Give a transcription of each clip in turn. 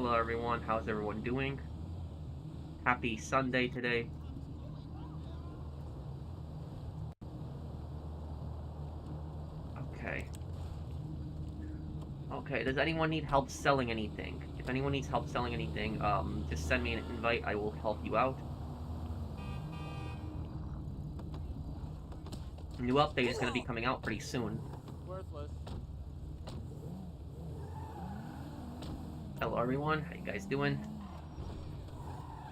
Hello everyone, how's everyone doing? Happy Sunday today. Okay. Okay, does anyone need help selling anything? If anyone needs help selling anything, just send me an invite, I will help you out. New update is going to be coming out pretty soon. Worthless. Hello everyone, how you guys doing?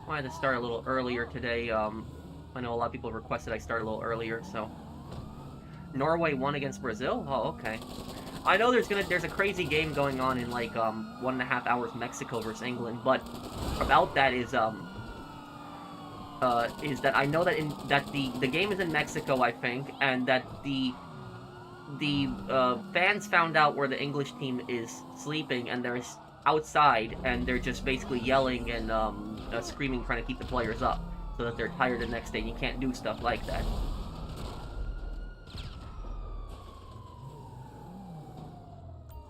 Wanted to start a little earlier today, I know a lot of people requested I start a little earlier, so... Norway won against Brazil? Oh, okay. I know there's a crazy game going on in, like, 1.5 hours Mexico versus England, but about that is that I know that the game is in Mexico, I think, and that the fans found out where the English team is sleeping, and they're outside, and they're just basically yelling and screaming, trying to keep the players up, so that they're tired the next day, and you can't do stuff like that.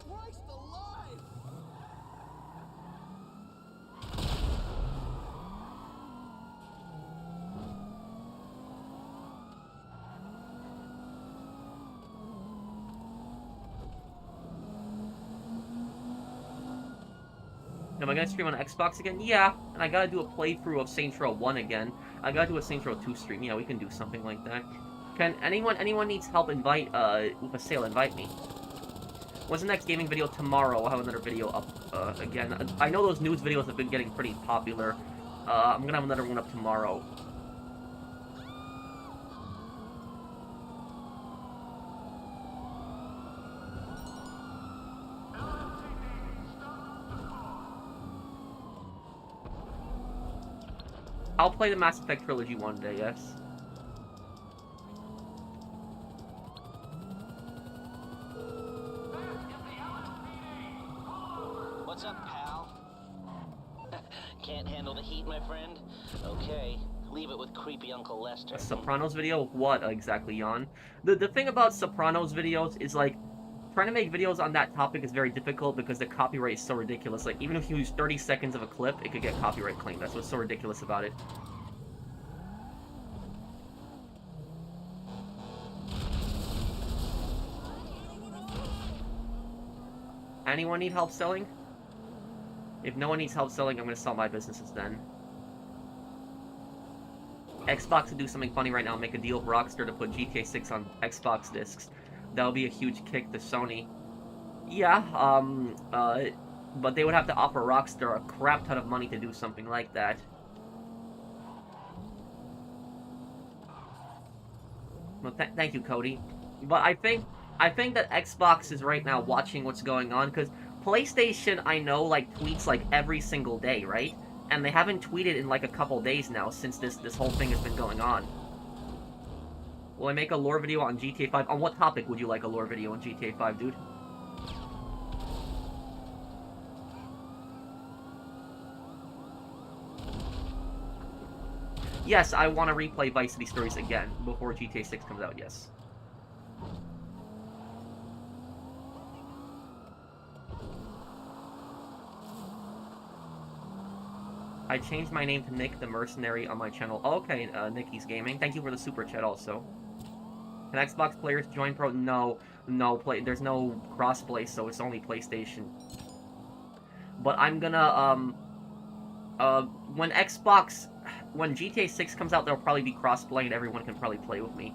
Christ alive! Am I gonna stream on Xbox again? Yeah, and I gotta do a playthrough of Saints Row 1 again. I gotta do a Saints Row 2 stream. Yeah, we can do something like that. Can anyone needs help invite, with a sale, invite me. What's the next gaming video? Tomorrow. I'll have another video up, again. I know those news videos have been getting pretty popular. I'm gonna have another one up tomorrow. I'll play the Mass Effect trilogy one day, yes. What's up, pal? Can't handle the heat, my friend? Okay, leave it with creepy Uncle Lester. A Sopranos video? What exactly, Jan? The thing about Sopranos videos is, like, trying to make videos on that topic is very difficult because the copyright is so ridiculous. Like, even if you use 30 seconds of a clip, it could get copyright claimed. That's what's so ridiculous about it. Anyone need help selling? If no one needs help selling, I'm gonna sell my businesses then. Xbox to do something funny right now, make a deal with Rockstar to put GTA 6 on Xbox discs. That would be a huge kick to Sony. Yeah, but they would have to offer Rockstar a crap ton of money to do something like that. Well, thank you, Cody. But I think that Xbox is right now watching what's going on, because PlayStation, I know, like, tweets, like, every single day, right? And they haven't tweeted in, like, a couple days now since this whole thing has been going on. Will I make a lore video on GTA 5? On what topic would you like a lore video on GTA 5, dude? Yes, I want to replay Vice City Stories again before GTA 6 comes out, yes. I changed my name to Nick the Mercenary on my channel. Oh, okay, Nicky's Gaming. Thank you for the super chat also. Can Xbox players join Pro? No, there's no crossplay, so it's only PlayStation. But I'm gonna, when GTA 6 comes out, there'll probably be crossplay and everyone can probably play with me.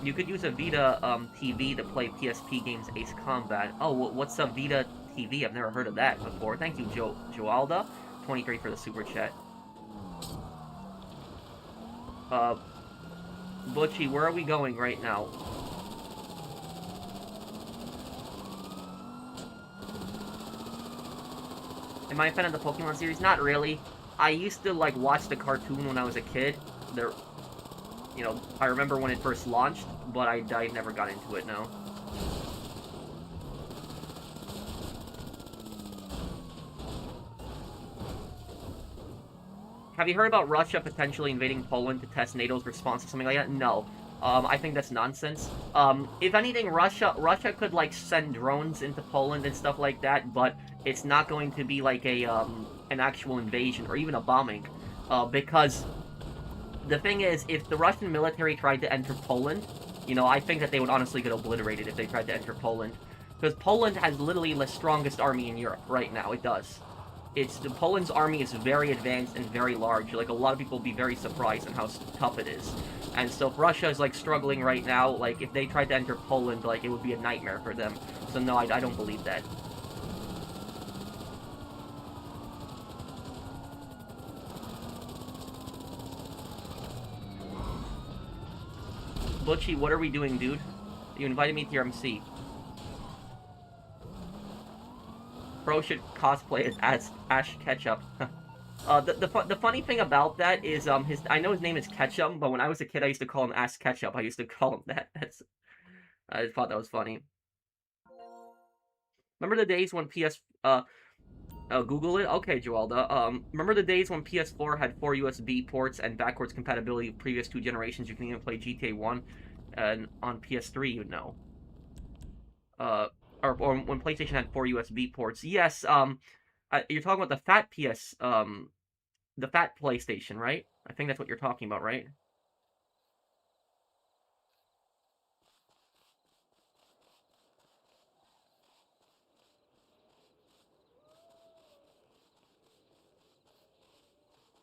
You could use a Vita, TV to play PSP games Ace Combat. Oh, what's a Vita TV? I've never heard of that before. Thank you, Joalda. 23 for the super chat. Butchie, where are we going right now? Am I a fan of the Pokemon series? Not really. I used to, like, watch the cartoon when I was a kid. You know, I remember when it first launched, but I never got into it, no. Have you heard about Russia potentially invading Poland to test NATO's response to something like that? No. I think that's nonsense. If anything, Russia could like send drones into Poland and stuff like that, but it's not going to be like a an actual invasion or even a bombing, because the thing is, if the Russian military tried to enter Poland, you know, I think that they would honestly get obliterated if they tried to enter Poland, because Poland has literally the strongest army in Europe right now. It does. Poland's army is very advanced and very large. Like, a lot of people will be very surprised on how tough it is. And so if Russia is, like, struggling right now, like, if they tried to enter Poland, like, it would be a nightmare for them. So no, I don't believe that. Butchie, what are we doing, dude? You invited me to your MC. Pro should cosplay as Ash Ketchup. The funny thing about that is I know his name is Ketchup, but when I was a kid I used to call him Ash Ketchup. I used to call him that. I thought that was funny. Remember the days when Google it? Okay, Joelda. Remember the days when PS4 had 4 USB ports and backwards compatibility of previous 2 generations? You can even play GTA 1 and on PS3, you know. Or when PlayStation had 4 USB ports. Yes, you're talking about the fat the fat PlayStation, right? I think that's what you're talking about, right?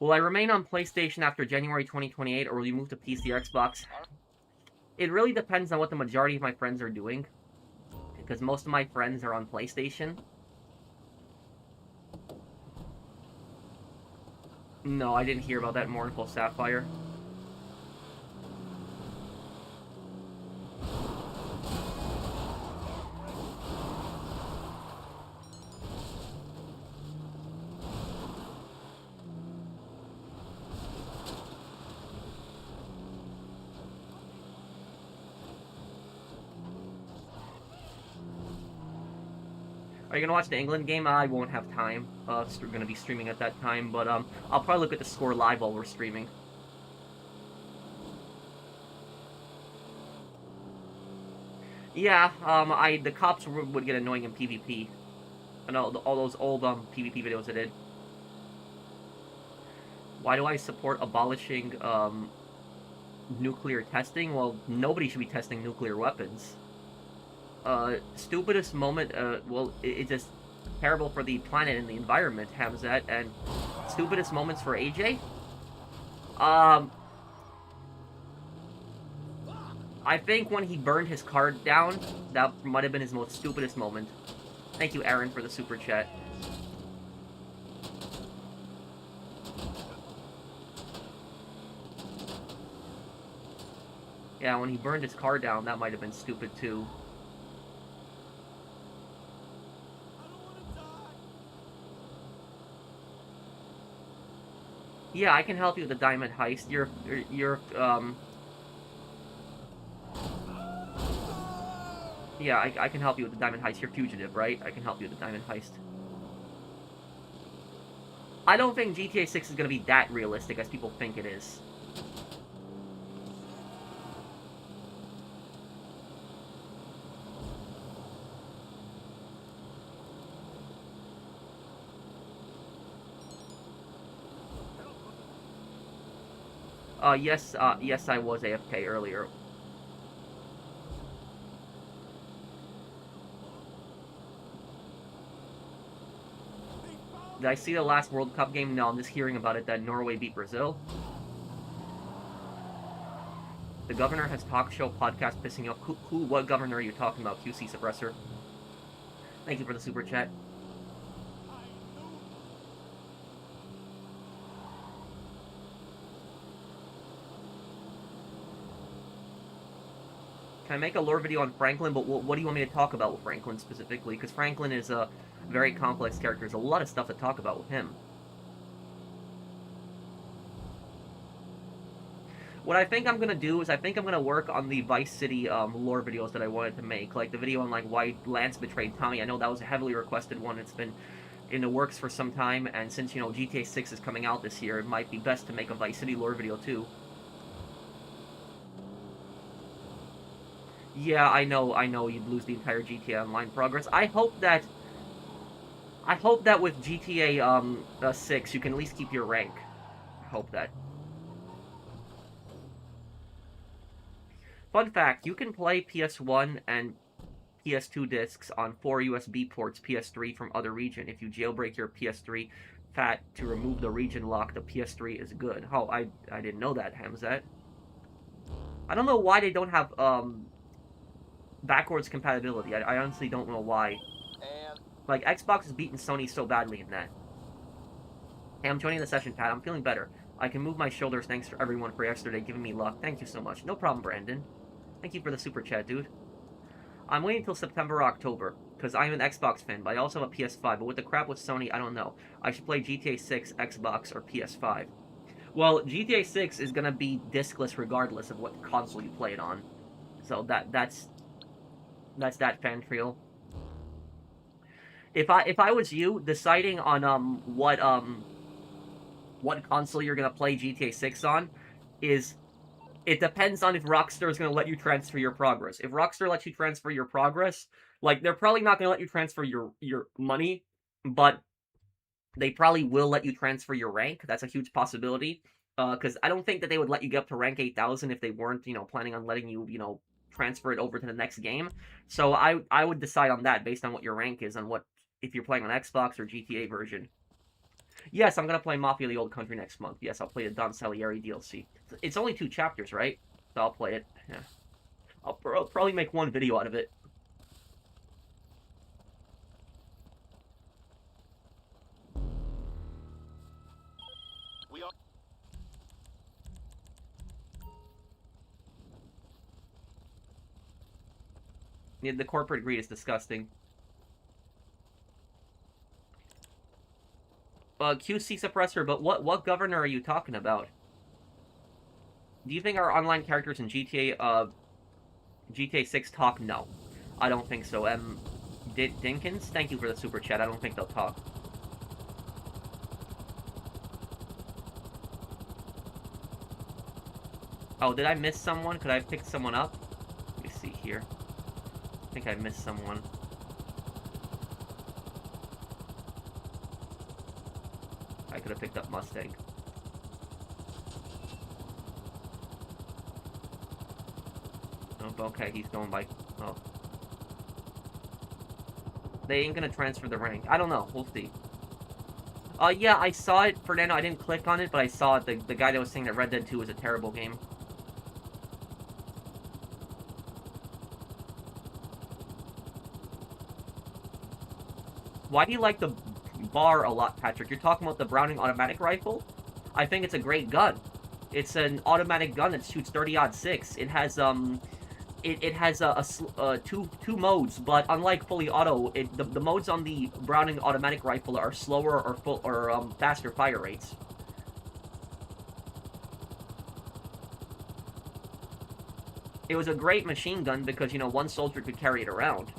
Will I remain on PlayStation after January 2028, or will you move to PC or Xbox? It really depends on what the majority of my friends are doing, because most of my friends are on PlayStation. No, I didn't hear about that Mournful Sapphire. Are you gonna watch the England game? I won't have time. We're gonna be streaming at that time, but I'll probably look at the score live while we're streaming. Yeah, the cops would get annoying in PvP. I know all those old PvP videos I did. Why do I support abolishing nuclear testing? Well, nobody should be testing nuclear weapons. Stupidest moment, well, it's just terrible for the planet and the environment, Hamzat, and stupidest moments for AJ? I think when he burned his card down, that might have been his most stupidest moment. Thank you, Aaron, for the super chat. Yeah, when he burned his car down, that might have been stupid, too. Yeah, I can help you with the diamond heist. You're Yeah, I can help you with the diamond heist. You're fugitive, right? I can help you with the diamond heist. I don't think GTA 6 is gonna be that realistic as people think it is. Yes, yes, I was AFK earlier. Did I see the last World Cup game? No, I'm just hearing about it that Norway beat Brazil. The governor has talk show podcast pissing you off. What governor are you talking about? QC Suppressor. Thank you for the super chat. Can I make a lore video on Franklin? But what do you want me to talk about with Franklin specifically? Because Franklin is a very complex character. There's a lot of stuff to talk about with him. What I think I'm gonna do is I think I'm gonna work on the Vice City lore videos that I wanted to make, like the video on like why Lance betrayed Tommy. I know that was a heavily requested one. It's been in the works for some time, and since, you know, GTA 6 is coming out this year, it might be best to make a Vice City lore video too. Yeah, I know you'd lose the entire GTA Online progress. I hope that with GTA 6 you can at least keep your rank. I hope that. Fun fact, you can play PS1 and PS2 discs on 4 USB ports PS3 from other region. If you jailbreak your PS3 FAT to remove the region lock, the PS3 is good. Oh, I didn't know that, Hamzat. I don't know why they don't have backwards compatibility. I honestly don't know why. And Like, Xbox has beaten Sony so badly in that. Hey, I'm joining the session, Pat. I'm feeling better. I can move my shoulders. Thanks for everyone for yesterday giving me luck. Thank you so much. No problem, Brandon. Thank you for the super chat, dude. I'm waiting until September or October, because I'm an Xbox fan, but I also have a PS5. But with the crap with Sony, I don't know. I should play GTA 6, Xbox, or PS5. Well, GTA 6 is going to be discless regardless of what console you play it on. So that's that, Fantriel. If I was you, deciding on what console you're gonna play GTA 6 on is, it depends on if Rockstar is gonna let you transfer your progress. If Rockstar lets you transfer your progress, like, they're probably not gonna let you transfer your money, but they probably will let you transfer your rank. That's a huge possibility. Because I don't think that they would let you get up to rank 8,000 if they weren't, planning on letting you, transfer it over to the next game. So I would decide on that based on what your rank is, on what, if you're playing on Xbox or GTA version. Yes, I'm gonna play Mafia: The Old Country next month. Yes, I'll play the Don Salieri DLC. It's only 2 chapters, right? So I'll play it. Yeah. I'll probably make one video out of it. we are. Yeah, the corporate greed is disgusting. QC suppressor, but what governor are you talking about? Do you think our online characters in GTA 6 talk? No, I don't think so. Dinkins, thank you for the super chat. I don't think they'll talk. Oh, did I miss someone? Could I have picked someone up? Let me see here. I think I missed someone. I could have picked up Mustang. Oh, okay, he's going by... Oh. They ain't gonna transfer the rank. I don't know. We'll see. Yeah, I saw it, Fernando. I didn't click on it, but I saw it. The guy that was saying that Red Dead 2 is a terrible game. Why do you like the bar a lot, Patrick? You're talking about the Browning automatic rifle? I think it's a great gun. It's an automatic gun that shoots 30-06. It has it has two modes, but unlike fully auto, the modes on the Browning automatic rifle are slower or faster fire rates. It was a great machine gun because, one soldier could carry it around.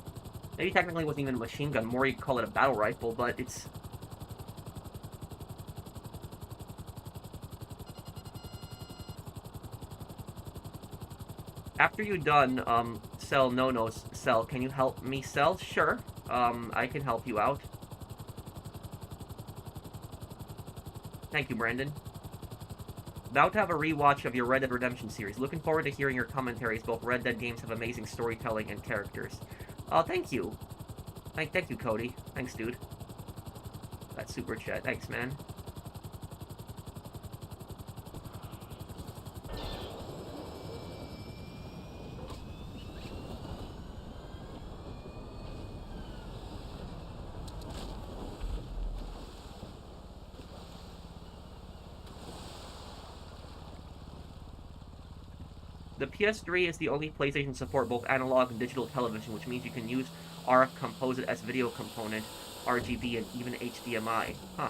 Maybe technically it wasn't even a machine gun, more you'd call it a battle rifle, but it's... After you're done, Cell, no, Cell, can you help me, Cell? Sure, I can help you out. Thank you, Brandon. About to have a rewatch of your Red Dead Redemption series. Looking forward to hearing your commentaries. Both Red Dead games have amazing storytelling and characters. Thank you. Thank you, Cody. Thanks, dude. That super chat. Thanks, man. The PS3 is the only PlayStation to support both analog and digital television, which means you can use RF Composite as video component, RGB, and even HDMI. Huh.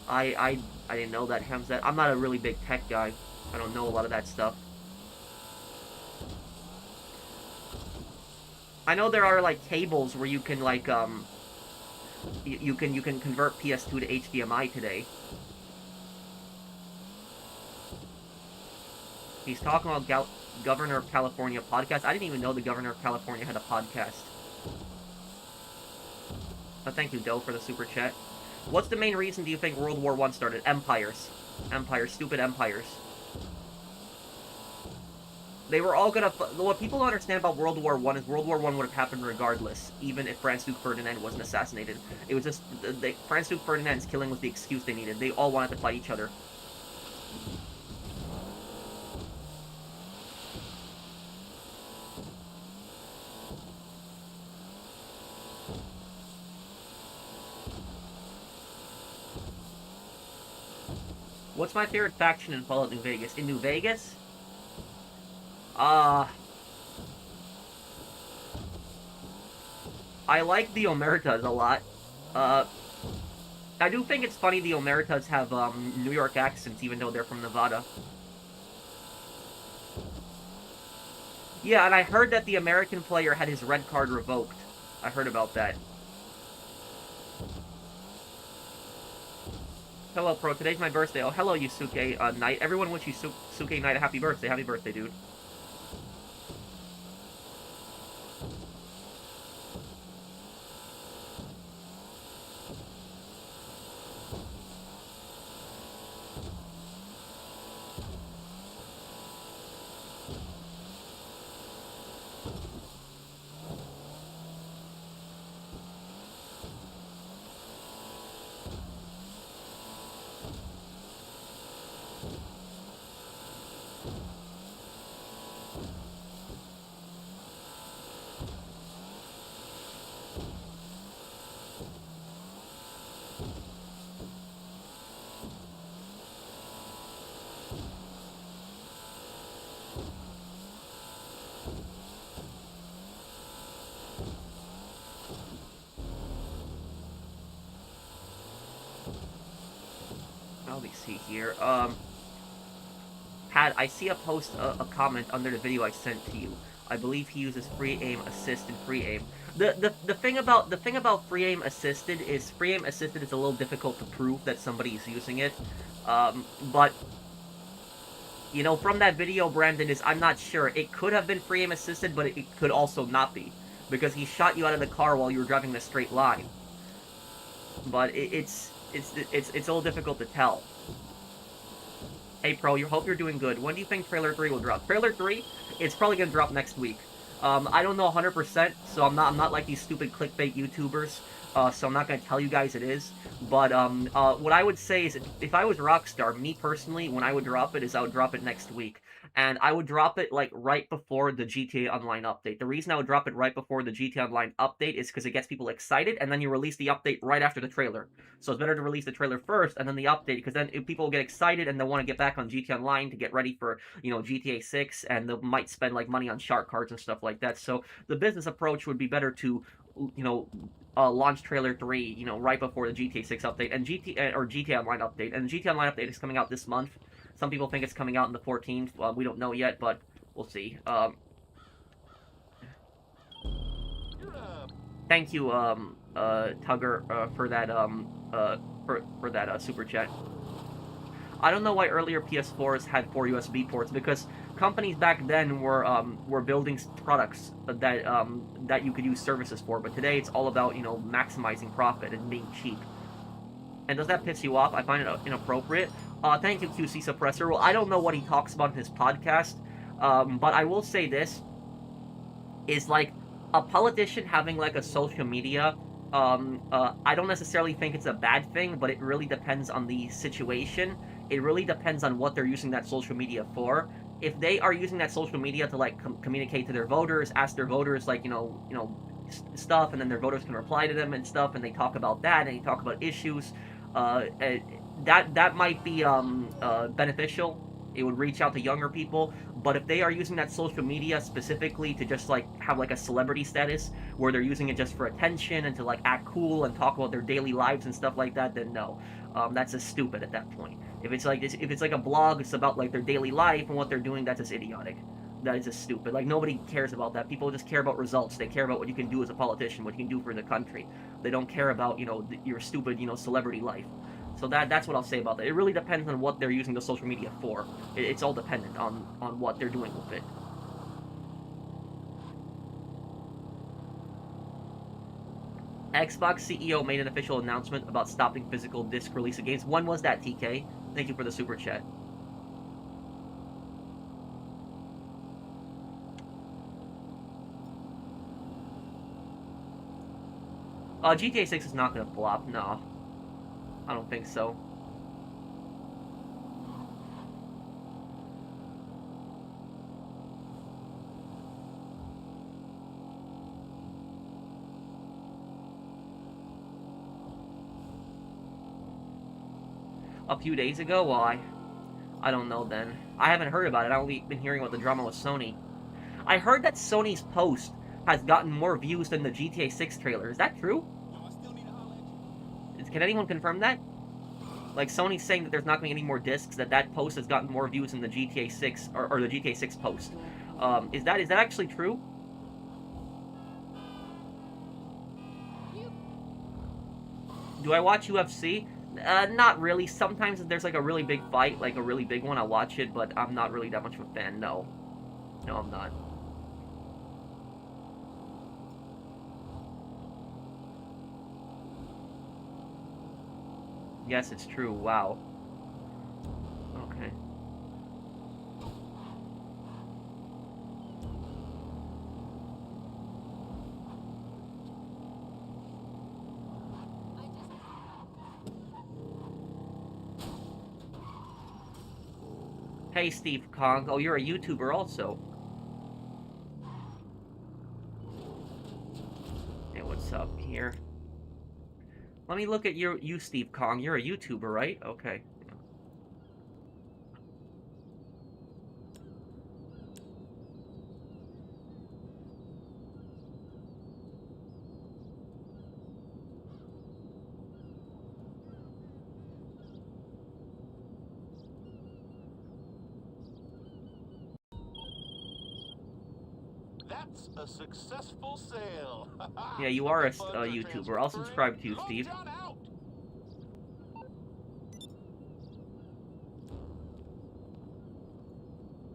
I didn't know that, Hamzat. I'm not a really big tech guy. I don't know a lot of that stuff. I know there are, like, cables where you can, like, you can convert PS2 to HDMI today. He's talking about Governor of California podcast. I didn't even know the Governor of California had a podcast. But thank you, Doe, for the super chat. What's the main reason do you think World War I started? Empires. Empires. Stupid empires. They were all gonna... What people don't understand about World War I is World War I would have happened regardless, even if Franz Duke Ferdinand wasn't assassinated. It was just... Franz Duke Ferdinand's killing was the excuse they needed. They all wanted to fight each other. What's my favorite faction in Fallout New Vegas? In New Vegas? I like the Omertas a lot. I do think it's funny the Omertas have, New York accents, even though they're from Nevada. Yeah, and I heard that the American player had his red card revoked. I heard about that. Hello, Pro. Today's my birthday. Oh, hello, Yusuke Knight. Everyone wish Yusuke Knight a happy birthday. Happy birthday, dude. Let me see here. Pat, I see a post, a comment under the video I sent to you. I believe he uses free aim assist and free aim. The thing about free aim assisted is free aim assisted is a little difficult to prove that somebody is using it. But you know, from that video, Brandon, I'm not sure. It could have been free aim assisted, but it could also not be, because he shot you out of the car while you were driving in a straight line. But it's a little difficult to tell. Hey, Pro, hope you're doing good. When do you think Trailer 3 will drop? Trailer 3? It's probably gonna drop next week. I don't know 100%, so I'm not like these stupid clickbait YouTubers, so I'm not gonna tell you guys it is. But, what I would say is, if I was Rockstar, me personally, when I would drop it, is I would drop it next week. And I would drop it, like, right before the GTA Online update. The reason I would drop it right before the GTA Online update is because it gets people excited, and then you release the update right after the trailer. So it's better to release the trailer first, and then the update, because then if people get excited and they want to get back on GTA Online to get ready for, you know, GTA 6, and they might spend, like, money on shark cards and stuff like that. So the business approach would be better to, you know, launch Trailer 3, you know, right before the GTA 6 update, and GTA Online update. And the GTA Online update is coming out this month. Some people think it's coming out on the 14th. We don't know yet, but we'll see. Thank you, Tugger, for that, super chat. I don't know why earlier PS4s had 4 USB ports, because companies back then were building products that you could use services for, but today it's all about, you know, maximizing profit and being cheap. And does that piss you off? I find it inappropriate. Thank you, QC Suppressor. Well, I don't know what he talks about in his podcast, but I will say this, is like, a politician having, like, a social media, I don't necessarily think it's a bad thing, but it really depends on the situation. It really depends on what they're using that social media for. If they are using that social media to, like, communicate to their voters, ask their voters, like, you know, stuff, and then their voters can reply to them and stuff, and they talk about that, and they talk about issues, that might be beneficial. It would reach out to younger people. But if they are using that social media specifically to just, like, have, like, a celebrity status, where they're using it just for attention and to, like, act cool and talk about their daily lives and stuff like that, then no. That's just stupid at that point. If it's like a blog, it's about, like, their daily life and what they're doing, that's just idiotic. That is just stupid. Like, nobody cares about that. People just care about results. They care about what you can do as a politician, what you can do for the country. They don't care about, you know, your stupid, you know, celebrity life. So that's what I'll say about that. It really depends on what they're using the social media for. It's all dependent on what they're doing with it. Xbox CEO made an official announcement about stopping physical disc release of games. When was that, TK? Thank you for the super chat. GTA 6 is not gonna flop, no. I don't think so. A few days ago? Well, I don't know then. I haven't heard about it. I've only been hearing about the drama with Sony. I heard that Sony's post has gotten more views than the GTA 6 trailer. Is that true? Can anyone confirm that? Like, Sony's saying that there's not going to be any more discs, that post has gotten more views than the GTA 6, or the GTA 6 post. Is that actually true? Do I watch UFC? Not really. Sometimes if there's like a really big fight, like a really big one, I'll watch it, but I'm not really that much of a fan, no. No, I'm not. Yes, it's true. Wow. Okay. Hey, Steve Kong. Oh, you're a YouTuber also. Hey, what's up here? Let me look at you, Steve Kong. You're a YouTuber, right? Okay. That's a successful sale. Yeah, you are a YouTuber. I'll subscribe to you, Steve.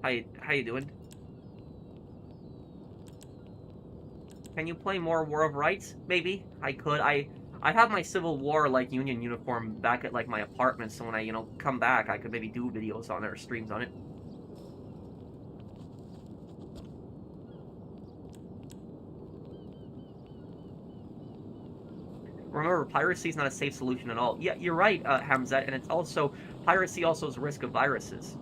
How you doing? Can you play more War of Rights? Maybe. I could. I have my Civil War, like, Union uniform back at, like, my apartment, so when I, you know, come back, I could maybe do videos on it or streams on it. Remember, piracy is not a safe solution at all. Yeah, you're right, Hamzat, and it's also... Piracy also is a risk of viruses.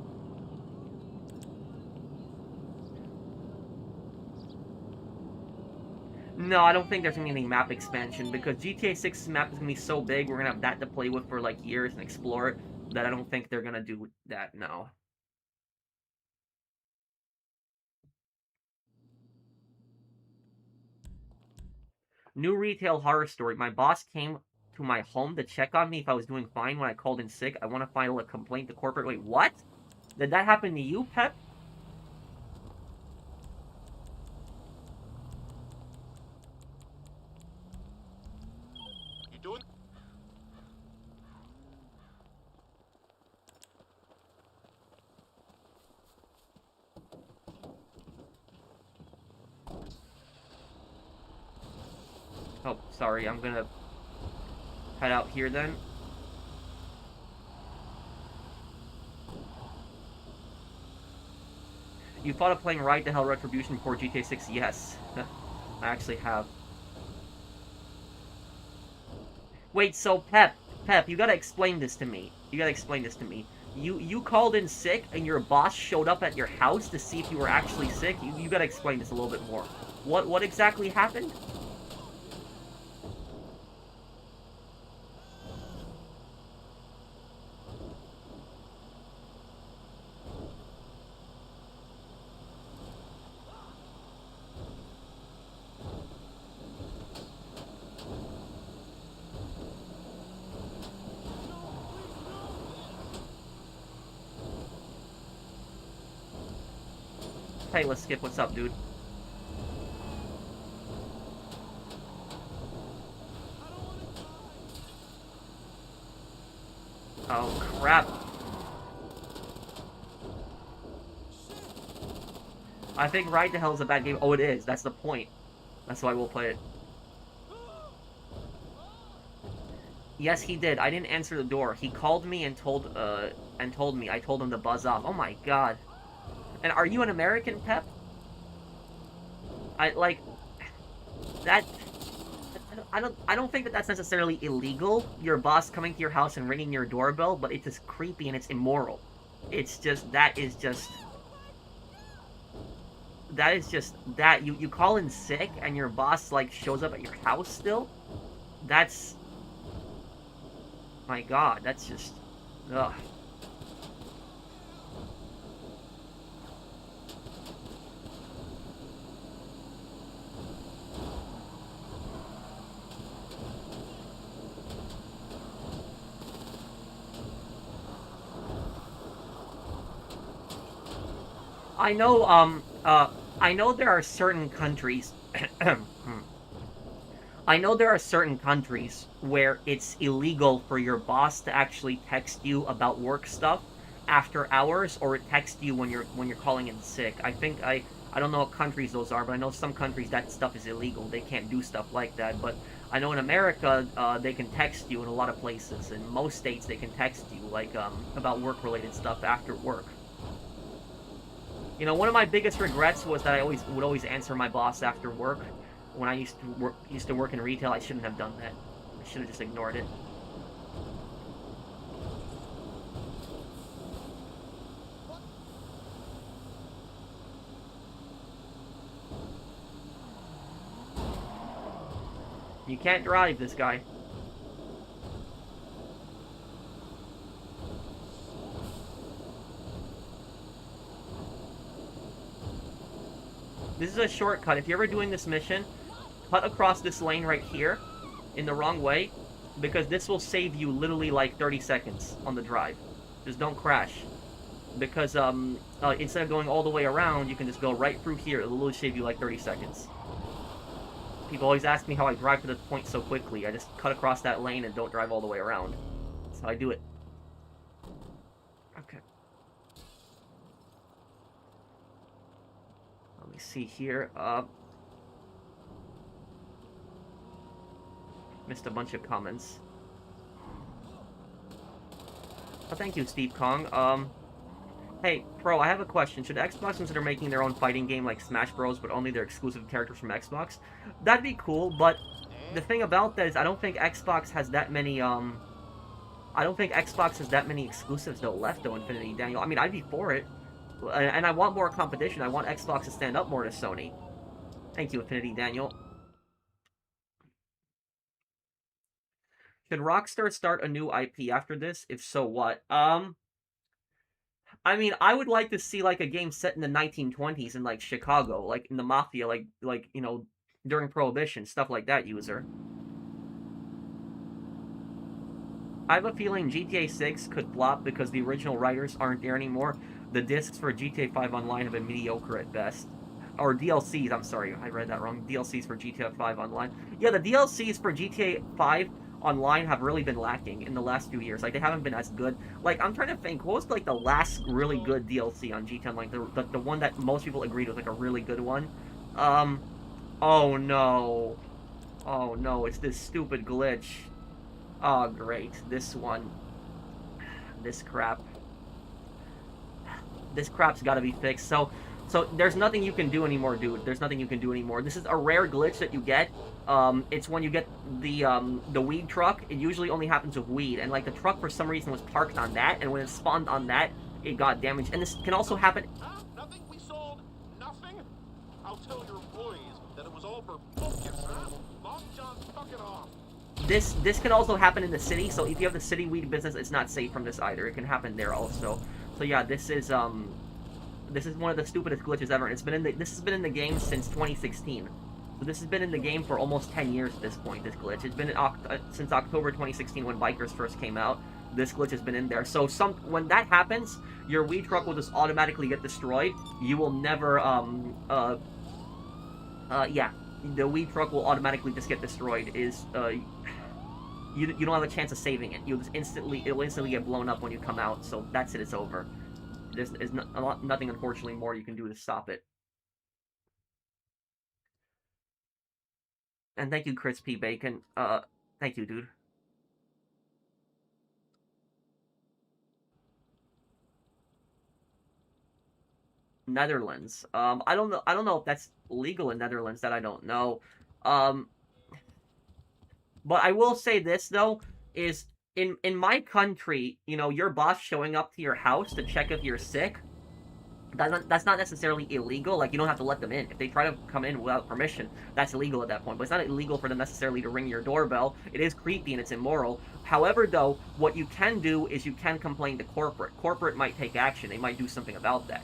No, I don't think there's gonna be any map expansion, because GTA 6's map is gonna be so big, we're gonna have that to play with for, like, years and explore it, that I don't think they're gonna do that, no. New retail horror story. My boss came to my home to check on me if I was doing fine when I called in sick. I want to file a complaint to corporate. Wait, what? Did that happen to you, Pep? You doing? Oh, sorry. I'm gonna head out here then. You thought of playing Ride to Hell Retribution before GTA 6? Yes. I actually have. Wait, so Pep, you gotta explain this to me. You called in sick and your boss showed up at your house to see if you were actually sick? You gotta explain this a little bit more. What exactly happened? Hey, let's skip. What's up, dude? Oh, crap. I think Ride to Hell is a bad game. Oh, it is. That's the point. That's why we'll play it. Yes, he did. I didn't answer the door. He called me and told me. I told him to buzz off. Oh my god. And are you an American, Pep? I like that. I don't think that that's necessarily illegal. Your boss coming to your house and ringing your doorbell, but it's just creepy and it's immoral. It's just that is just that you call in sick and your boss like shows up at your house still. That's my god. That's just ugh. I know, I know there are certain countries. I know there are certain countries where it's illegal for your boss to actually text you about work stuff after hours, or text you when you're calling in sick. I don't know what countries those are, but I know some countries that stuff is illegal. They can't do stuff like that. But I know in America, they can text you in a lot of places. In most states, they can text you like about work-related stuff after work. You know, one of my biggest regrets was that I would always answer my boss after work. When I used to work in retail, I shouldn't have done that. I should have just ignored it. You can't drive this guy. This is a shortcut. If you're ever doing this mission, cut across this lane right here in the wrong way, because this will save you literally like 30 seconds on the drive. Just don't crash. Because instead of going all the way around, you can just go right through here. It'll literally save you like 30 seconds. People always ask me how I drive to the point so quickly. I just cut across that lane and don't drive all the way around. That's how I do it. Okay. Let me see here. Missed a bunch of comments. Oh, thank you, Steve Kong. Hey, Pro, I have a question. Should Xbox consider making their own fighting game like Smash Bros, but only their exclusive characters from Xbox? That'd be cool, but the thing about that is I don't think Xbox has that many, I don't think Xbox has that many exclusives, though, left, though, Infinity Daniel. I mean, I'd be for it. And I want more competition. I want Xbox to stand up more to Sony. Thank you, Infinity Daniel. Should Rockstar start a new IP after this? If so, what? I mean, I would like to see like a game set in the 1920s in like Chicago, like in the mafia, like you know, during Prohibition, stuff like that. User, I have a feeling GTA 6 could flop because the original writers aren't there anymore. The discs for GTA 5 Online have been mediocre at best. Or DLCs, I'm sorry, I read that wrong. DLCs for GTA 5 Online. Yeah, the DLCs for GTA 5 Online have really been lacking in the last few years. Like, they haven't been as good. Like, I'm trying to think, what was, like, the last really good DLC on GTA Online? The one that most people agreed was, like, a really good one? Oh no. Oh no, it's this stupid glitch. Oh, great. This one. This crap. This crap's gotta be fixed. So there's nothing you can do anymore, dude. There's nothing you can do anymore. This is a rare glitch that you get. It's when you get the weed truck. It usually only happens with weed, and like the truck for some reason was parked on that, and when it spawned on that, it got damaged. And this can also happen. Nothing we sold? Nothing? I'll tell your employees that it was all for focus, huh? Long John, fuck it off. This can also happen in the city. So if you have the city weed business, it's not safe from this either. It can happen there also. So yeah, this is one of the stupidest glitches ever. And this has been in the game since 2016. So this has been in the game for almost 10 years at this point, this glitch. It's been since October 2016 when Bikers first came out. This glitch has been in there. So when that happens, your weed truck will just automatically get destroyed. You will never, yeah. The weed truck will automatically just get destroyed. You don't have a chance of saving it. It'll instantly get blown up when you come out. So that's it. It's over. There's nothing, unfortunately, more you can do to stop it. And thank you, Chris P. Bacon. Thank you, dude. Netherlands. I don't know. I don't know if that's legal in Netherlands. That I don't know. Um, but I will say this though is in my country, you know, your boss showing up to your house to check if you're sick. That's not necessarily illegal. Like, you don't have to let them in. If they try to come in without permission, that's illegal at that point. But it's not illegal for them necessarily to ring your doorbell. It is creepy and it's immoral. However, though, what you can do is you can complain to corporate. Corporate might take action. They might do something about that.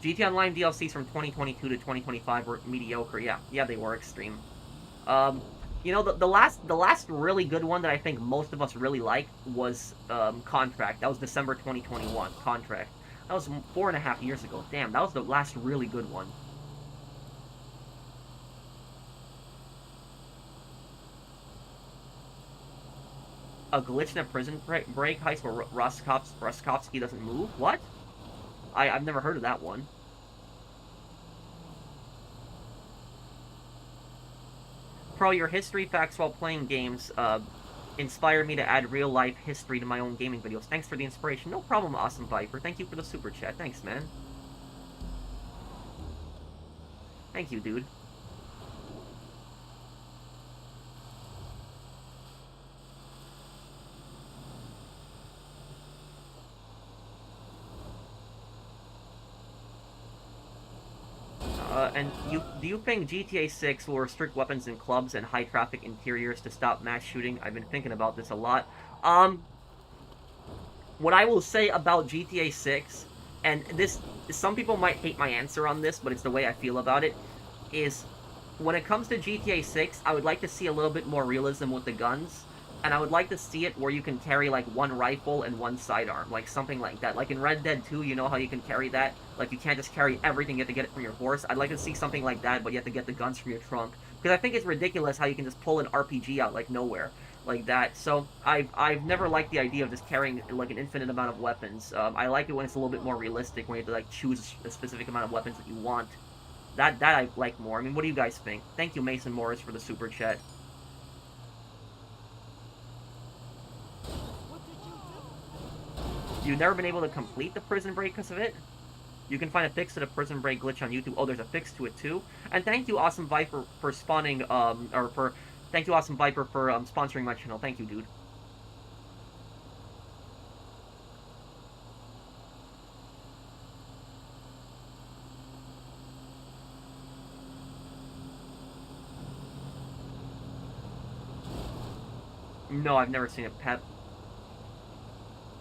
GTA Online DLCs from 2022 to 2025 were mediocre. Yeah, they were extreme. You know, the last really good one that I think most of us really liked was Contract. That was December 2021. Contract. That was 4.5 years ago. Damn, that was the last really good one. A glitch in a prison break heist where Roskovsky doesn't move? What? I've never heard of that one. Pro, your history facts while playing games inspire me to add real-life history to my own gaming videos. Thanks for the inspiration. No problem, Awesome Viper. Thank you for the super chat. Thanks, man. Thank you, dude. And do you think GTA 6 will restrict weapons in clubs and high-traffic interiors to stop mass shooting? I've been thinking about this a lot. What I will say about GTA 6, and this, some people might hate my answer on this, but it's the way I feel about it, is when it comes to GTA 6, I would like to see a little bit more realism with the guns. And I would like to see it where you can carry, like, one rifle and one sidearm. Like, something like that. Like, in Red Dead 2, you know how you can carry that? Like, you can't just carry everything, you have to get it from your horse. I'd like to see something like that, but you have to get the guns from your trunk. Because I think it's ridiculous how you can just pull an RPG out, like, nowhere. Like that. So, I've never liked the idea of just carrying, like, an infinite amount of weapons. I like it when it's a little bit more realistic, when you have to, like, choose a specific amount of weapons that you want. That I like more. I mean, what do you guys think? Thank you, Mason Morris, for the super chat. You've never been able to complete the prison break because of it? You can find a fix to the prison break glitch on YouTube. Oh, there's a fix to it too. And thank you, Awesome Viper, for spawning, thank you, Awesome Viper, for sponsoring my channel. Thank you, dude. No, I've never seen it. Pep.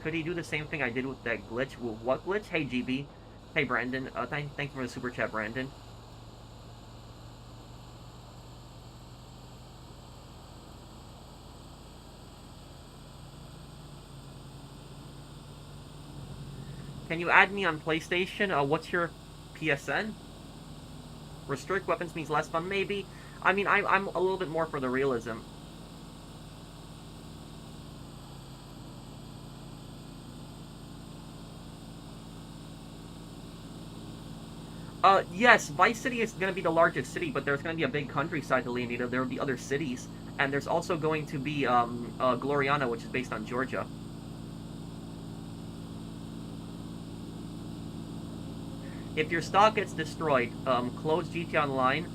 Could he do the same thing I did with that glitch? What glitch? Hey, GB. Hey, Brandon. Thank you for the super chat, Brandon. Can you add me on PlayStation? What's your PSN? Restrict weapons means less fun, maybe. I mean, I'm a little bit more for the realism. Yes, Vice City is going to be the largest city, but there's going to be a big countryside to Leonida. There will be other cities, and there's also going to be, Gloriana, which is based on Georgia. If your stock gets destroyed, close GTA Online,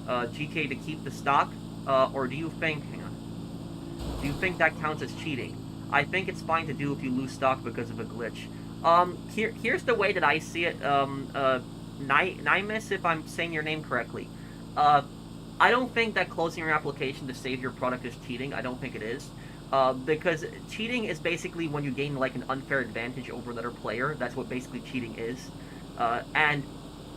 GTA to keep the stock, or do you think, hang on, do you think that counts as cheating? I think it's fine to do if you lose stock because of a glitch. Here's the way that I see it, Nymus, if I'm saying your name correctly. I don't think that closing your application to save your product is cheating. I don't think it is. Because cheating is basically when you gain, like, an unfair advantage over another player. That's what basically cheating is. And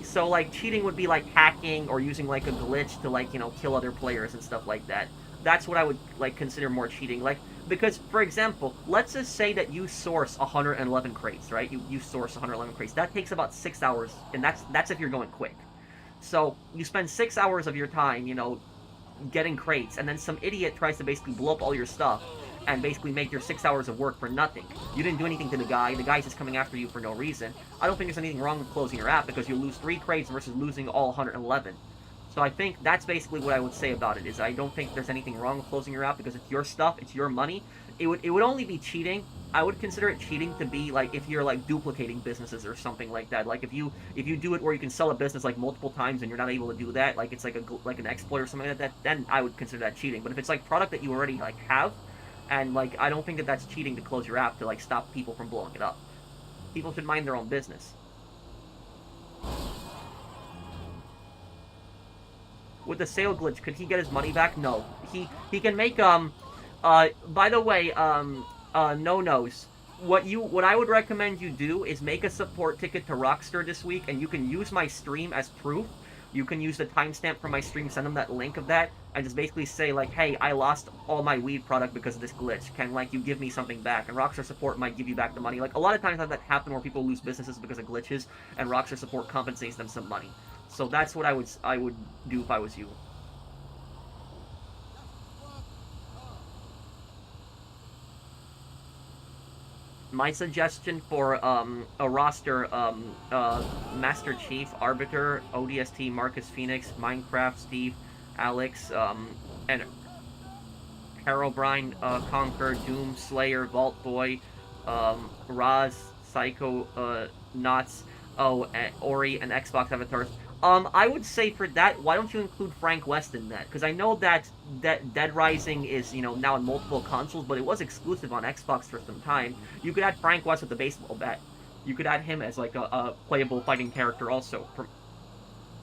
so, like, cheating would be, like, hacking or using, like, a glitch to, like, you know, kill other players and stuff like that. That's what I would, like, consider more cheating. Like, because, for example, let's just say that you source 111 crates, right? You source 111 crates. That takes about 6 hours, and that's if you're going quick. So, you spend 6 hours of your time, you know, getting crates, and then some idiot tries to basically blow up all your stuff and basically make your 6 hours of work for nothing. You didn't do anything to the guy's just coming after you for no reason. I don't think there's anything wrong with closing your app, because you lose 3 crates versus losing all 111. So I think that's basically what I would say about it, is I don't think there's anything wrong with closing your app, because it's your stuff, it's your money. It would only be cheating I would consider it cheating to be like if you're like duplicating businesses or something like that. Like if you do it where you can sell a business like multiple times and you're not able to do that, like it's like an exploit or something like that, then I would consider that cheating. But if it's like product that you already like have, and like I don't think that that's cheating to close your app to like stop people from blowing it up. People should mind their own business. With the sale glitch, could he get his money back? No. He can make by the way, no-nos. What I would recommend you do is make a support ticket to Rockstar this week, and you can use my stream as proof. You can use the timestamp from my stream, send them that link of that, and just basically say, like, hey, I lost all my weed product because of this glitch. Can, like, you give me something back? And Rockstar support might give you back the money. Like, a lot of times that happen where people lose businesses because of glitches, and Rockstar support compensates them some money. So that's what I would do if I was you. My suggestion for a roster, Master Chief, Arbiter, ODST, Marcus Phoenix, Minecraft, Steve, Alex, and Herobrine, Conquer, Doom, Slayer, Vault Boy, Raz, Psycho, Knots, Ori, and Xbox avatars. I would say for that, why don't you include Frank West in that? Because I know that Dead Rising is, you know, now on multiple consoles, but it was exclusive on Xbox for some time. You could add Frank West with the baseball bat. You could add him as, like, a playable fighting character also.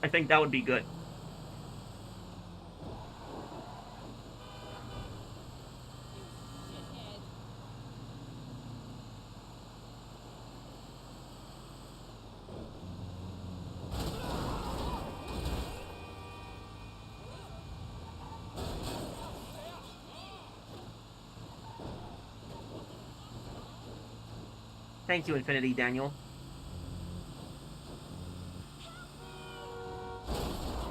I think that would be good. Thank you, Infinity Daniel.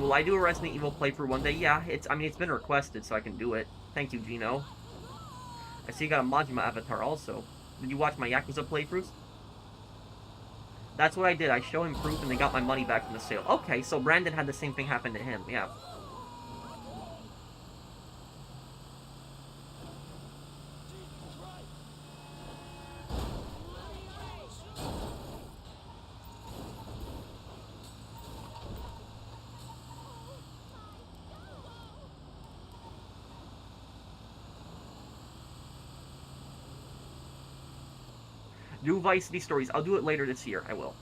Will I do a Resident Evil playthrough one day? Yeah, it's been requested, so I can do it. Thank you, Gino. I see you got a Majima avatar also. Did you watch my Yakuza playthroughs? That's what I did. I show him proof and they got my money back from the sale. Okay, so Brandon had the same thing happen to him. Yeah. Do Vice City Stories. I'll do it later this year. I will.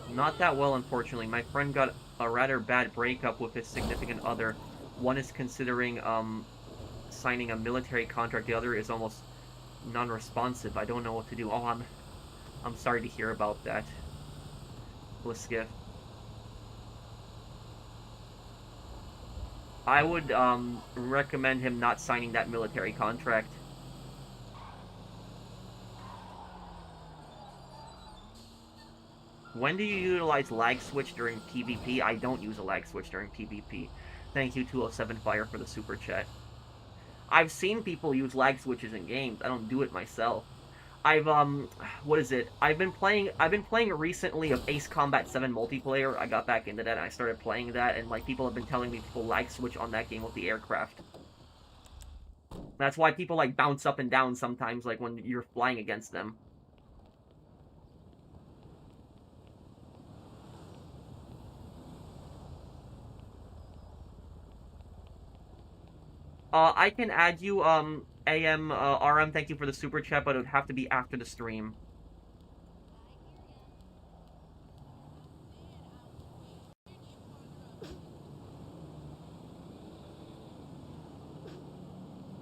Not that well, unfortunately. My friend got a rather bad breakup with his significant other. One is considering signing a military contract. The other is almost non-responsive. I don't know what to do. Oh, I'm sorry to hear about that, Bliskiff. I would recommend him not signing that military contract. When do you utilize lag switch during PvP? I don't use a lag switch during PvP. Thank you, 207 Fire, for the super chat. I've seen people use lag switches in games. I don't do it myself. What is it? I've been playing recently of Ace Combat 7 multiplayer. I got back into that and I started playing that, and like people have been telling me people lag switch on that game with the aircraft. That's why people like bounce up and down sometimes, like when you're flying against them. I can add you, RM, thank you for the super chat, but it would have to be after the stream.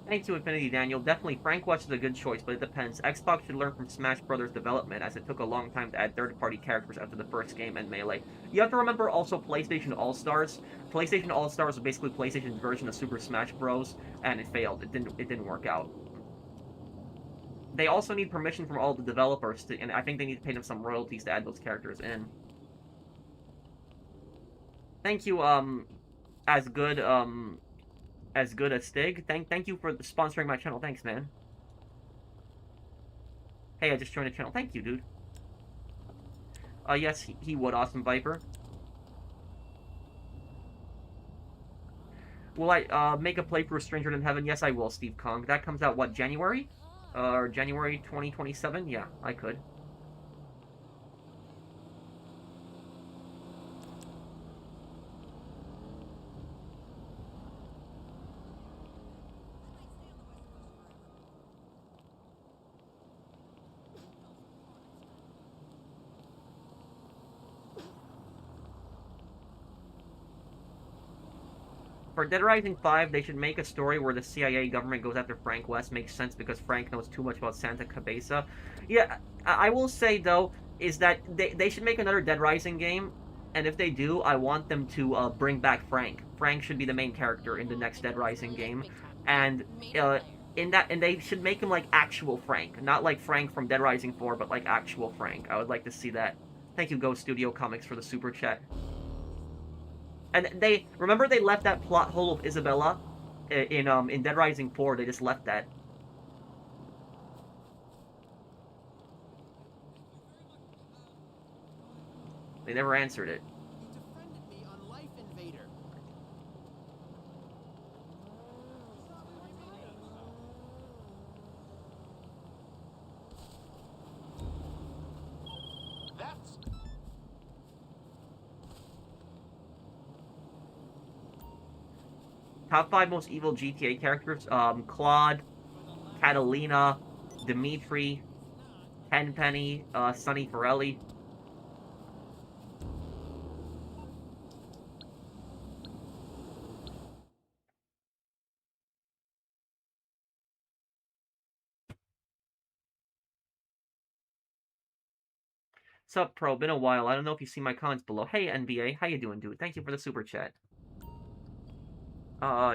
Thank you, Infinity Daniel. Definitely, Frank West is a good choice, but it depends. Xbox should learn from Smash Brothers' development, as it took a long time to add third-party characters after the first game and Melee. You have to remember also PlayStation All-Stars. PlayStation All-Stars was basically PlayStation's version of Super Smash Bros., and it failed. It didn't work out. they also need permission from all the developers to, and I think they need to pay them some royalties to add those characters in. Thank you, as good as Stig. Thank you for sponsoring my channel. Thanks, man. Hey, I just joined the channel. Thank you, dude. Yes, he would, Awesome Viper. Will I, make a playthrough of Stranger Than Heaven? Yes, I will, Steve Kong. That comes out, what, January? Or January 2027? Yeah, I could. For Dead Rising 5, they should make a story where the CIA government goes after Frank West. Makes sense because Frank knows too much about Santa Cabeza. Yeah, I will say, though, is that they should make another Dead Rising game, and if they do, I want them to bring back Frank. Frank should be the main character in the next Dead Rising game, and and they should make him like actual Frank, not like Frank from Dead Rising 4, but like actual Frank. I would like to see that. Thank you, Ghost Studio Comics, for the super chat. And they remember they left that plot hole of Isabella in Dead Rising 4. They just left that. They never answered it. You defriended me on Life Invader. That's Top 5 most evil GTA characters: Claude, Catalina, Dimitri, Tenpenny, Sonny Forelli. Sup, Pro? Been a while. I don't know if you see my comments below. Hey, NBA. How you doing, dude? Thank you for the super chat.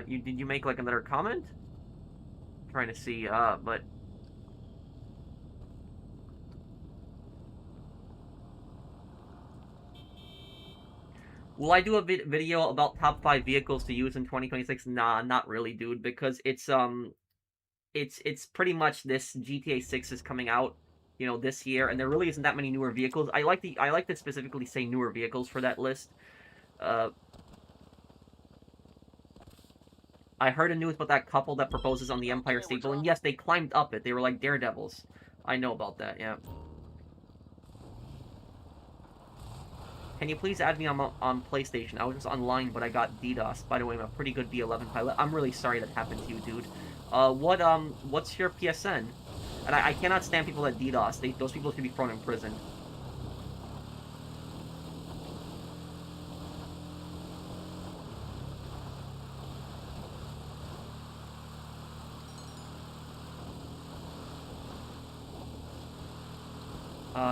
Did you make, like, another comment? I'm trying to see, but... Will I do a video about top 5 vehicles to use in 2026? Nah, not really, dude, because it's pretty much this GTA 6 is coming out, you know, this year, and there really isn't that many newer vehicles. I like to specifically say newer vehicles for that list. I heard a news about that couple that proposes on the Empire State Building. Yes, they climbed up it. They were like daredevils. I know about that, yeah. Can you please add me on PlayStation? I was just online, but I got DDoS. By the way, I'm a pretty good B11 pilot. I'm really sorry that happened to you, dude. What's your PSN? And I cannot stand people that DDoS. Those people should be thrown in prison.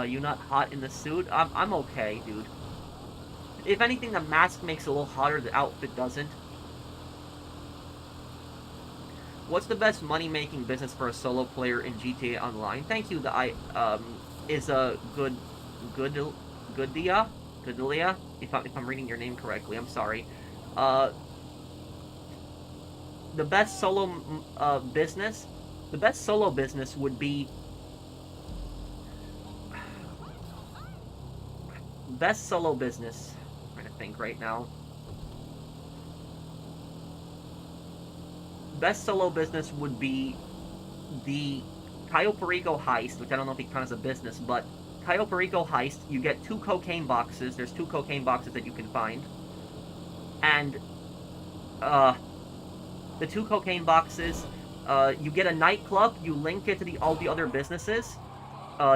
You not hot in the suit? I'm okay, dude. If anything, the mask makes it a little hotter, the outfit doesn't. What's the best money-making business for a solo player in GTA Online? Thank you, is a Goodia, if I'm reading your name correctly, I'm sorry. The best solo business would be best solo business. I'm trying to think right now. Best solo business would be the Cayo Perico heist, which I don't know if it counts as a business, but Cayo Perico heist, you get 2 cocaine boxes. There's 2 cocaine boxes that you can find. And, the 2 cocaine boxes, you get a nightclub, you link it to all the other businesses.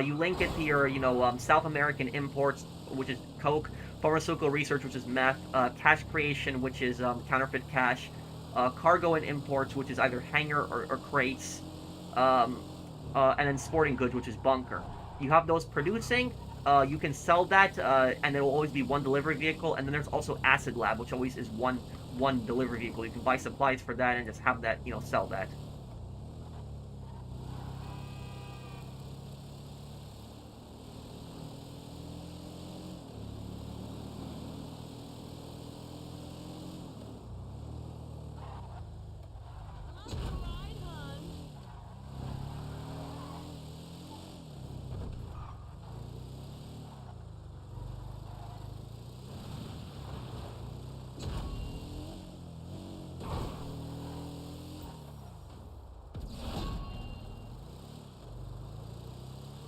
You link it to your, South American imports, which is coke, pharmaceutical research, which is meth, cash creation, which is counterfeit cash, cargo and imports, which is either hangar or crates, and then sporting goods, which is bunker. You have those producing, you can sell that, and there will always be 1 delivery vehicle, and then there's also Acid Lab, which always is one delivery vehicle. You can buy supplies for that and just have that, sell that.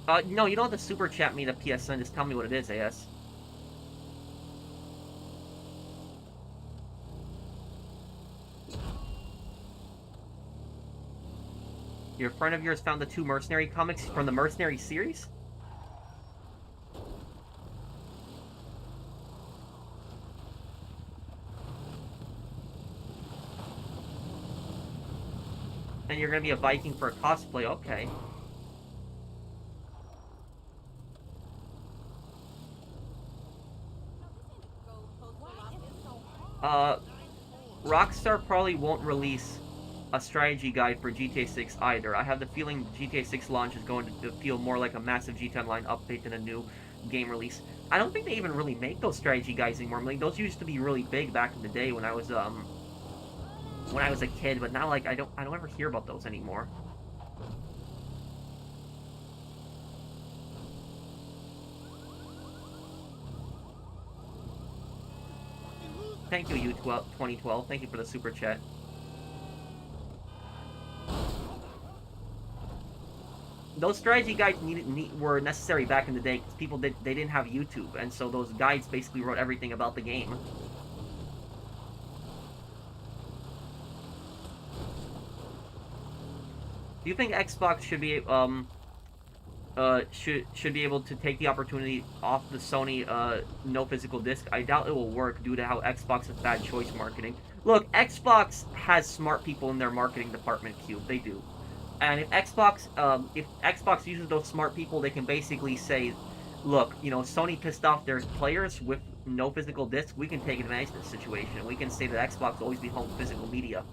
No, you don't have to super chat me the PSN. Just tell me what it is, AS. Your friend of yours found the 2 Mercenary comics from the Mercenary series? And you're gonna be a Viking for a cosplay, okay. Rockstar probably won't release a strategy guide for GTA 6 either. I have the feeling GTA 6 launch is going to feel more like a massive GTA Online update than a new game release. I don't think they even really make those strategy guides anymore. Like, those used to be really big back in the day when I was a kid, but now, like, I don't ever hear about those anymore. Thank you, U2012. Thank you for the super chat. Those strategy guides were necessary back in the day because people they didn't have YouTube, and so those guides basically wrote everything about the game. Do you think Xbox should be should be able to take the opportunity off the Sony no physical disc? I doubt it will work due to how Xbox has bad choice marketing. Look, Xbox has smart people in their marketing department, Cube. They do. And if Xbox uses those smart people, they can basically say, look, you know, Sony pissed off their players with no physical disc. We can take advantage of this situation. We can say that Xbox will always be home physical media.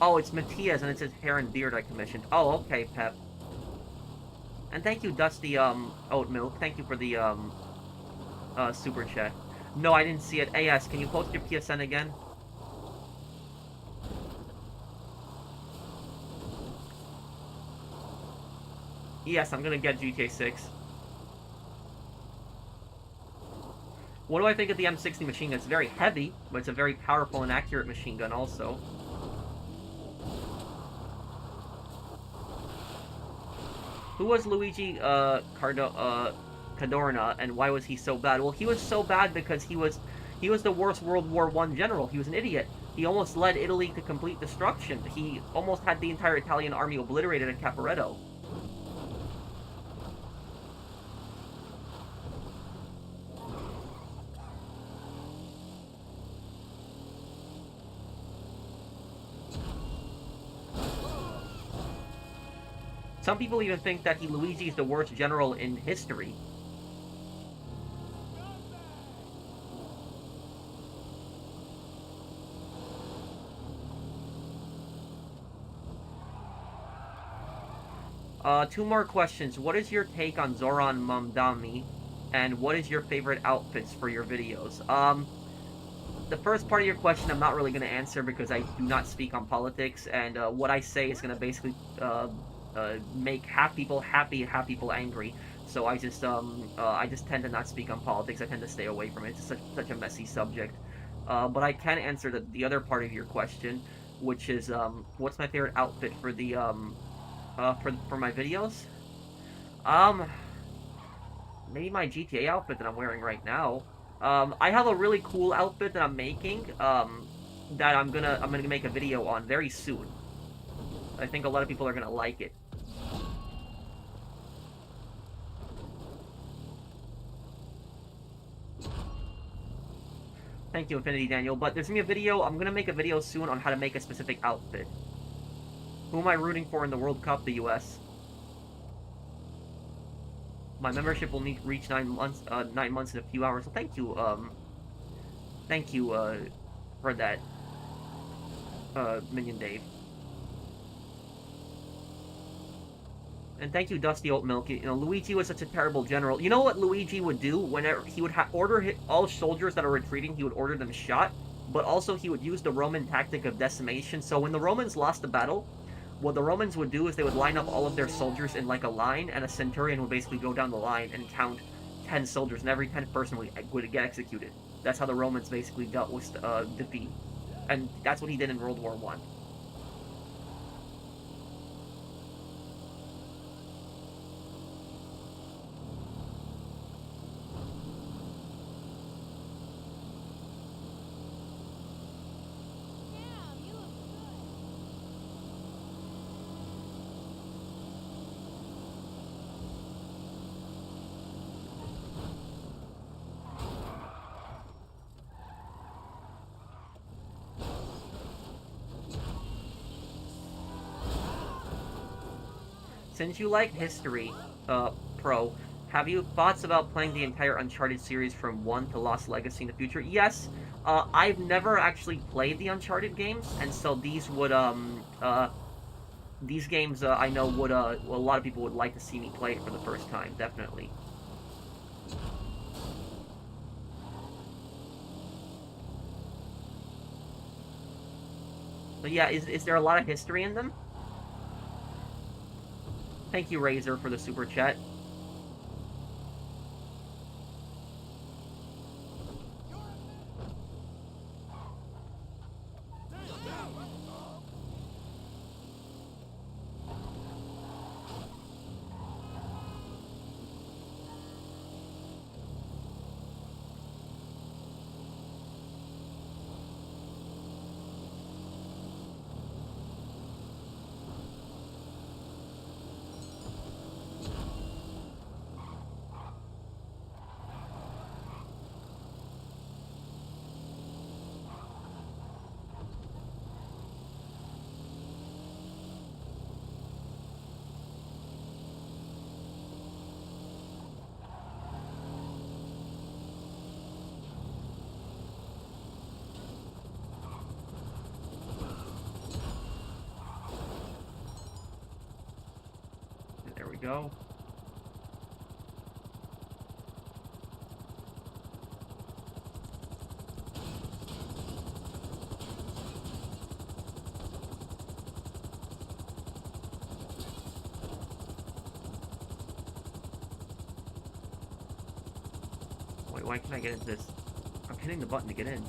Oh, it's Matthias, and it says hair and beard I commissioned. Oh, okay, Pep. And thank you, Dusty, Oat Milk. Thank you for the, super chat. No, I didn't see it. AS, can you post your PSN again? Yes, I'm gonna get GTA 6. What do I think of the M60 machine gun? It's very heavy, but it's a very powerful and accurate machine gun also. Who was Luigi Cadorna, and why was he so bad? Well, he was so bad because he was the worst World War I general. He was an idiot. He almost led Italy to complete destruction. He almost had the entire Italian army obliterated at Caporetto. Some people even think that Luigi is the worst general in history. Two more questions. What is your take on Zoran Mamdani? And what is your favorite outfits for your videos? The first part of your question I'm not really going to answer because I do not speak on politics, and what I say is going to basically make half people happy, half people angry. So I just tend to not speak on politics. I tend to stay away from it. It's such a messy subject. But I can answer the other part of your question, which is what's my favorite outfit for the for my videos? Maybe my GTA outfit that I'm wearing right now. I have a really cool outfit that I'm making that I'm gonna make a video on very soon. I think a lot of people are gonna like it. Thank you, Infinity Daniel. But there's gonna be a video. I'm gonna make a video soon on how to make a specific outfit. Who am I rooting for in the World Cup? The U.S. My membership will need to reach 9 months. 9 months in a few hours. So thank you. Thank you. For that. Minion Dave. And thank you, Dusty Oat Milk. You know, Luigi was such a terrible general. You know what Luigi would do? Whenever he would order all soldiers that are retreating, he would order them shot. But also, he would use the Roman tactic of decimation. So when the Romans lost the battle, what the Romans would do is they would line up all of their soldiers in like a line, and a centurion would basically go down the line and count 10 soldiers, and every 10th person would get executed. That's how the Romans basically dealt with defeat. And that's what he did in World War I. Since you like history, Pro, have you thoughts about playing the entire Uncharted series from 1 to Lost Legacy in the future? Yes. I've never actually played the Uncharted games, and so these would, these games, I know would, well, a lot of people would like to see me play it for the first time, definitely. But yeah, is there a lot of history in them? Thank you, Razor, for the super chat. There we go. Wait, why can't I get into this? I'm hitting the button to get in.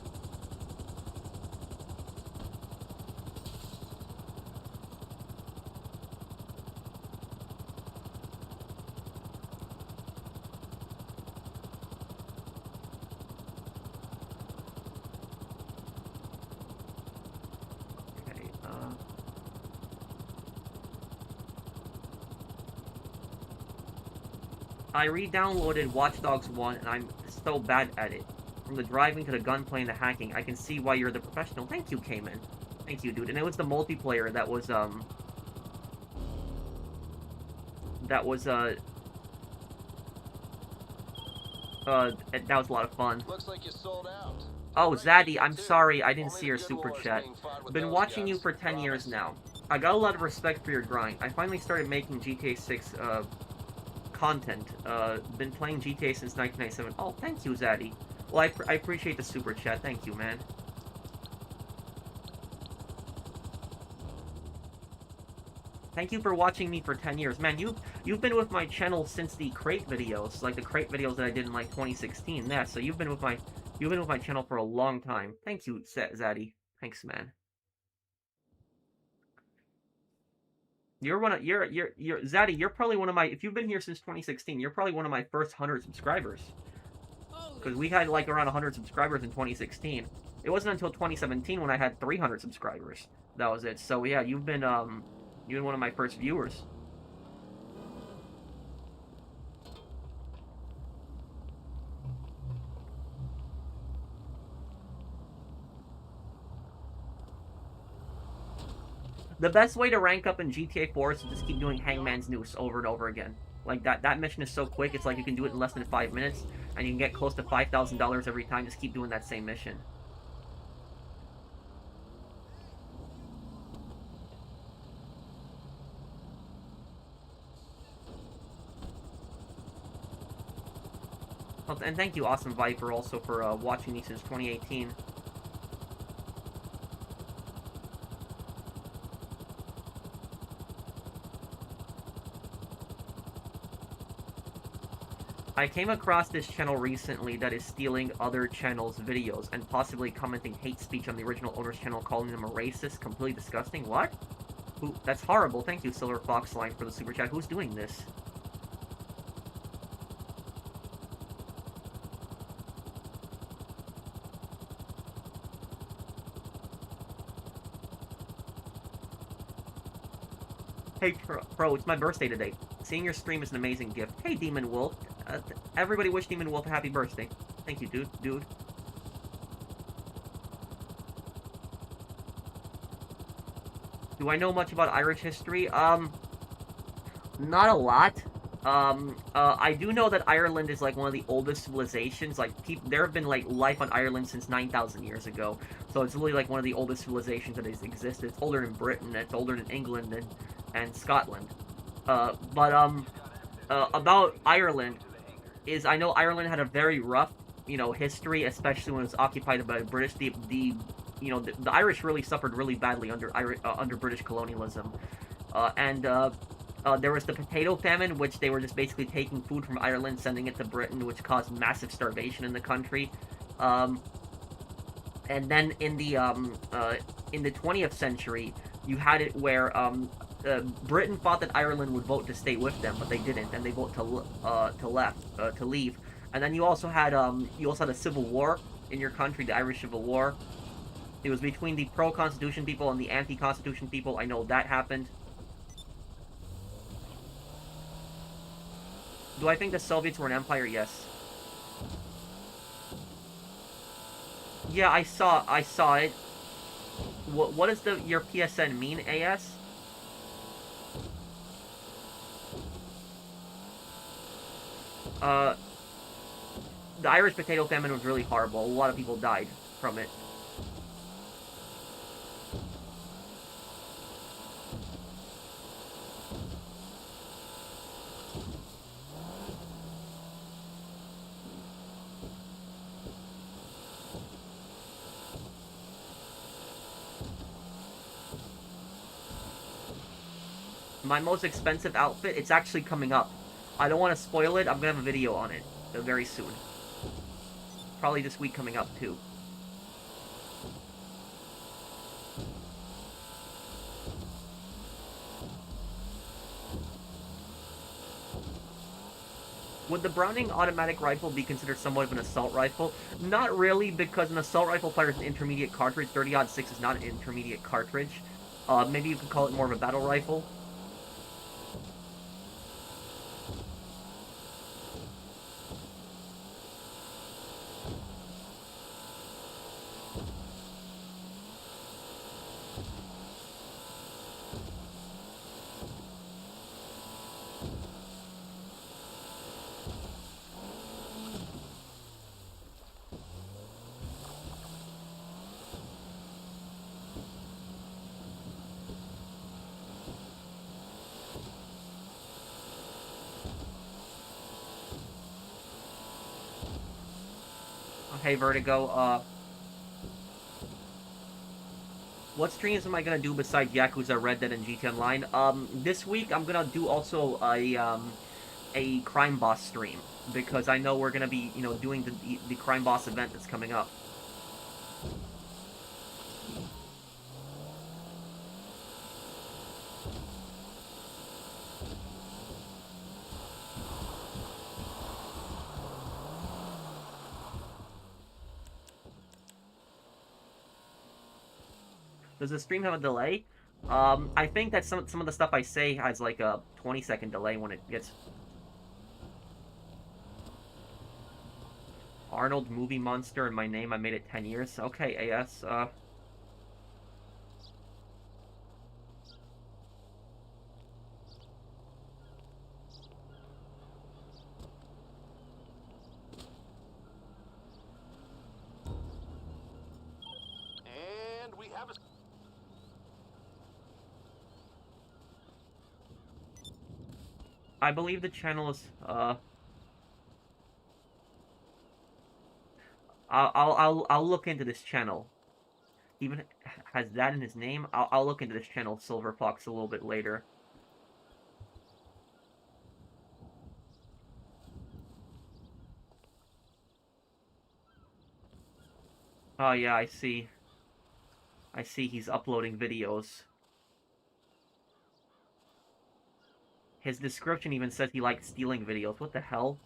I re-downloaded Watch Dogs 1, and I'm so bad at it. From the driving to the gunplay and the hacking, I can see why you're the professional. Thank you, Cayman. Thank you, dude. And it was the multiplayer that was, that was a lot of fun. Looks like you sold out. Oh, Zaddy, I'm sorry, I didn't see your super chat. I've been watching you for 10 years now. I got a lot of respect for your grind. I finally started making GTA 6, content. Been playing GTA since 1997. Oh, thank you, Zaddy. Well, I appreciate the super chat. Thank you, man. Thank you for watching me for 10 years. Man, you've been with my channel since the crate videos, like the crate videos that I did in like 2016. Yeah, so you've been with my channel for a long time. Thank you, Zaddy. Thanks, man. You're Zaddy, you're probably one of my, if you've been here since 2016, you're probably one of my first 100 subscribers. Because we had like around 100 subscribers in 2016. It wasn't until 2017 when I had 300 subscribers. That was it. So yeah, you've been one of my first viewers. The best way to rank up in GTA 4 is to just keep doing Hangman's Noose over and over again. Like, that mission is so quick, it's like you can do it in less than 5 minutes, and you can get close to $5,000 every time, just keep doing that same mission. And thank you, Awesome Viper, also for watching me since 2018. I came across this channel recently that is stealing other channels' videos and possibly commenting hate speech on the original owner's channel, calling them a racist, completely disgusting. What? Who? That's horrible. Thank you, Silver Fox Line, for the super chat. Who's doing this? Hey, Pro, it's my birthday today. Seeing your stream is an amazing gift. Hey, Demon Wolf. Everybody wish Demon Wolf a happy birthday. Thank you, dude. Do I know much about Irish history? Not a lot. I do know that Ireland is, like, one of the oldest civilizations. Like, there have been, like, life on Ireland since 9,000 years ago. So it's really, like, one of the oldest civilizations that has existed. It's older than Britain, it's older than England and Scotland. About Ireland, is I know Ireland had a very rough, history, especially when it was occupied by the British. The Irish really suffered really badly under British colonialism. There was the potato famine, which they were just basically taking food from Ireland, sending it to Britain, which caused massive starvation in the country. And then in the 20th century, you had it where Britain thought that Ireland would vote to stay with them, but they didn't, and they voted to leave. And then you also had a civil war in your country, the Irish Civil War. It was between the pro-Constitution people and the anti-Constitution people. I know that happened. Do I think the Soviets were an empire? Yes. Yeah, I saw it. What does your PSN mean, AS? The Irish potato famine was really horrible. A lot of people died from it. My most expensive outfit, it's actually coming up. I don't want to spoil it. I'm going to have a video on it very soon. Probably this week coming up, too. Would the Browning automatic rifle be considered somewhat of an assault rifle? Not really, because an assault rifle fires an intermediate cartridge. 30-06 is not an intermediate cartridge. Maybe you could call it more of a battle rifle. Hey, Vertigo, what streams am I gonna do besides Yakuza, Red Dead, and GT Online? This week I'm gonna do also a Crime Boss stream, because I know we're gonna be, doing the Crime Boss event that's coming up. Does the stream have a delay? I think that some of the stuff I say has like a 20-second delay when it gets... Arnold Movie Monster in my name, I made it 10 years. Okay, AS, have a... I believe the channel is, I'll look into this channel. Even has that in his name? I'll look into this channel, Silver Fox, a little bit later. Oh yeah, I see. I see he's uploading videos. His description even says he likes stealing videos. What the hell?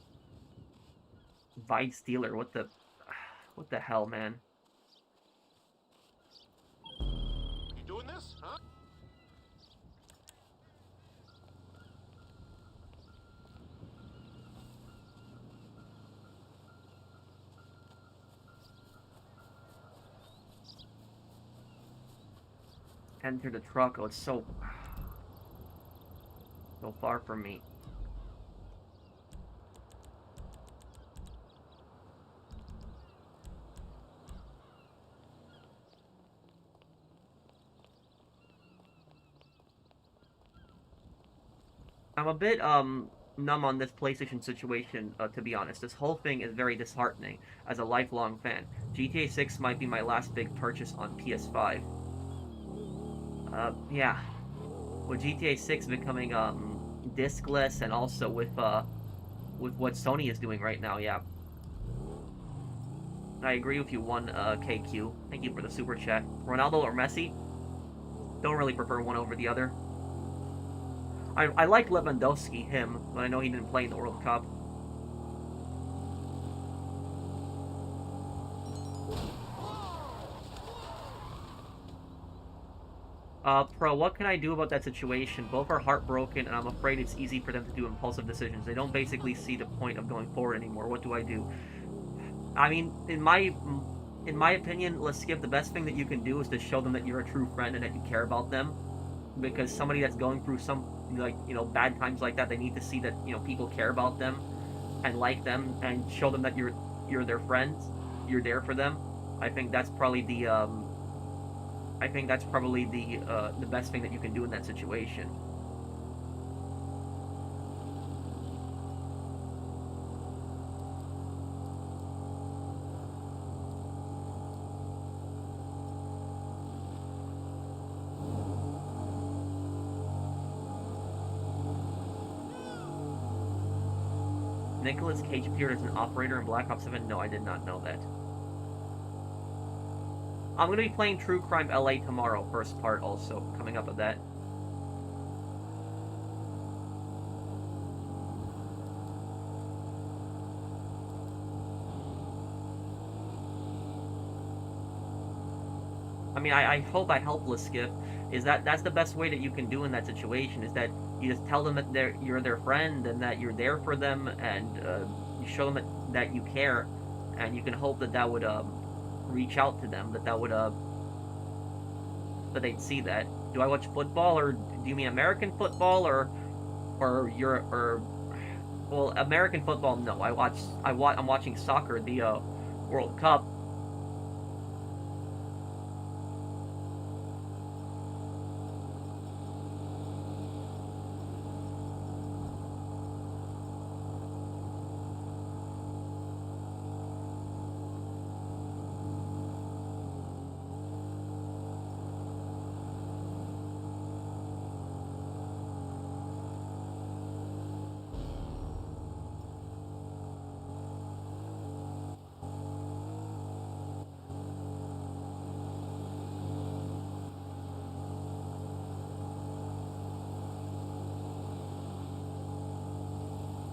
Vide Stealer, what the... What the hell, man? You doing this, huh? Enter the truck. Oh, it's so... So far from me. I'm a bit, numb on this PlayStation situation, to be honest. This whole thing is very disheartening as a lifelong fan. GTA 6 might be my last big purchase on PS5. Yeah. With GTA 6 becoming, discless, and also with what Sony is doing right now, yeah. I agree with you, KQ. Thank you for the super chat. Ronaldo or Messi? Don't really prefer one over the other. I like Lewandowski, him, but I know he didn't play in the World Cup. Pro, what can I do about that situation? Both are heartbroken, and I'm afraid it's easy for them to do impulsive decisions. They don't basically see the point of going forward anymore. What do I do? I mean, in my opinion, let's skip. The best thing that you can do is to show them that you're a true friend and that you care about them. Because somebody that's going through some, like, you know, bad times like that, they need to see that, you know, people care about them and like them, and show them that you're their friends, you're there for them. I think that's probably the the best thing that you can do in that situation. Nicolas Cage appeared as an operator in Black Ops 7? No, I did not know that. I'm going to be playing True Crime LA tomorrow, first part also, coming up with that. I mean, I hope I help Skip. Is that's the best way that you can do in that situation, is that you just tell them that you're their friend and that you're there for them, and you show them that you care, and you can hope that would reach out to them, that would that they'd see that. Do I watch football, or do you mean American football, or well, American football? No, I'm watching soccer, the World Cup.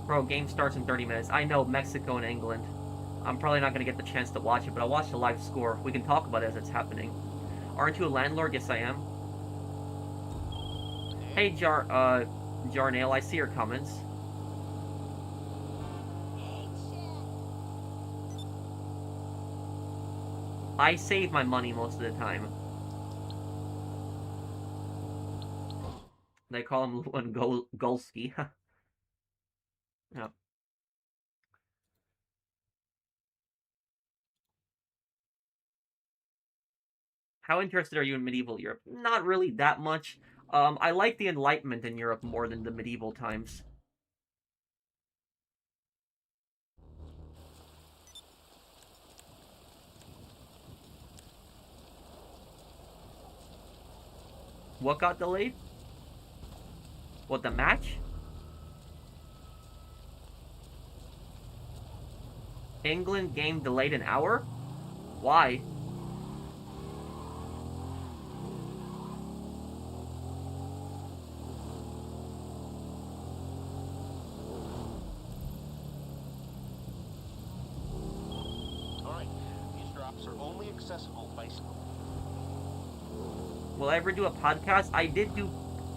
Bro, game starts in 30 minutes. I know, Mexico and England. I'm probably not going to get the chance to watch it, but I'll watch the live score. We can talk about it as it's happening. Aren't you a landlord? Yes, I am. Hey, Jarnail, I see your comments. I save my money most of the time. They call him Lewandowski. Yep. How interested are you in medieval Europe? Not really that much. I like the Enlightenment in Europe more than the medieval times. What got delayed? What, the match? England game delayed an hour? Why? Alright, these drops are only accessible by school. Will I ever do a podcast? I did do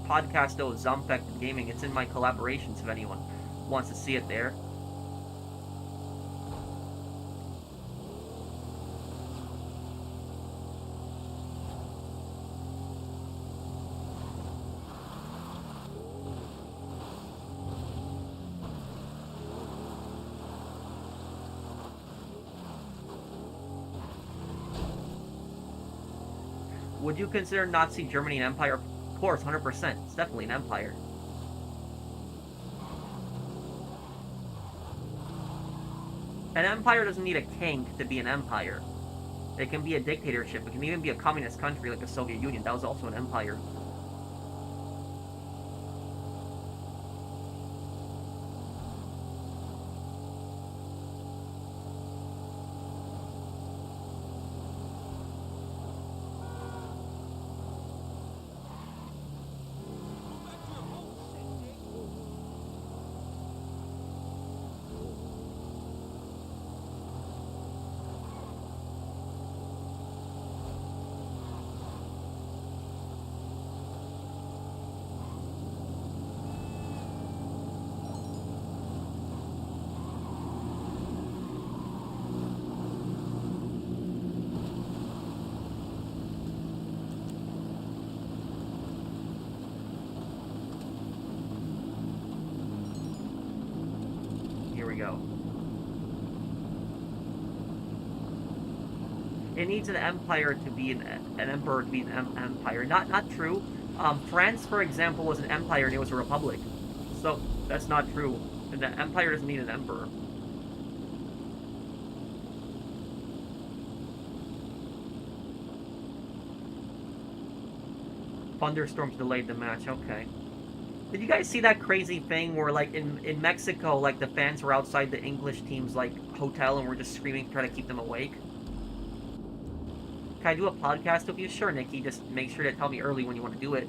podcast though, Zumpected Gaming. It's in my collaborations if anyone wants to see it there. Would you consider Nazi Germany an empire? Of course, 100%. It's definitely an empire. An empire doesn't need a king to be an empire. It can be a dictatorship. It can even be a communist country like the Soviet Union. That was also an empire. Here we go. It needs an empire to be an emperor to be an empire. Not true. France, for example, was an empire and it was a republic. So that's not true. An empire doesn't need an emperor. Thunderstorms delayed the match. Okay. Did you guys see that crazy thing where, like, in Mexico, like, the fans were outside the English team's, like, hotel and were just screaming to try to keep them awake? Can I do a podcast with you? Sure, Nikki. Just make sure to tell me early when you want to do it.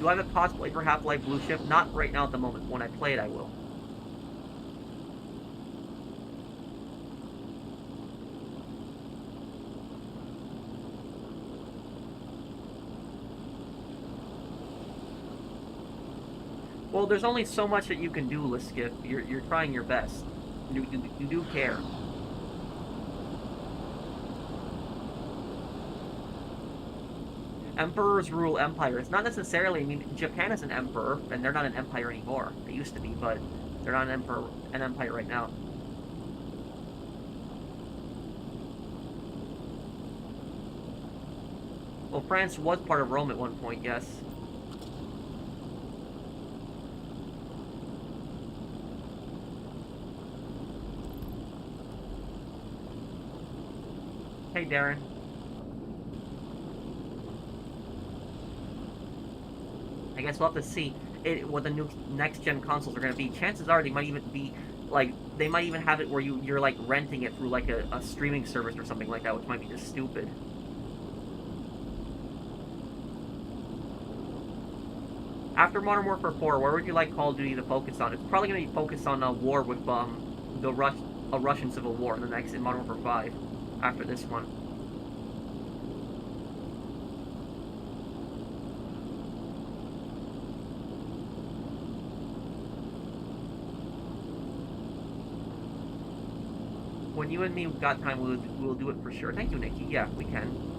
Do I have a cosplay for Half-Life Blue Shift? Not right now at the moment. When I play it, I will. Well, there's only so much that you can do, Liskip. You're trying your best. You do care. Emperors rule empires. Not necessarily. I mean, Japan is an emperor, and they're not an empire anymore. They used to be, but they're not an empire right now. Well, France was part of Rome at one point, yes. Hey, Darren. I guess we'll have to see what the new next-gen consoles are going to be. Chances are they might even be, like, they might even have it where you're like, renting it through, like, a streaming service or something like that, which might be just stupid. After Modern Warfare 4, where would you like Call of Duty to focus on? It's probably going to be focused on a war with, a Russian Civil War in Modern Warfare 5. After this one. When you and me got time, we'll do it for sure. Thank you, Nikki. Yeah, we can.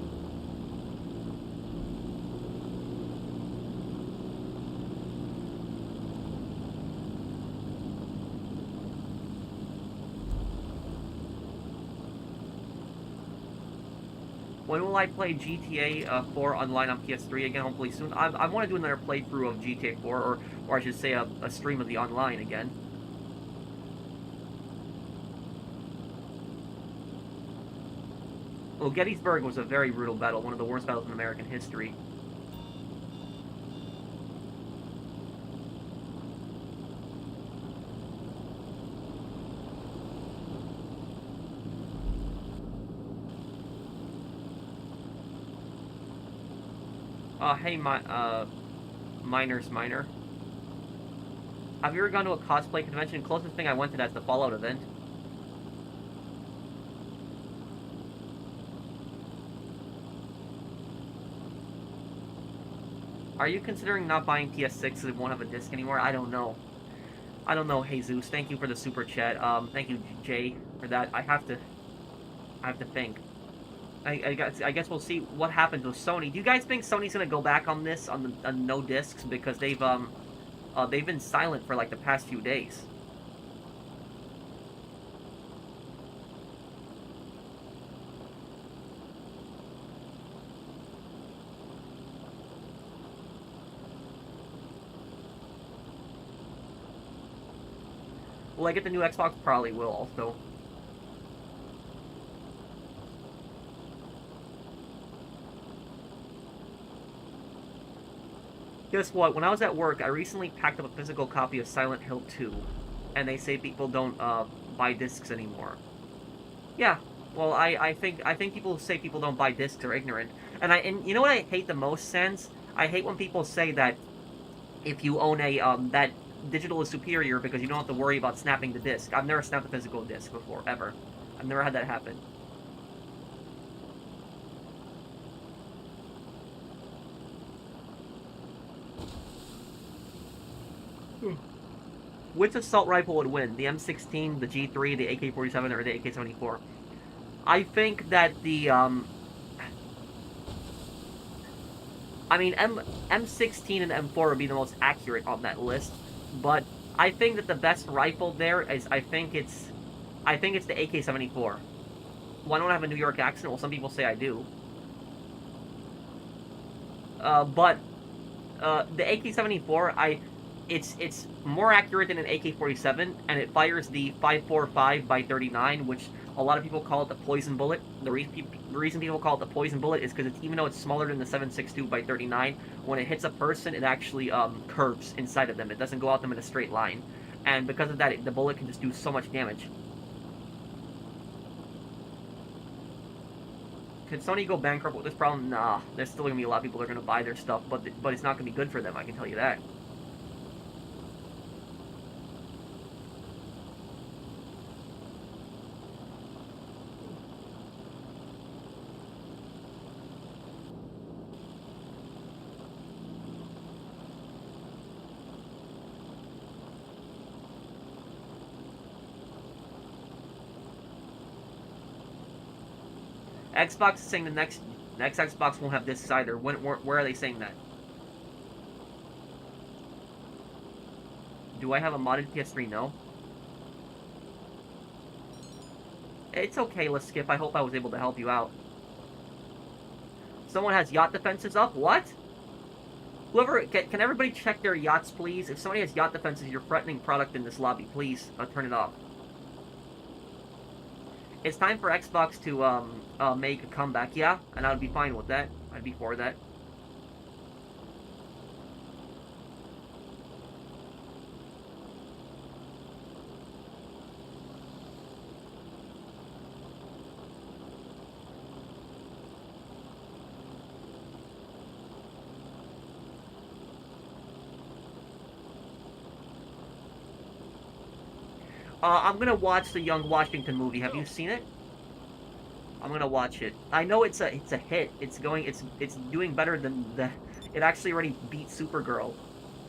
When will I play GTA 4 online on PS3 again? Hopefully soon. I want to do another playthrough of GTA 4, or I should say a stream of the online again. Well, Gettysburg was a very brutal battle, one of the worst battles in American history. Hey, Miner's Miner. Have you ever gone to a cosplay convention? Closest thing I went to that's the Fallout event. Are you considering not buying PS6 because it won't have a disc anymore? I don't know. I don't know, Jesus. Thank you for the super chat. Thank you, Jay, for that. I have to think. I guess we'll see what happens with Sony. Do you guys think Sony's gonna go back on this on no discs because they've been silent for like the past few days? Will I get the new Xbox? Probably will also. Guess what? When I was at work, I recently packed up a physical copy of Silent Hill 2, and they say people don't buy discs anymore. Yeah, well, I think people who say people don't buy discs are ignorant, and you know what I hate the most, Sans? I hate when people say that if you own a that digital is superior because you don't have to worry about snapping the disc. I've never snapped a physical disc before, ever. I've never had that happen. Which assault rifle would win? The M16, the G3, the AK-47, or the AK-74? I think that the, I mean, M16 and M4 would be the most accurate on that list, but I think that the best rifle there is, I think it's the AK-74. Why don't I have a New York accent? Well, some people say I do. But the AK-74, it's more accurate than an AK-47, and it fires the 5.45 by 39, which a lot of people call it the poison bullet. The reason people call it the poison bullet is because even though it's smaller than the 7.62 by 39, when it hits a person, it actually curves inside of them. It doesn't go out them in a straight line, and because of that, the bullet can just do so much damage. Could Sony go bankrupt with this problem? Nah, there's still gonna be a lot of people that are gonna buy their stuff, but it's not gonna be good for them. I can tell you that. Xbox is saying the next Xbox won't have discs either. Where are they saying that? Do I have a modded PS3? No. It's okay, let's skip. I hope I was able to help you out. Someone has yacht defenses up? What? Whoever, can everybody check their yachts, please? If somebody has yacht defenses, you're threatening product in this lobby. Please, turn it off. It's time for Xbox to make a comeback, yeah, and I'd be fine with that. I'd be for that. I'm gonna watch the Young Washington movie. Have you seen it? I'm gonna watch it. I know it's a hit. It's doing better than it actually already beat Supergirl,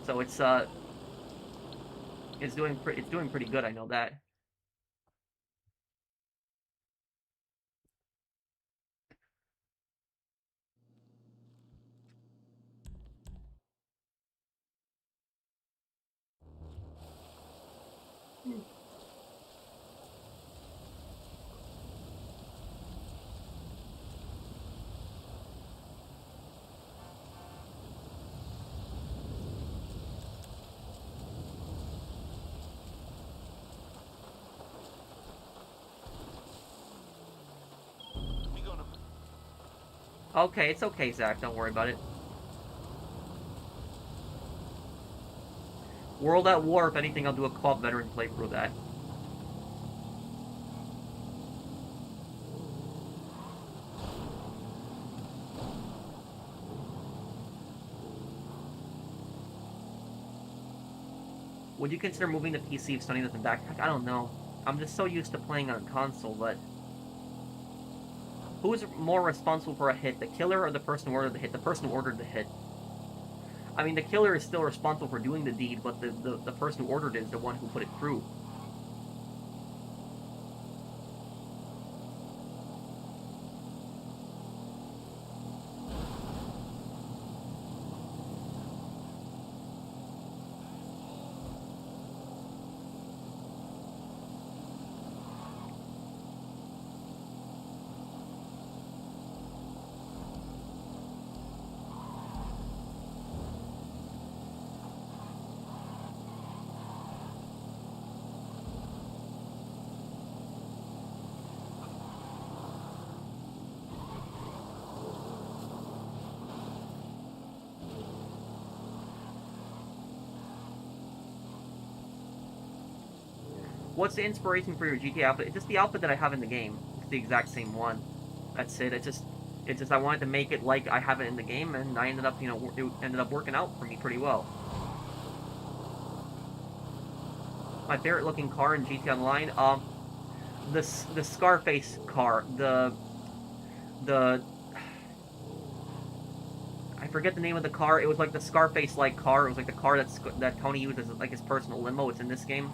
so it's doing pretty good. I know that. Okay, it's okay, Zach. Don't worry about it. World at War. If anything, I'll do a co-op veteran playthrough of that. Would you consider moving the PC if Sunny doesn't backpack? I don't know. I'm just so used to playing on console, but... Who is more responsible for a hit, the killer or the person who ordered the hit? The person who ordered the hit. I mean, the killer is still responsible for doing the deed, but the person who ordered it is the one who put it through. What's the inspiration for your GTA outfit? It's just the outfit that I have in the game. It's the exact same one. That's it. It's just I wanted to make it like I have it in the game, and I ended up, it ended up working out for me pretty well. My favorite looking car in GTA Online, the Scarface car, the I forget the name of the car. It was like the Scarface-like car. It was like the car that Tony used as like his personal limo. It's in this game.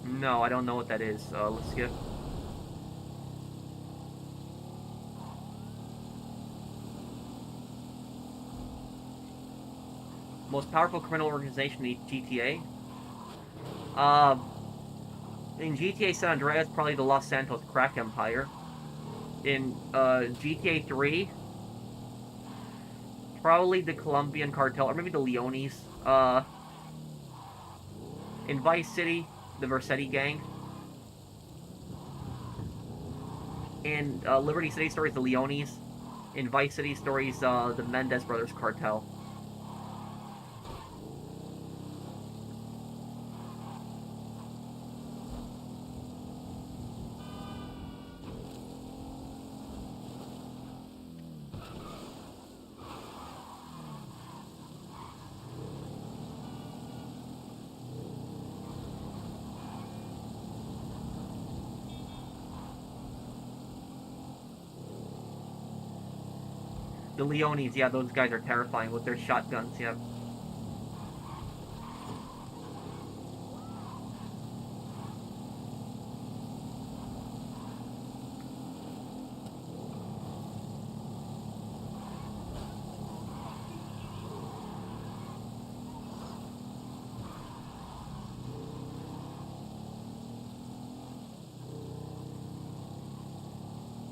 No, I don't know what that is. Let's skip. Most powerful criminal organization in GTA? In GTA San Andreas, probably the Los Santos Crack Empire. In GTA 3, probably the Colombian Cartel, or maybe the Leones. In Vice City, the Vercetti Gang. In Liberty City Stories, the Leones. In Vice City Stories, the Mendez Brothers Cartel. The Leones, yeah, those guys are terrifying with their shotguns, yeah.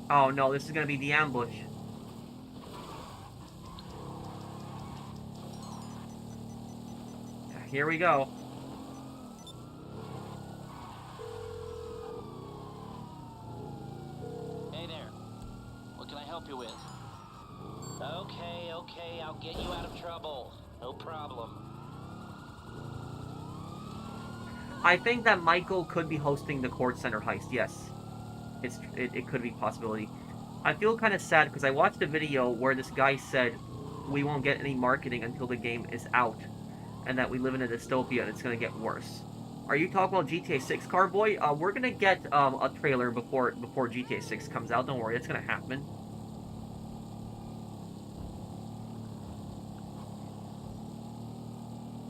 Oh no, this is gonna be the ambush. Here we go. Hey there. What can I help you with? Okay, I'll get you out of trouble. No problem. I think that Michael could be hosting the Court Center heist, yes. It could be a possibility. I feel kind of sad because I watched a video where this guy said we won't get any marketing until the game is out, and that we live in a dystopia and it's going to get worse. Are you talking about GTA 6, Carboy? We're going to get a trailer before GTA 6 comes out. Don't worry, it's going to happen.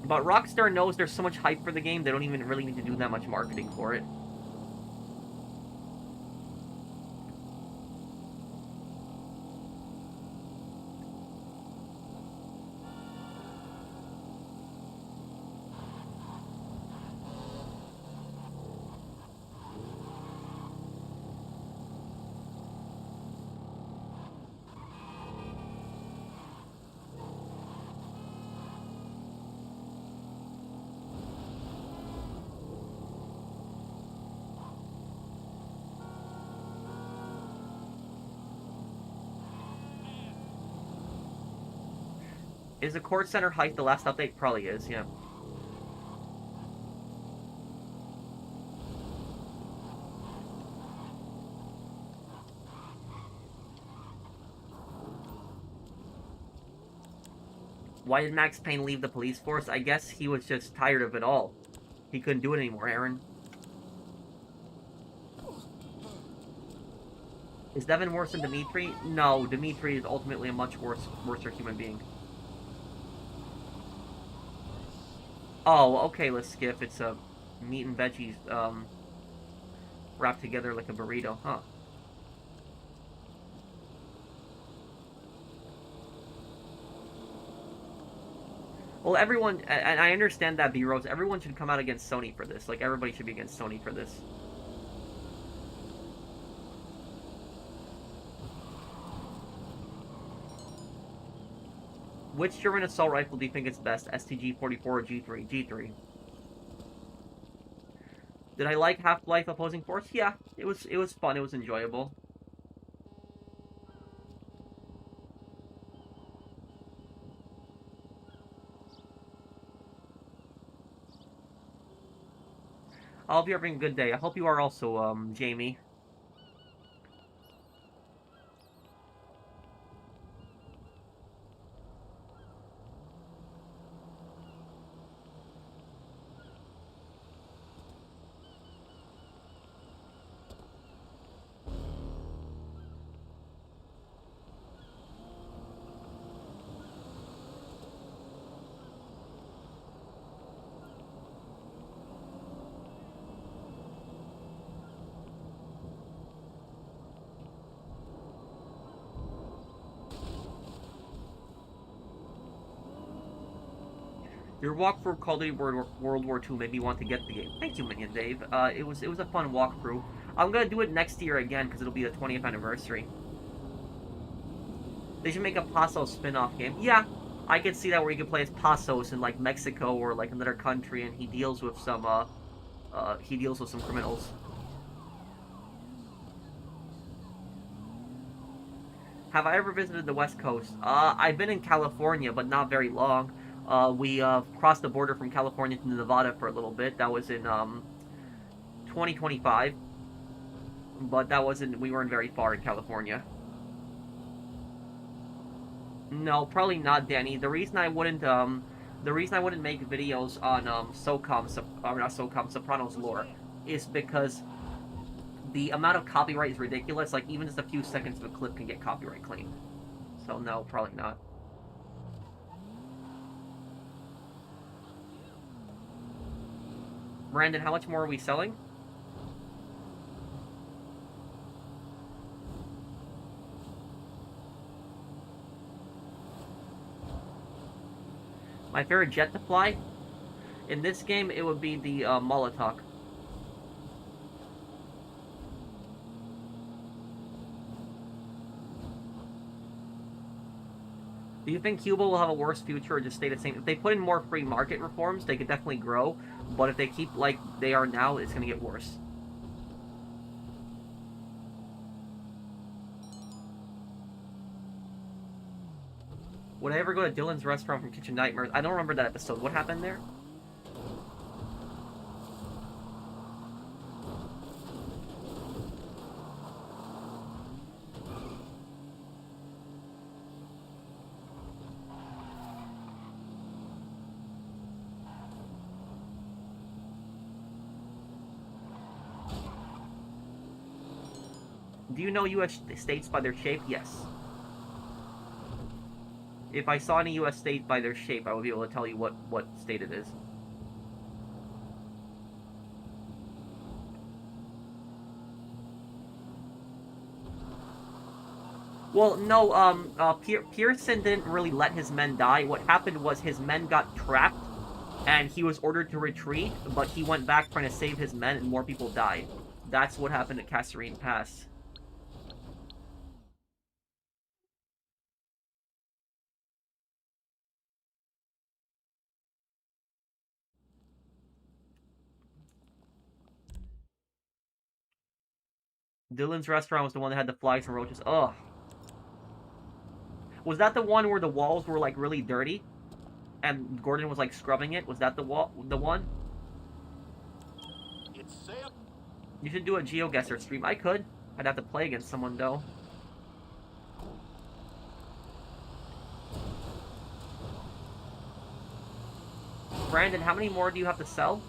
But Rockstar knows there's so much hype for the game, they don't even really need to do that much marketing for it. Is the court center height the last update? Probably is, yeah. Why did Max Payne leave the police force? I guess he was just tired of it all. He couldn't do it anymore, Aaron. Is Devin worse than Dimitri? No, Dimitri is ultimately a much worse human being. Oh, okay, let's skip. It's a meat and veggies wrapped together like a burrito, huh? Well, everyone, and I understand that, B-Rose, everyone should come out against Sony for this. Like, everybody should be against Sony for this. Which German assault rifle do you think is best? STG-44 or G3? G3. Did I like Half-Life Opposing Force? Yeah, it was fun, it was enjoyable. I hope you're having a good day. I hope you are also, Jamie. Your walkthrough Call of Duty World War II made me want to get the game. Thank you, Minion Dave. It was a fun walkthrough. I'm gonna do it next year again because it'll be the 20th anniversary. They should make a Paso spin-off game. Yeah, I could see that where you could play as Pasos in like Mexico or like another country, and he deals with some criminals. Have I ever visited the West Coast? I've been in California, but not very long. We crossed the border from California to Nevada for a little bit. That was in 2025, but we weren't very far in California. No, probably not, Danny. The reason I wouldn't make videos on Sopranos lore is because the amount of copyright is ridiculous. Like, even just a few seconds of a clip can get copyright claimed. So no, probably not. Brandon, how much more are we selling? My favorite jet to fly? In this game, it would be the Molotov. Do you think Cuba will have a worse future or just stay the same? If they put in more free market reforms, they could definitely grow. But if they keep like they are now, it's going to get worse. Would I ever go to Dylan's restaurant from Kitchen Nightmares? I don't remember that episode. What happened there? Do you know U.S. states by their shape? Yes. If I saw any U.S. state by their shape, I would be able to tell you what state it is. Well, no, Pearson didn't really let his men die. What happened was his men got trapped, and he was ordered to retreat, but he went back trying to save his men, and more people died. That's what happened at Kasserine Pass. Dylan's restaurant was the one that had the flies and roaches. Ugh. Was that the one where the walls were, like, really dirty? and Gordon was like scrubbing it. Was that the one? It's Sam. You should do a GeoGuessr stream. I could. I'd have to play against someone though. Brandon, how many more do you have to sell?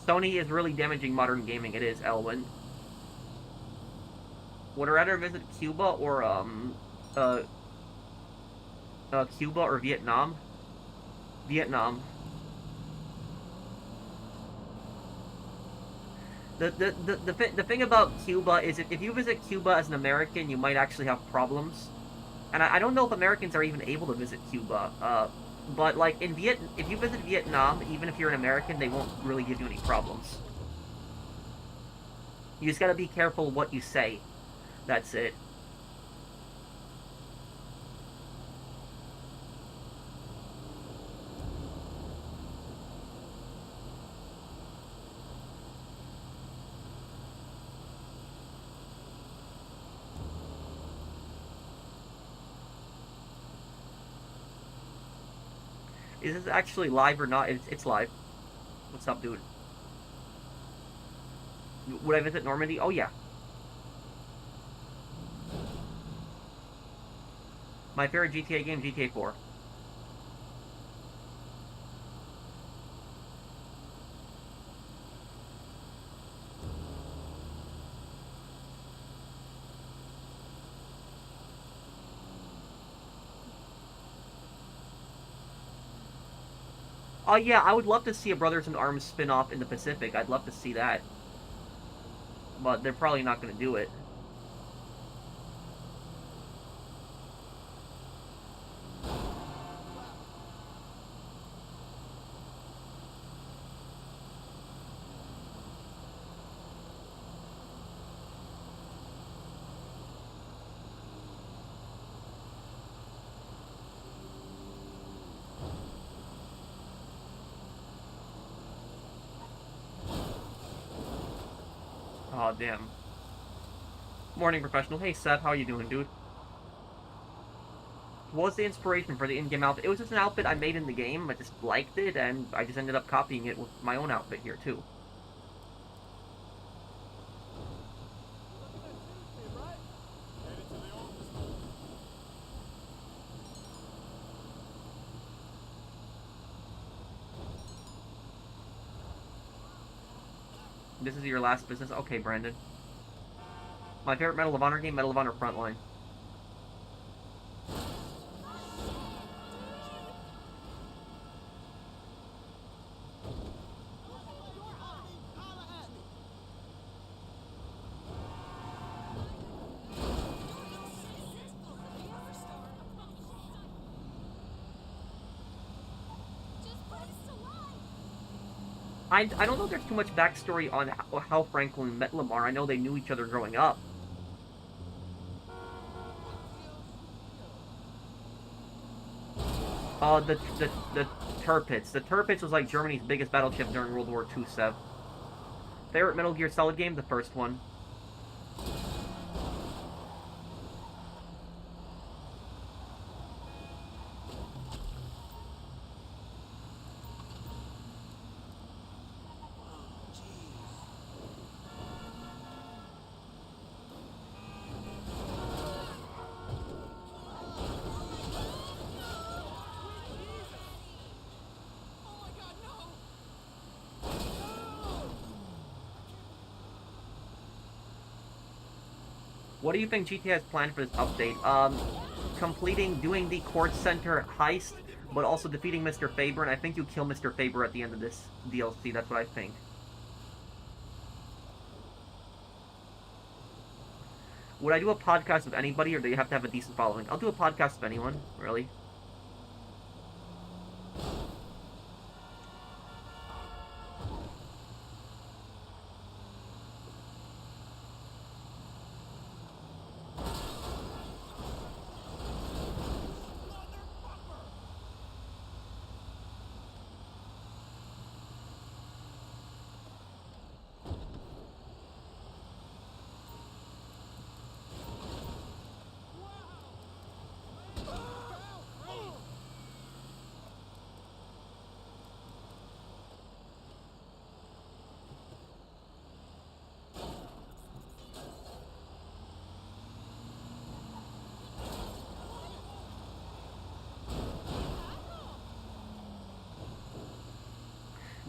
Sony is really damaging modern gaming. It is, Elwin. Would I rather visit Cuba or Cuba or Vietnam? Vietnam. The thing about Cuba is if you visit Cuba as an American, you might actually have problems. And I don't know if Americans are even able to visit Cuba. But like if you visit Vietnam, even if you're an American, they won't really give you any problems. You just gotta be careful what you say. That's it. Is this actually live or not? It's live. What's up, dude? Would I visit Normandy? Oh, yeah. My favorite GTA game, GTA 4. Oh yeah, I would love to see a Brothers in Arms spin-off in the Pacific. I'd love to see that. But they're probably not going to do it. Oh, damn. Morning, professional. Hey, Seth. How you doing, dude? What was the inspiration for the in-game outfit? It was just an outfit I made in the game. I just liked it, and I just ended up copying it with my own outfit here, too. This is your last business? Okay, Brandon. My favorite Medal of Honor game, Medal of Honor Frontline. I don't know if there's too much backstory on how Franklin met Lamar. I know they knew each other growing up. The Tirpitz. The Tirpitz was like Germany's biggest battleship during World War II, Sev. Favorite Metal Gear Solid game? The first one. What do you think GTA has planned for this update? Doing the Court Center heist, but also defeating Mr. Faber, and I think you kill Mr. Faber at the end of this DLC. That's what I think. Would I do a podcast with anybody, or do you have to have a decent following? I'll do a podcast with anyone, really.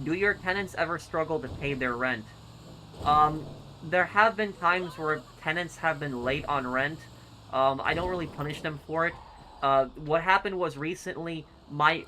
Do your tenants ever struggle to pay their rent? There have been times where tenants have been late on rent. I don't really punish them for it. What happened was recently, my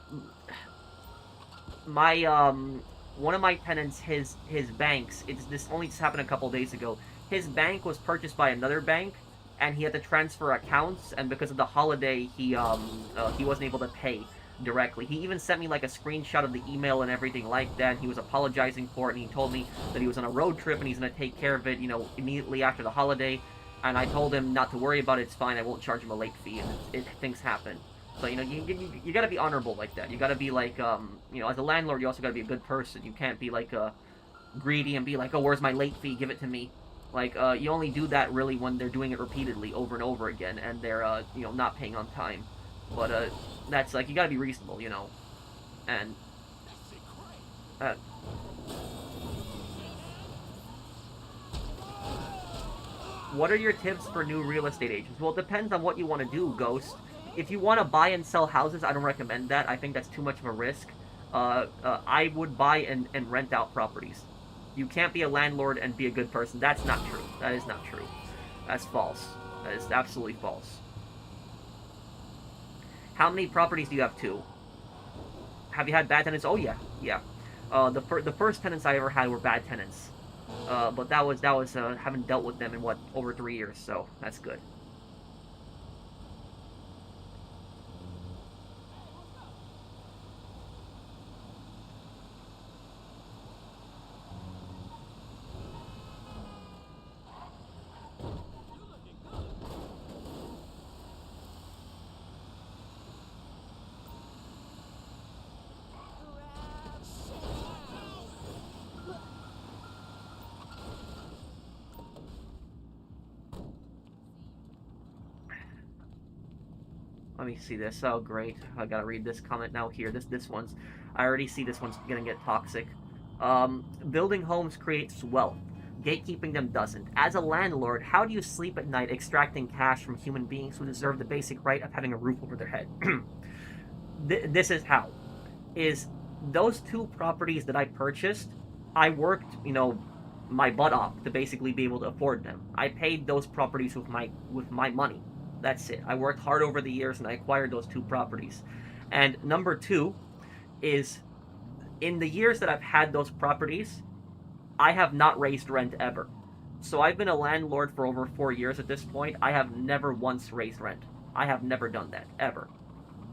one of my tenants, his banks, this only just happened a couple days ago. His bank was purchased by another bank, and he had to transfer accounts, and because of the holiday, he wasn't able to pay directly. He even sent me like a screenshot of the email and everything like that. He was apologizing for it, and he told me that he was on a road trip and he's gonna take care of it, you know, immediately after the holiday. And I told him not to worry about it. It's fine. I won't charge him a late fee, and things happen. So, you know, you gotta be honorable like that. You gotta be like, you know, as a landlord, you also gotta be a good person. You can't be like greedy and be like, oh, where's my late fee? Give it to me. Like, you only do that really when they're doing it repeatedly over and over again, and they're, you know, not paying on time. But, that's, like, you gotta be reasonable, you know. And, what are your tips for new real estate agents? Well, it depends on what you want to do, Ghost. If you want to buy and sell houses, I don't recommend that. I think that's too much of a risk. I would buy and rent out properties. You can't be a landlord and be a good person. That's not true. That is not true. That's false. That is absolutely false. How many properties do you have? 2. Have you had bad tenants? Oh, yeah. Yeah. The first tenants I ever had were bad tenants. But that was haven't dealt with them in, what, over 3 years, so that's good. Let me see this. Oh, great. I gotta read this comment now here. This one's... I already see this one's gonna get toxic. Building homes creates wealth. Gatekeeping them doesn't. As a landlord, how do you sleep at night extracting cash from human beings who deserve the basic right of having a roof over their head? This is how. Is those 2 properties that I purchased, I worked, you know, my butt off to basically be able to afford them. I paid those properties with my money. That's it. I worked hard over the years and I acquired those 2 properties. And number 2 is, in the years that I've had those properties, I have not raised rent ever. So I've been a landlord for over 4 years at this point. I have never once raised rent. I have never done that, ever.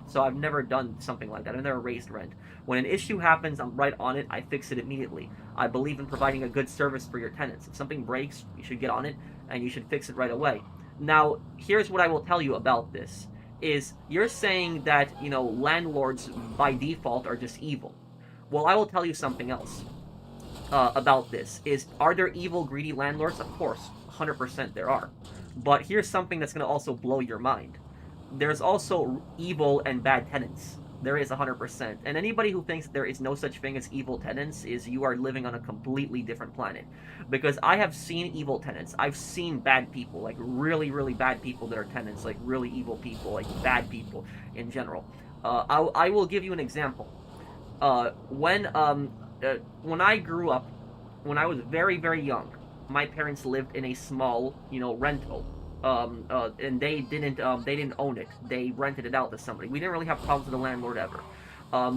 So I've never done something like that. I've never raised rent. When an issue happens, I'm right on it. I fix it immediately. I believe in providing a good service for your tenants. If something breaks, you should get on it and you should fix it right away. Now, here's what I will tell you about this, is you're saying that, you know, landlords by default are just evil. Well, I will tell you something else about this, is, are there evil, greedy landlords? Of course, 100% there are. But here's something that's going to also blow your mind. There's also evil and bad tenants. There is 100%. And anybody who thinks there is no such thing as evil tenants is, you are living on a completely different planet. Because I have seen evil tenants. I've seen bad people, like really, really bad people that are tenants, like really evil people, like bad people in general. I will give you an example. When I grew up, when I was very, very young, my parents lived in a small, you know, rental. And they didn't own it. They rented it out to somebody. We didn't really have problems with the landlord ever.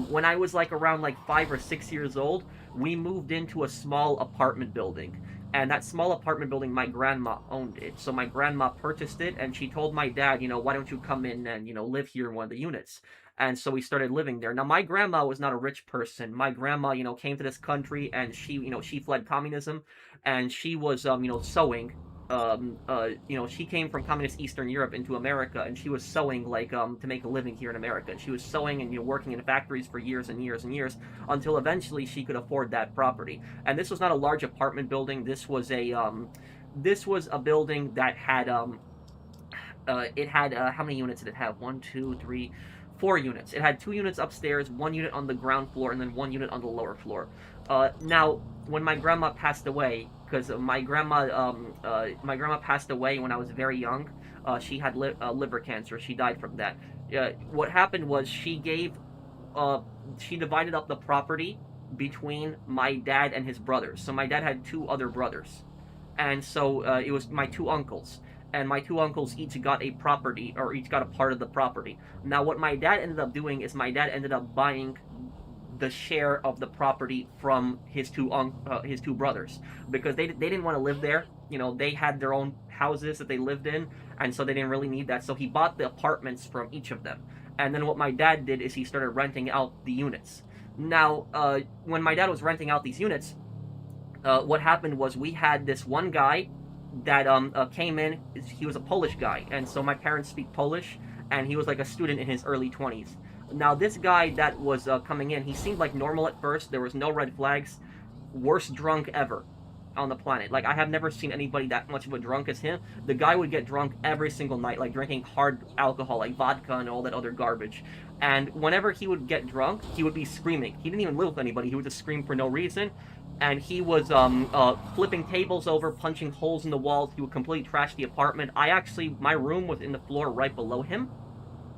When I was like around like 5 or 6 years old, we moved into a small apartment building. And that small apartment building, my grandma owned it. So my grandma purchased it, and she told my dad, you know, why don't you come in and, you know, live here in one of the units? And so we started living there. Now, my grandma was not a rich person. My grandma, you know, came to this country, and she, you know, she fled communism, and she was, you know, sewing. You know, she came from communist Eastern Europe into America, and she was sewing, like, to make a living here in America. And she was sewing and, you know, working in factories for years and years and years, until eventually she could afford that property. And this was not a large apartment building. This was a building that had, it had, how many units did it have? 1, 2, 3, 4 units. It had 2 units upstairs, 1 unit on the ground floor, and then 1 unit on the lower floor. Now, when my grandma passed away, because my grandma passed away when I was very young. She had liver cancer. She died from that. What happened was she divided up the property between my dad and his brothers. So my dad had 2 other brothers, and so it was my 2 uncles. And my 2 uncles each got a property, or each got a part of the property. Now, what my dad ended up doing is my dad ended up buying the share of the property from his 2 brothers, because they didn't want to live there. You know, they had their own houses that they lived in, and so they didn't really need that. So he bought the apartments from each of them. And then what my dad did is he started renting out the units. Now, when my dad was renting out these units, what happened was we had this one guy that came in. He was a Polish guy, and so my parents speak Polish, and he was like a student in his early 20s. Now, this guy that was coming in, he seemed like normal at first. There was no red flags. Worst drunk ever on the planet. Like, I have never seen anybody that much of a drunk as him. The guy would get drunk every single night, like drinking hard alcohol, like vodka and all that other garbage. And whenever he would get drunk, he would be screaming. He didn't even live with anybody. He would just scream for no reason. And he was flipping tables over, punching holes in the walls. He would completely trash the apartment. My room was in the floor right below him.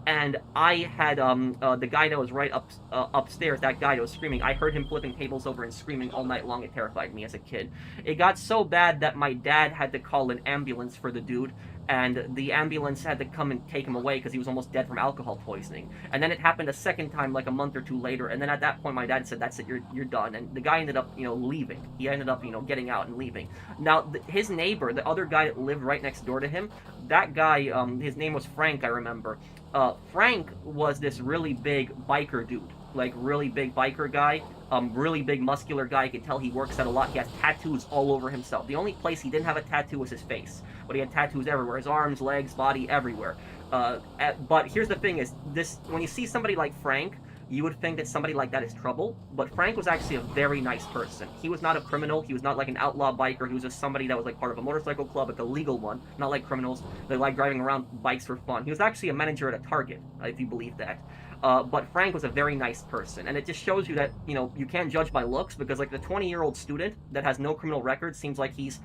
And I had the guy that was right upstairs, that guy that was screaming, I heard him flipping tables over and screaming all night long. It terrified me as a kid. It got so bad that my dad had to call an ambulance for the dude, and the ambulance had to come and take him away because he was almost dead from alcohol poisoning. And then it happened a second time, like a month or 2 later, and then at that point my dad said, that's it, you're done. And the guy ended up, leaving. He ended up, getting out and leaving. Now, his neighbor, the other guy that lived right next door to him, that guy, his name was Frank, I remember. Frank was this really big biker dude, like really big biker guy, really big muscular guy. You could tell he works out a lot. He has tattoos all over himself. The only place he didn't have a tattoo was his face, but he had tattoos everywhere, his arms, legs, body, everywhere. But here's the thing is, when you see somebody like Frank, you would think that somebody like that is trouble, but Frank was actually a very nice person. He was not a criminal. He was not like an outlaw biker. He was just somebody that was like part of a motorcycle club, like a legal one, not like criminals. They like driving around bikes for fun. He was actually a manager at a Target, if you believe that. But Frank was a very nice person, and it just shows you that, you can't judge by looks, because like the 20-year-old student that has no criminal record seems like he's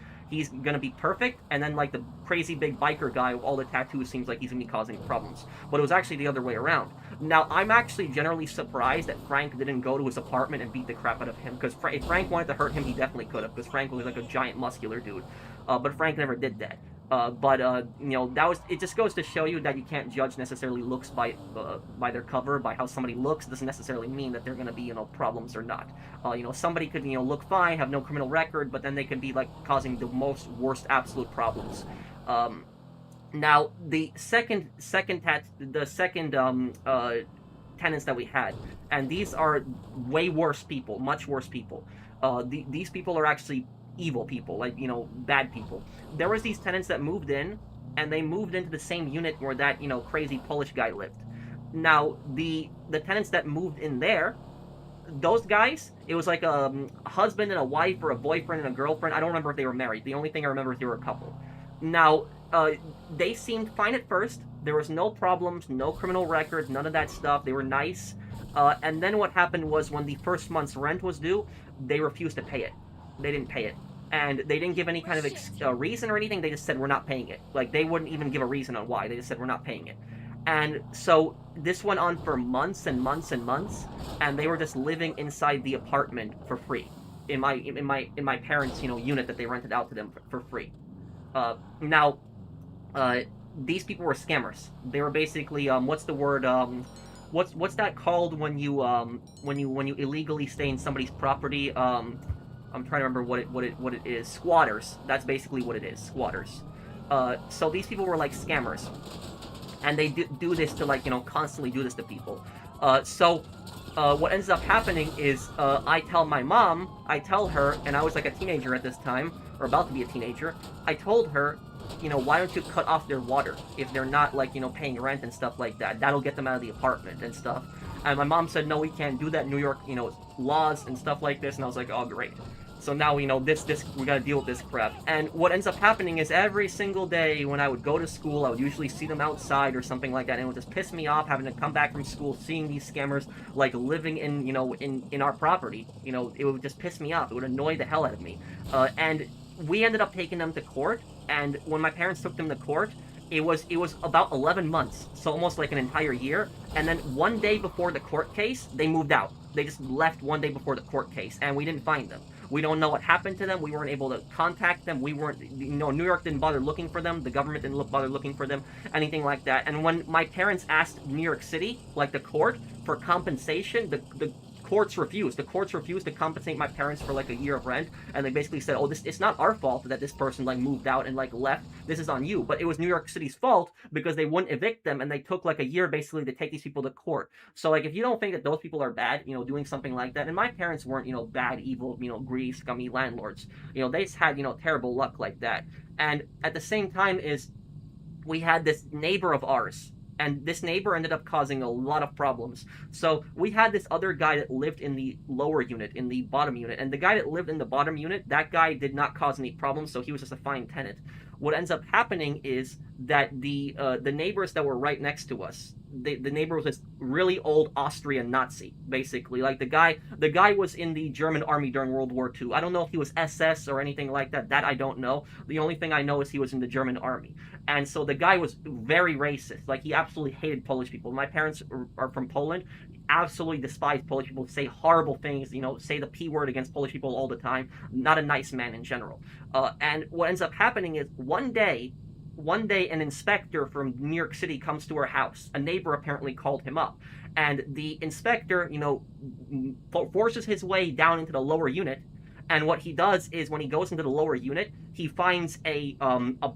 gonna be perfect, and then like the crazy big biker guy with all the tattoos seems like he's gonna be causing problems. But it was actually the other way around. Now, I'm actually generally surprised that Frank didn't go to his apartment and beat the crap out of him, because if Frank wanted to hurt him, he definitely could have, because Frank was like a giant muscular dude. But Frank never did that. It just goes to show you that you can't judge necessarily looks by their cover, by how somebody looks. It doesn't necessarily mean that they're going to be, problems or not. Somebody could, look fine, have no criminal record, but then they could be, like, causing the worst absolute problems. Now, the second tenants that we had, and these are way worse people, much worse people. These people are actually evil people, like, bad people. There was these tenants that moved in, and they moved into the same unit where that, crazy Polish guy lived. Now, the tenants that moved in there, those guys, it was like a husband and a wife, or a boyfriend and a girlfriend. I don't remember if they were married. The only thing I remember is they were a couple. Now, they seemed fine at first. There was no problems, no criminal record, none of that stuff. They were nice. And then what happened was, when the first month's rent was due, they refused to pay it. They didn't pay it. And they didn't give any kind of reason or anything. They just said, we're not paying it. Like, they wouldn't even give a reason on why. They just said, we're not paying it. And so this went on for months and months and months, and they were just living inside the apartment for free, in my parents' unit that they rented out to them for free. Now, these people were scammers. They were basically what's the word? What's that called when you illegally stay in somebody's property? I'm trying to remember what it is. Squatters. That's basically what it is. Squatters. So these people were like scammers, and they do this to, like, constantly do this to people. So what ends up happening is, I tell her, and I was like a teenager at this time, or about to be a teenager. I told her, why don't you cut off their water if they're not, like, paying rent and stuff like that. That'll get them out of the apartment and stuff. And my mom said, no, we can't do that. New York, laws and stuff like this. And I was like, oh, great. So now, we gotta deal with this crap. And what ends up happening is, every single day when I would go to school, I would usually see them outside or something like that, and it would just piss me off having to come back from school, seeing these scammers, like, living in our property. It would just piss me off. It would annoy the hell out of me. And we ended up taking them to court, and when my parents took them to court, it was about 11 months, so almost like an entire year. And then one day before the court case, they moved out. just left one day before the court case, and we didn't find them. We don't know what happened to them. We weren't able to contact them. We weren't, New York didn't bother looking for them. The government didn't bother looking for them, anything like that. And when my parents asked New York City, like the court, for compensation, the courts refused. The courts refused to compensate my parents for like a year of rent, and they basically said, "Oh, it's not our fault that this person like moved out and like left. This is on you." But it was New York City's fault because they wouldn't evict them, and they took like a year basically to take these people to court. So like, if you don't think that those people are bad, doing something like that, and my parents weren't, bad, evil, greedy, scummy landlords. They just had, terrible luck like that. And at the same time is, we had this neighbor of ours. And this neighbor ended up causing a lot of problems. So we had this other guy that lived in the lower unit, in the bottom unit. And the guy that lived in the bottom unit, that guy did not cause any problems, so he was just a fine tenant. What ends up happening is that the neighbors that were right next to us, the neighbor was this really old Austrian Nazi, basically. Like, the guy was in the German army during World War II. I don't know if he was SS or anything like that. That I don't know. The only thing I know is he was in the German army. And so the guy was very racist. Like, he absolutely hated Polish people. My parents are from Poland. Absolutely despised Polish people, say horrible things, say the P word against Polish people all the time. Not a nice man in general. And what ends up happening is, one day an inspector from New York City comes to our house. A neighbor apparently called him up. And the inspector, forces his way down into the lower unit. And what he does is, when he goes into the lower unit, he finds a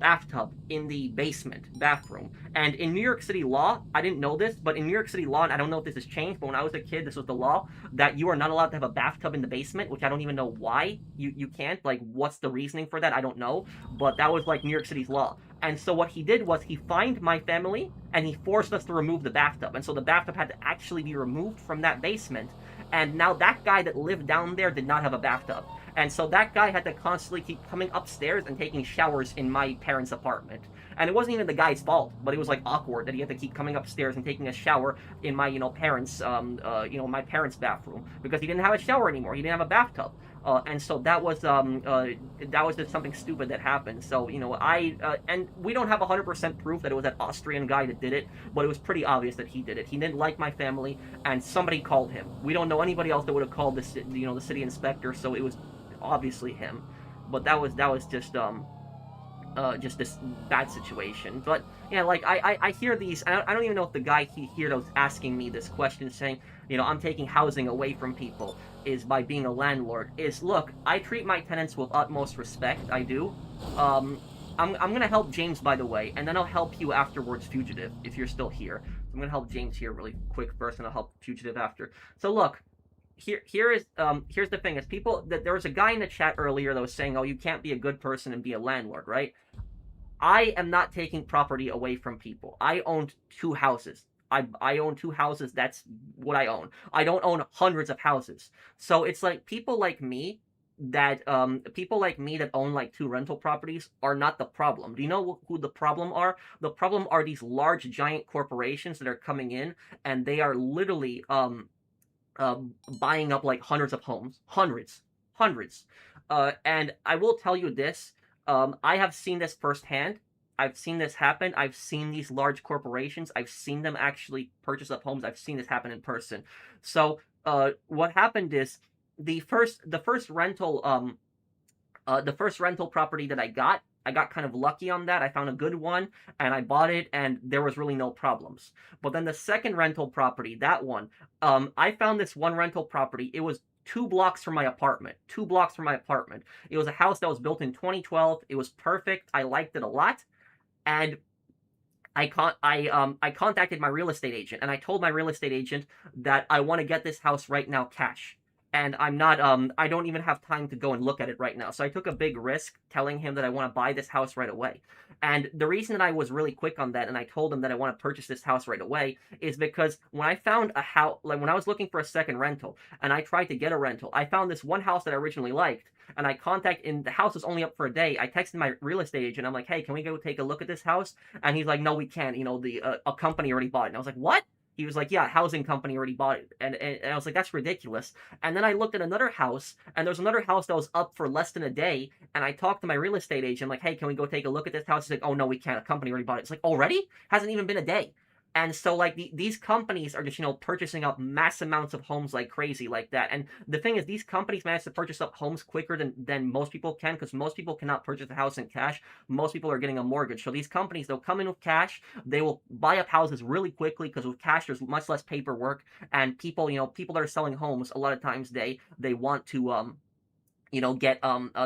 bathtub in the basement bathroom. And in New York City law, I didn't know this, but in New York City law, and I don't know if this has changed, but when I was a kid, this was the law, that you are not allowed to have a bathtub in the basement, which I don't even know why you can't. Like, what's the reasoning for that? I don't know. But that was, like, New York City's law. And so what he did was, he fined my family, and he forced us to remove the bathtub. And so the bathtub had to actually be removed from that basement. And now that guy that lived down there did not have a bathtub. And so that guy had to constantly keep coming upstairs and taking showers in my parents' apartment. And it wasn't even the guy's fault, but it was like awkward that he had to keep coming upstairs and taking a shower in my, parents' my parents' bathroom, because he didn't have a shower anymore. He didn't have a bathtub. And so that was just something stupid that happened. So, and we don't have 100% proof that it was that Austrian guy that did it, but it was pretty obvious that he did it. He didn't like my family, and somebody called him. We don't know anybody else that would have called the city inspector, so it was obviously him. But that was just this bad situation. But yeah, like, I hear these. I don't even know if the guy here that was asking me this question, saying, I'm taking housing away from people, is by being a landlord. Is, look, I treat my tenants with utmost respect. I do. I'm gonna help James, by the way, and then I'll help you afterwards, Fugitive, if you're still here. I'm gonna help James here really quick first, and I'll help Fugitive after. So look. Here's the thing, is there was a guy in the chat earlier that was saying, oh, you can't be a good person and be a landlord, right? I am not taking property away from people. I owned 2 houses. I own 2 houses. That's what I own. I don't own hundreds of houses. So it's like, people like me that own like 2 rental properties are not the problem. Do you know who the problem are? The problem are these large giant corporations that are coming in, and they are literally buying up like hundreds of homes. Hundreds. And I will tell you this, I have seen this firsthand. I've seen this happen. I've seen these large corporations. I've seen them actually purchase up homes. I've seen this happen in person. So what happened is, the first rental property that I got kind of lucky on that. I found a good one, and I bought it, and there was really no problems. But then the second rental property, that one, I found this one rental property. It was 2 blocks from my apartment. 2 blocks from my apartment. It was a house that was built in 2012. It was perfect. I liked it a lot. And I contacted my real estate agent, and I told my real estate agent that I want to get this house right now, cash. And I'm not, I don't even have time to go and look at it right now. So I took a big risk telling him that I want to buy this house right away. And the reason that I was really quick on that, and I told him that I want to purchase this house right away, is because when I found a house, like when I was looking for a second rental, and I tried to get a rental, I found this one house that I originally liked, and the house was only up for a day. I texted my real estate agent. I'm like, hey, can we go take a look at this house? And he's like, no, we can't. A company already bought it. And I was like, what? He was like, yeah, housing company already bought it. And I was like, that's ridiculous. And then I looked at another house, and there was another house that was up for less than a day. And I talked to my real estate agent, like, hey, can we go take a look at this house? He's like, oh, no, we can't. A company already bought it. It's like, already? Hasn't even been a day. And so, like, these companies are just, purchasing up mass amounts of homes like crazy, like that. And the thing is, these companies manage to purchase up homes quicker than most people can, because most people cannot purchase a house in cash. Most people are getting a mortgage. So these companies, they'll come in with cash. They will buy up houses really quickly, because with cash, there's much less paperwork. And people, people that are selling homes, a lot of times they want to get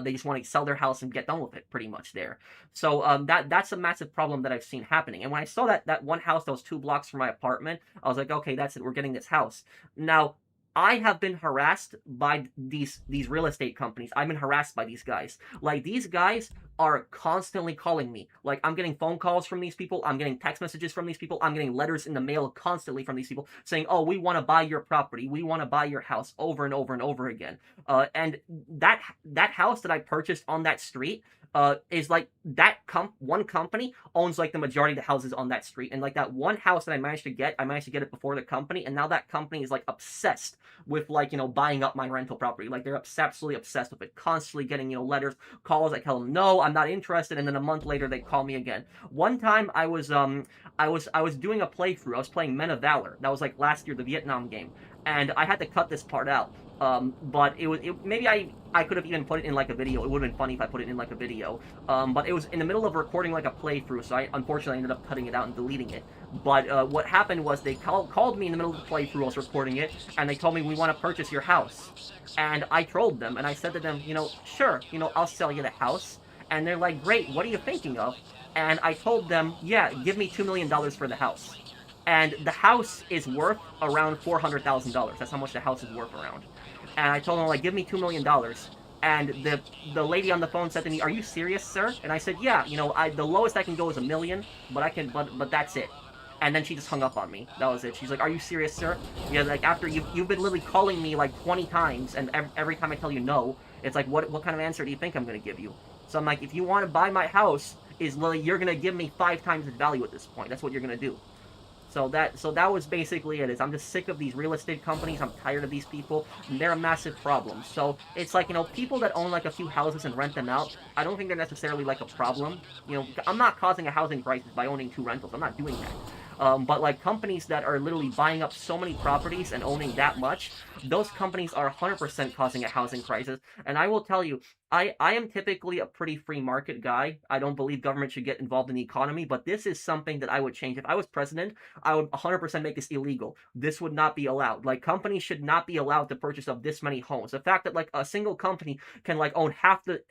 they just want to sell their house and get done with it pretty much there. So that's a massive problem that I've seen happening. And when I saw that one house that was 2 blocks from my apartment, I was like, okay, that's it, we're getting this house. Now, I have been harassed by these real estate companies. I've been harassed by these guys. Like, these guys are constantly calling me. Like, I'm getting phone calls from these people. I'm getting text messages from these people. I'm getting letters in the mail constantly from these people saying, oh, we want to buy your property. We want to buy your house, over and over and over again. And that house that I purchased on that street is like that one company owns like the majority of the houses on that street. And like that one house that I managed to get it before the company, and now that company is like obsessed with like, buying up my rental property. Like, they're absolutely obsessed with it, constantly getting, letters, calls. I tell them no, I'm not interested, and then a month later they call me again. One time I was doing a playthrough. I was playing Men of Valor. That was like last year, the Vietnam game, and I had to cut this part out. But maybe I could have even put it in like a video. It would have been funny if I put it in like a video. But it was in the middle of recording like a playthrough, so I unfortunately ended up cutting it out and deleting it. But what happened was they called me in the middle of the playthrough. I was recording it, and they told me, we want to purchase your house. And I trolled them, and I said to them, sure, I'll sell you the house. And they're like, great, what are you thinking of? And I told them, yeah, give me $2 million for the house. And the house is worth around $400,000. That's how much the house is worth around. And I told them, like, give me $2 million. And the lady on the phone said to me, are you serious, sir? And I said, yeah, the lowest I can go is $1 million, but that's it. And then she just hung up on me. That was it. She's like, are you serious, sir? Yeah, like, after you've been literally calling me like 20 times, and every time I tell you no, it's like, what kind of answer do you think I'm going to give you? So I'm like, if you want to buy my house, you're going to give me 5 times its value at this point. That's what you're going to do. So that was basically it. I'm just sick of these real estate companies. I'm tired of these people. And they're a massive problem. So it's like, people that own like a few houses and rent them out, I don't think they're necessarily like a problem. I'm not causing a housing crisis by owning 2 rentals. I'm not doing that. But like companies that are literally buying up so many properties and owning that much, those companies are 100% causing a housing crisis. And I will tell you, I am typically a pretty free market guy. I don't believe government should get involved in the economy, but this is something that I would change. If I was president, I would 100% make this illegal. This would not be allowed. Like, companies should not be allowed to purchase up this many homes. The fact that like a single company can like own half the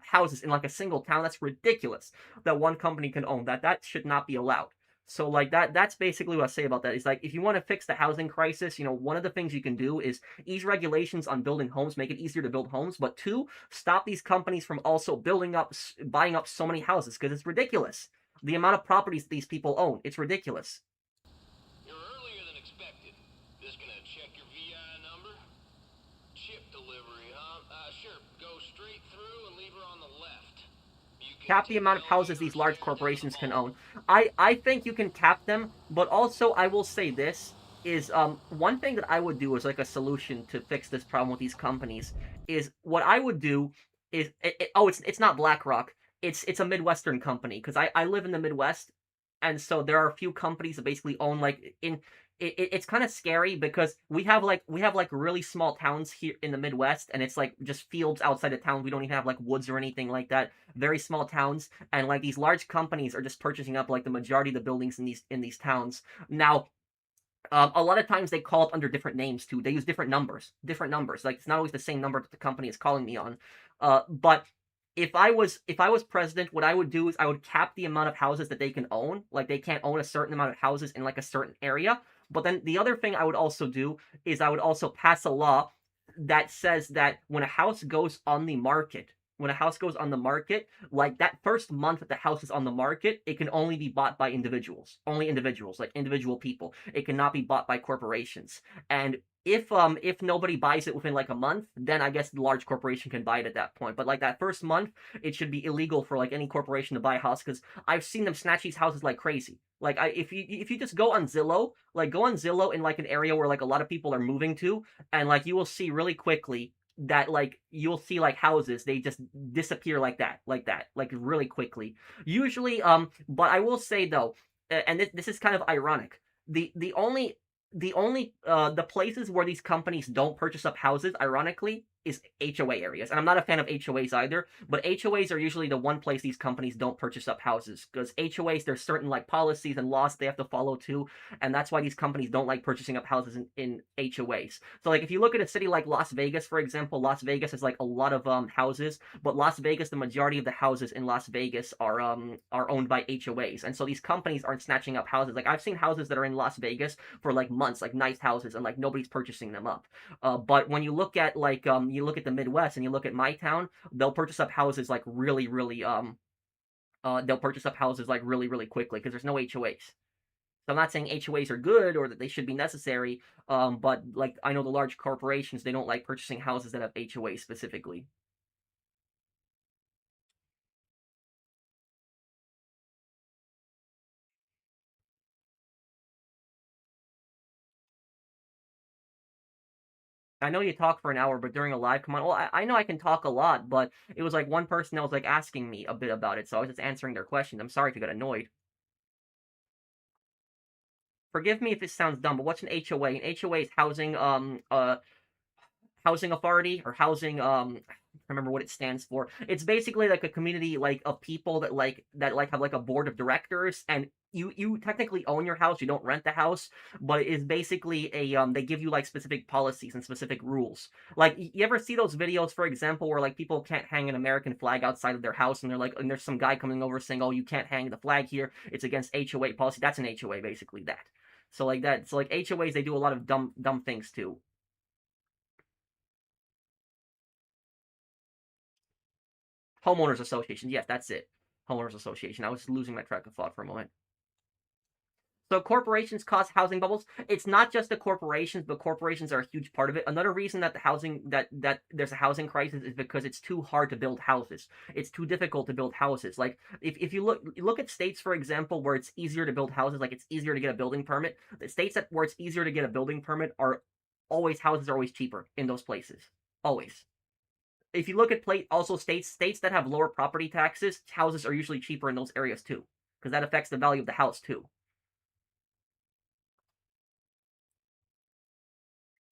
houses in like a single town, that's ridiculous. That one company can own that should not be allowed. So like that's basically what I say about that. Is like, if you want to fix the housing crisis, one of the things you can do is ease regulations on building homes, make it easier to build homes, but 2, stop these companies from also buying up so many houses, because it's ridiculous. The amount of properties these people own, it's ridiculous. You're earlier than expected. Just gonna check your VI number. Chip delivery, huh? Sure. Go straight through and leave her on the left. Cap the amount of houses these large corporations can own. I think you can cap them, but also I will say this is one thing that I would do as like a solution to fix this problem with these companies is what I would do is it's not BlackRock, it's a Midwestern company, because I live in the Midwest, and so there are a few companies that basically own like it's kind of scary, because we have like really small towns here in the Midwest, and it's like just fields outside of town. We don't even have like woods or anything like that. Very small towns, and like these large companies are just purchasing up like the majority of the buildings in these towns. Now, a lot of times they call up under different names too. They use different numbers. Like, it's not always the same number that the company is calling me on. But if I was president, what I would do is I would cap the amount of houses that they can own. Like, they can't own a certain amount of houses in like a certain area. But then the other thing I would also do is I would also pass a law that says that when a house goes on the market, like that first month that the house is on the market, it can only be bought by individuals. Only individuals, like individual people. It cannot be bought by corporations. And if nobody buys it within like a month, then I guess the large corporation can buy it at that point. But like that first month, it should be illegal for like any corporation to buy a house, because I've seen them snatch these houses like crazy. Like, if you just go on Zillow, in like an area where like a lot of people are moving to, and like you will see really quickly that like you'll see like houses, they just disappear like that, like really quickly. Usually, but I will say though, and this is kind of ironic. The places where these companies don't purchase up houses, ironically, is HOA areas. And I'm not a fan of HOAs either, but HOAs are usually the one place these companies don't purchase up houses, because HOAs, there's certain like policies and laws they have to follow too, and that's why these companies don't like purchasing up houses in HOAs. So like if you look at a city like Las Vegas, for example, Las Vegas has like a lot of houses, but Las Vegas, the majority of the houses in Las Vegas are owned by HOAs, and so these companies aren't snatching up houses. Like I've seen houses that are in Las Vegas for like months, like nice houses, and like nobody's purchasing them up. But when you look at like you look at the Midwest and you look at my town, they'll purchase up houses like really they'll purchase up houses like really quickly because there's no HOAs. So I'm not saying HOAs are good or that they should be necessary, but like I know the large corporations, they don't like purchasing houses that have HOAs specifically. I know you talk for an hour, but during a live, come on. Well, I know I can talk a lot, but it was like one person that was like asking me a bit about it, so I was just answering their questions. I'm sorry if you got annoyed. Forgive me if this sounds dumb, but what's an HOA? An HOA is housing authority or housing I remember what it stands for. It's basically like a community like of people that have like a board of directors, and you technically own your house. You don't rent the house, but it is basically a they give you like specific policies and specific rules. Like you ever see those videos, for example, where like people can't hang an American flag outside of their house, and they're like, and there's some guy coming over saying, "Oh, you can't hang the flag here. It's against HOA policy." That's an HOA, basically that. So like that. So like HOAs, they do a lot of dumb things too. Homeowners Association. Yes, that's it. Homeowners Association. I was losing my track of thought for a moment. So corporations cause housing bubbles. It's not just the corporations, but corporations are a huge part of it. Another reason that the housing that there's a housing crisis is because it's too hard to build houses. It's too difficult to build houses. Like if you look at states, for example, where it's easier to build houses, like it's easier to get a building permit. The states that where it's easier to get a building permit are always houses are always cheaper in those places. Always. If you look at also states that have lower property taxes, houses are usually cheaper in those areas too, because that affects the value of the house too.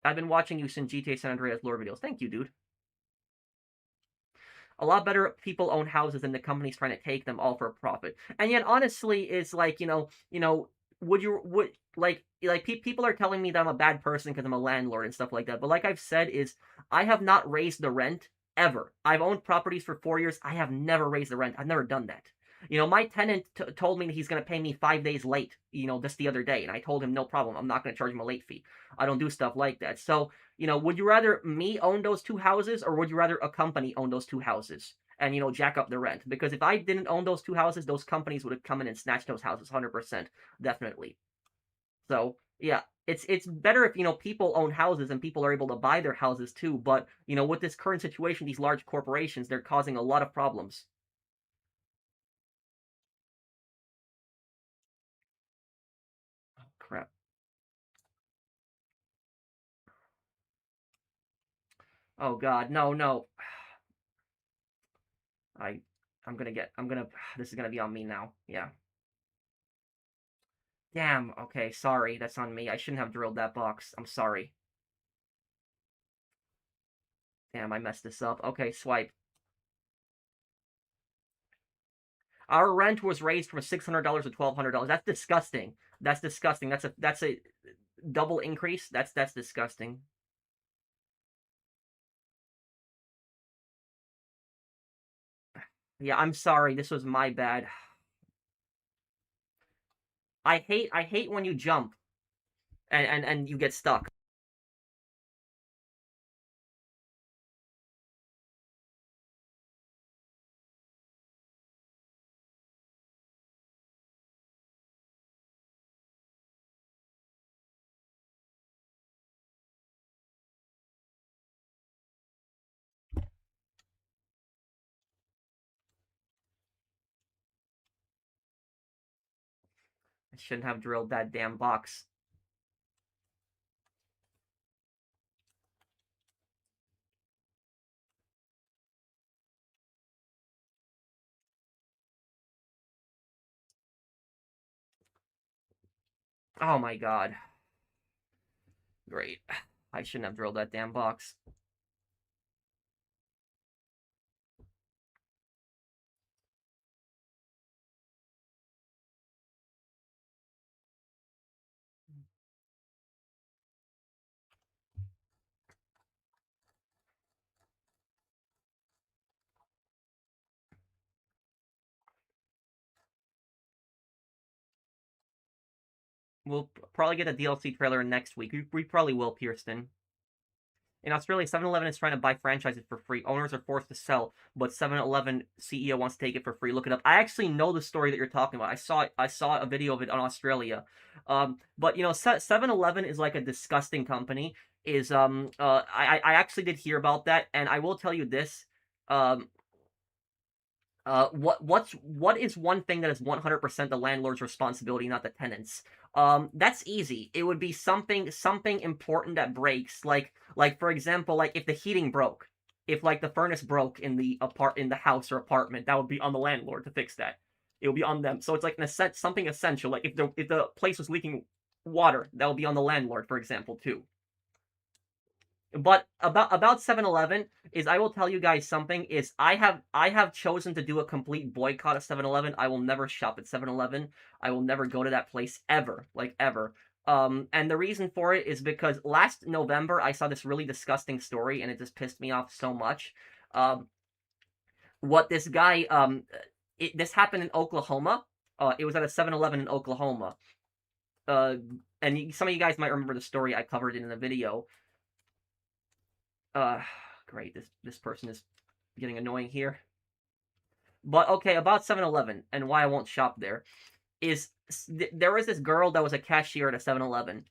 I've been watching you since GTA San Andreas lore videos. Thank you, dude. A lot better people own houses than the companies trying to take them all for a profit. And yet, honestly, it's like would people are telling me that I'm a bad person because I'm a landlord and stuff like that. But like I've said, is I have not raised the rent ever. I've owned properties for 4 years. I have never raised the rent. I've never done that. My tenant told me that he's going to pay me 5 days late, just the other day. And I told him, no problem. I'm not going to charge him a late fee. I don't do stuff like that. So, would you rather me own those two houses or would you rather a company own those two houses and, jack up the rent? Because if I didn't own those two houses, those companies would have come in and snatched those houses 100%. Definitely. So, yeah. It's better if people own houses and people are able to buy their houses too. But with this current situation, these large corporations, they're causing a lot of problems. Crap. Oh God, no, no. I, this is gonna be on me now. Yeah. Damn. Okay, sorry. That's on me. I shouldn't have drilled that box. I'm sorry. Damn, I messed this up. Okay, swipe. Our rent was raised from $600 to $1,200. That's disgusting. That's disgusting. That's a double increase. That's disgusting. Yeah, I'm sorry. This was my bad. I hate when you jump and you get stuck. I shouldn't have drilled that damn box. Oh my god. Great. I shouldn't have drilled that damn box. We'll probably get a DLC trailer next week. We probably will, Kirsten. In Australia, 7-Eleven is trying to buy franchises for free. Owners are forced to sell, but 7-Eleven CEO wants to take it for free. Look it up. I actually know the story that you're talking about. I saw a video of it on Australia. But you know, 7-Eleven is like a disgusting company. I actually did hear about that, and I will tell you this. Um, what is one thing that is 100% the landlord's responsibility, not the tenants? That's easy. It would be something important that breaks, like for example, like if the heating broke, if like the furnace broke in the house or apartment, that would be on the landlord to fix that. It would be on them. So it's like something essential. Like if the place was leaking water, that would be on the landlord, for example, too. But about 7-Eleven is, I will tell you guys something, is I have chosen to do a complete boycott of 7-Eleven. I will never shop at 7-Eleven. I will never go to that place ever, like ever. And the reason for it is because last November I saw this really disgusting story and it just pissed me off so much. What this guy this happened in Oklahoma. It was at a 7-Eleven in Oklahoma. And some of you guys might remember the story. I covered it in the video. Great, this person is getting annoying here. But okay, about 7-Eleven and why I won't shop there is there was this girl that was a cashier at a 7-Eleven.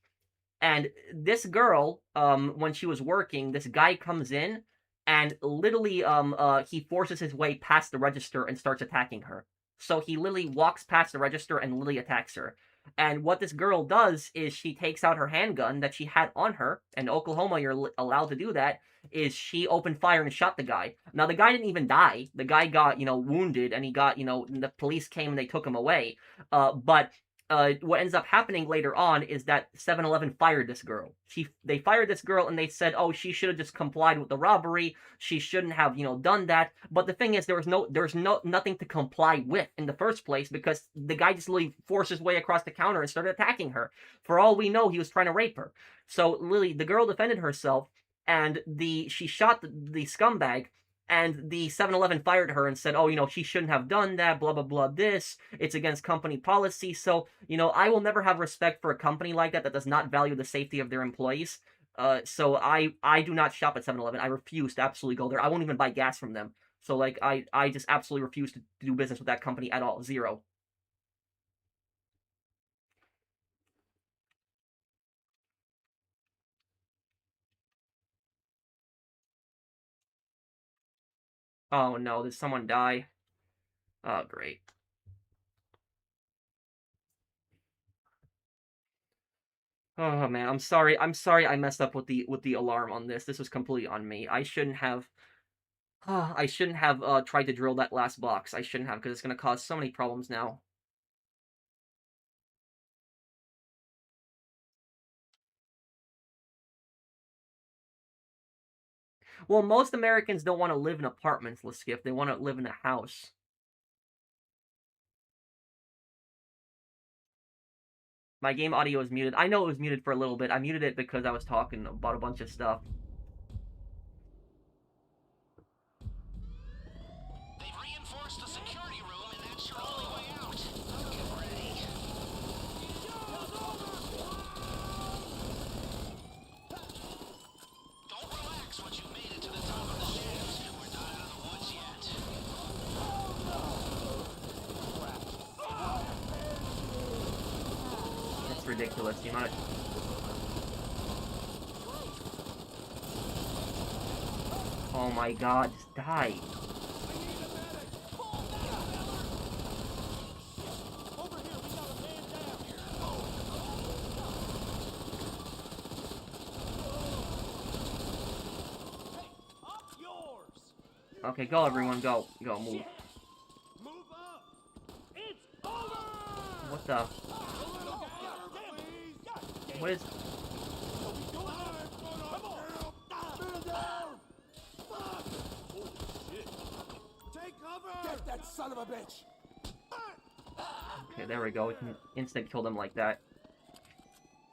And this girl, when she was working, this guy comes in and literally he forces his way past the register and starts attacking her. So he literally walks past the register and literally attacks her. And what this girl does is she takes out her handgun that she had on her. In Oklahoma, you're allowed to do that. Is she opened fire and shot the guy. Now, the guy didn't even die. The guy got, wounded, and he got, the police came and they took him away. But what ends up happening later on is that 7-Eleven fired this girl. They fired this girl and they said, oh, she should have just complied with the robbery. She shouldn't have, done that. But the thing is, there's nothing to comply with in the first place because the guy just literally forced his way across the counter and started attacking her. For all we know, he was trying to rape her. So literally, the girl defended herself and she shot the scumbag. And the 7-Eleven fired her and said, oh, she shouldn't have done that, blah, blah, blah, this. It's against company policy. So, I will never have respect for a company like that does not value the safety of their employees. So I do not shop at 7-Eleven. I refuse to absolutely go there. I won't even buy gas from them. So, like, I just absolutely refuse to do business with that company at all. Zero. Oh, no. Did someone die? Oh, great. Oh man, I'm sorry. I'm sorry I messed up with the alarm on this. This was completely on me. I shouldn't have tried to drill that last box. I shouldn't have, because it's gonna cause so many problems now. Well, most Americans don't want to live in apartments, Skip. They want to live in a house. My game audio is muted. I know it was muted for a little bit. I muted it because I was talking about a bunch of stuff. They've reinforced the security room, and that's your only way out. Get ready. Don't relax once you've made it to the top of the stairs. We're not out of the woods yet. It's ridiculous. The amount of... Oh my god, just die. Okay, go everyone, go. Go, move. Move up! It's over! What the... What is? Get that son of a bitch! Okay, there we go. We can instant kill them like that.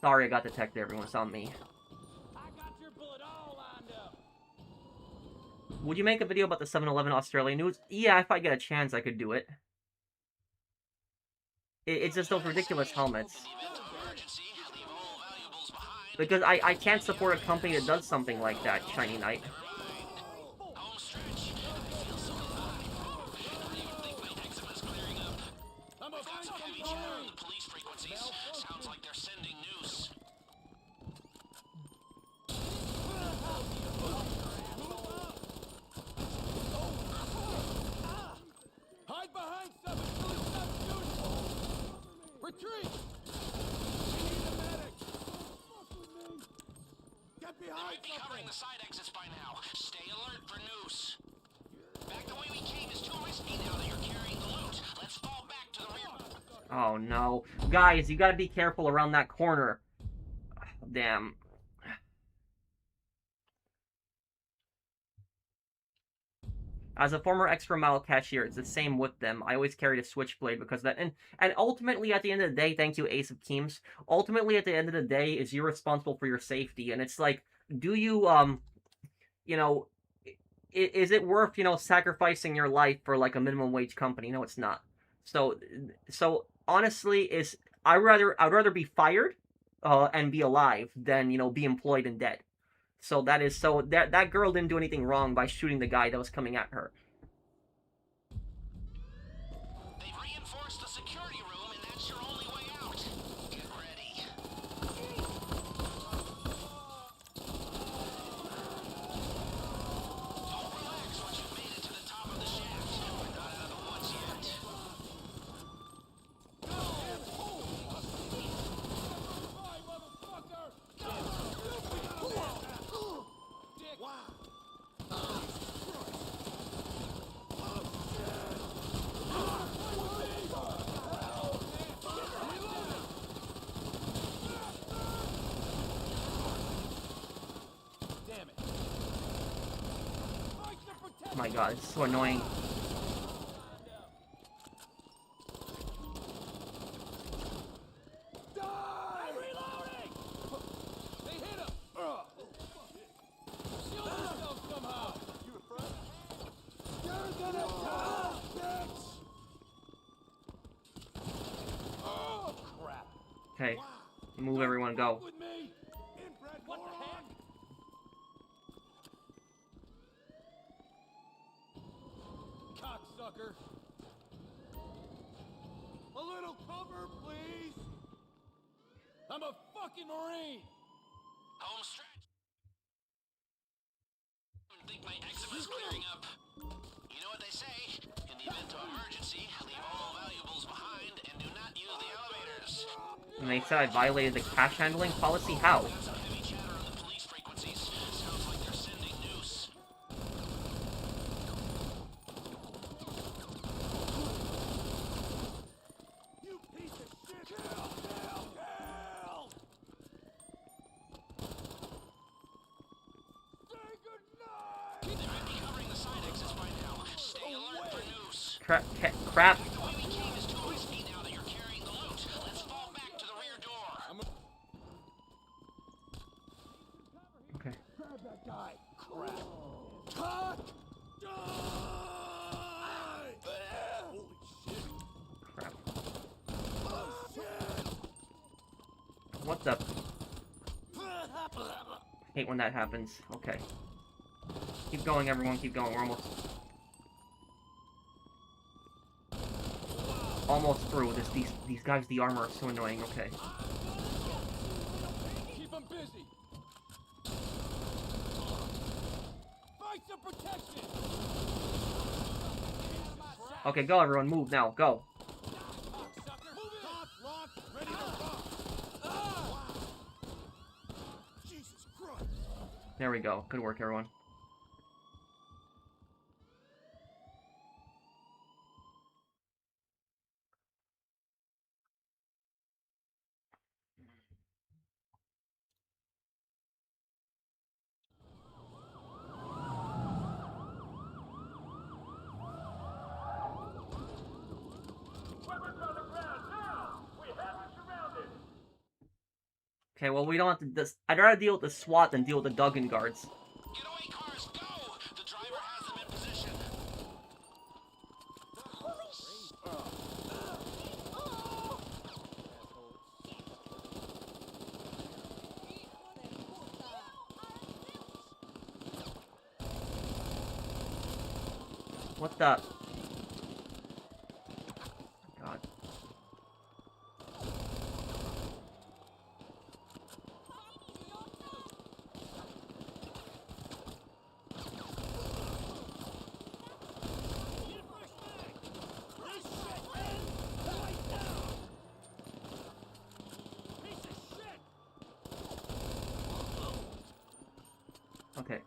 Sorry, I got detected. Everyone, it's on me. Would you make a video about the 7-Eleven Australia news? Yeah, if I get a chance, I could do it. It's just those ridiculous helmets. Because I can't support a company that does something like that, Shiny Knight. Sounds like they're sending news. Hide behind something until he stops shooting! Retreat! We need a medic! Get They behind might be covering something! the side exits by now. Stay alert for news. Back the way we came is too risky now that you're carrying the loot. Let's fall back to the rear. Oh no. Guys, you gotta be careful around that corner. Damn. As a former extra mile cashier, it's the same with them. I always carried a switchblade because that, and ultimately at the end of the day, thank you, Ace of Keems. Ultimately at the end of the day, is you're responsible for your safety, and it's like, do you you know, is it worth sacrificing your life for like a minimum wage company? No, it's not. So honestly, I'd rather be fired, and be alive than be employed and dead. So that girl didn't do anything wrong by shooting the guy that was coming at her. They've reinforced the security room, and that's your only way out. Get ready. Don't relax once you've made it to the top of the shaft. We're not out of the woods yet. Oh my god, it's so annoying. Okay, move everyone, go. What the heck? Cocksucker! A little cover, please! I'm a fucking Marine! Home stretch. I think my eczema's clearing up. You know what they say? In the event of emergency, leave all valuables behind and do not use the elevators. And they said I violated the cash handling policy? How? Some heavy chatter on the police frequencies. Sounds like they're sending news. You piece of shit! Kill! Kill! Kill! Say goodnight! They might be covering the side exits by now. Stay alert for news. Crap. The way we came is too risky now that you're carrying the loot. Let's fall back to the rear door. Okay. Grab that guy! Crap! Cut! Die! Holy shit! Crap. Oh shit! What the? Hate when that happens. Okay. Keep going, everyone. Keep going. We're almost through this. These guys, the armor are so annoying. Okay. Keep him busy! Find some protection! Okay, go, everyone. Move now. Go. Cocksucker! Move in! Lock, lock, ready to rock! Ah! Jesus Christ! There we go. Good work, everyone. Okay, well, we don't have to... I'd rather deal with the SWAT than deal with the Duggan guards. Get away, cars, go! The driver has them in position. Holy sh... What the... God. Okay.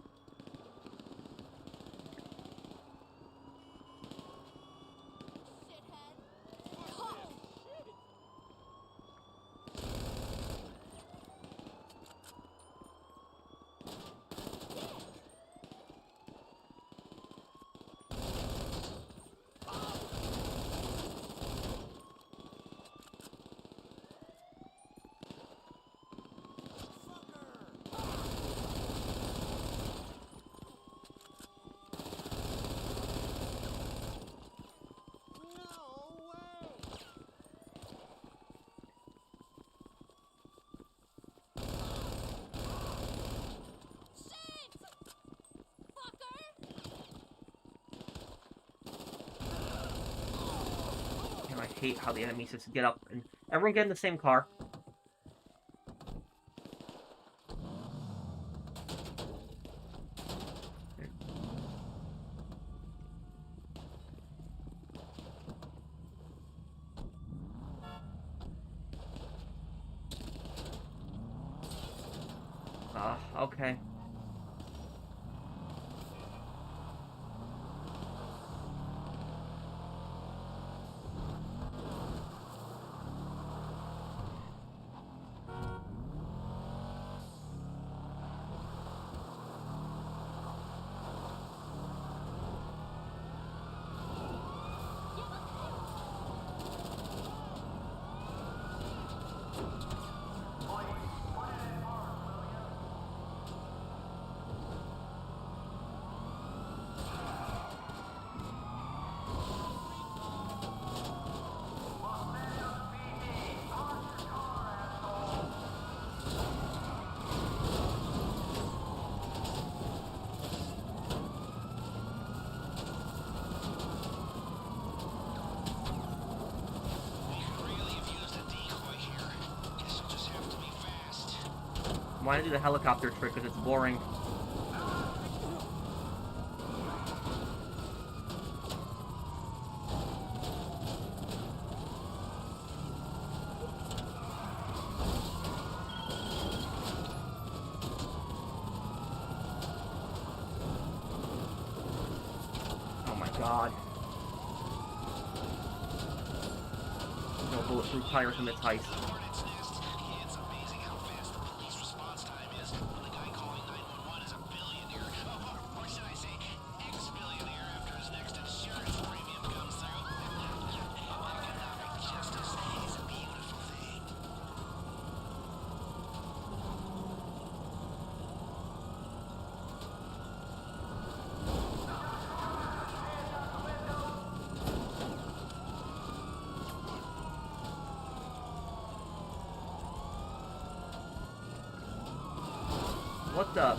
And I hate how the enemies just get up and everyone get in the same car. Okay. Why not do the helicopter trick? Because it's boring. Oh my god. No bulletproof tires in this heist. What the?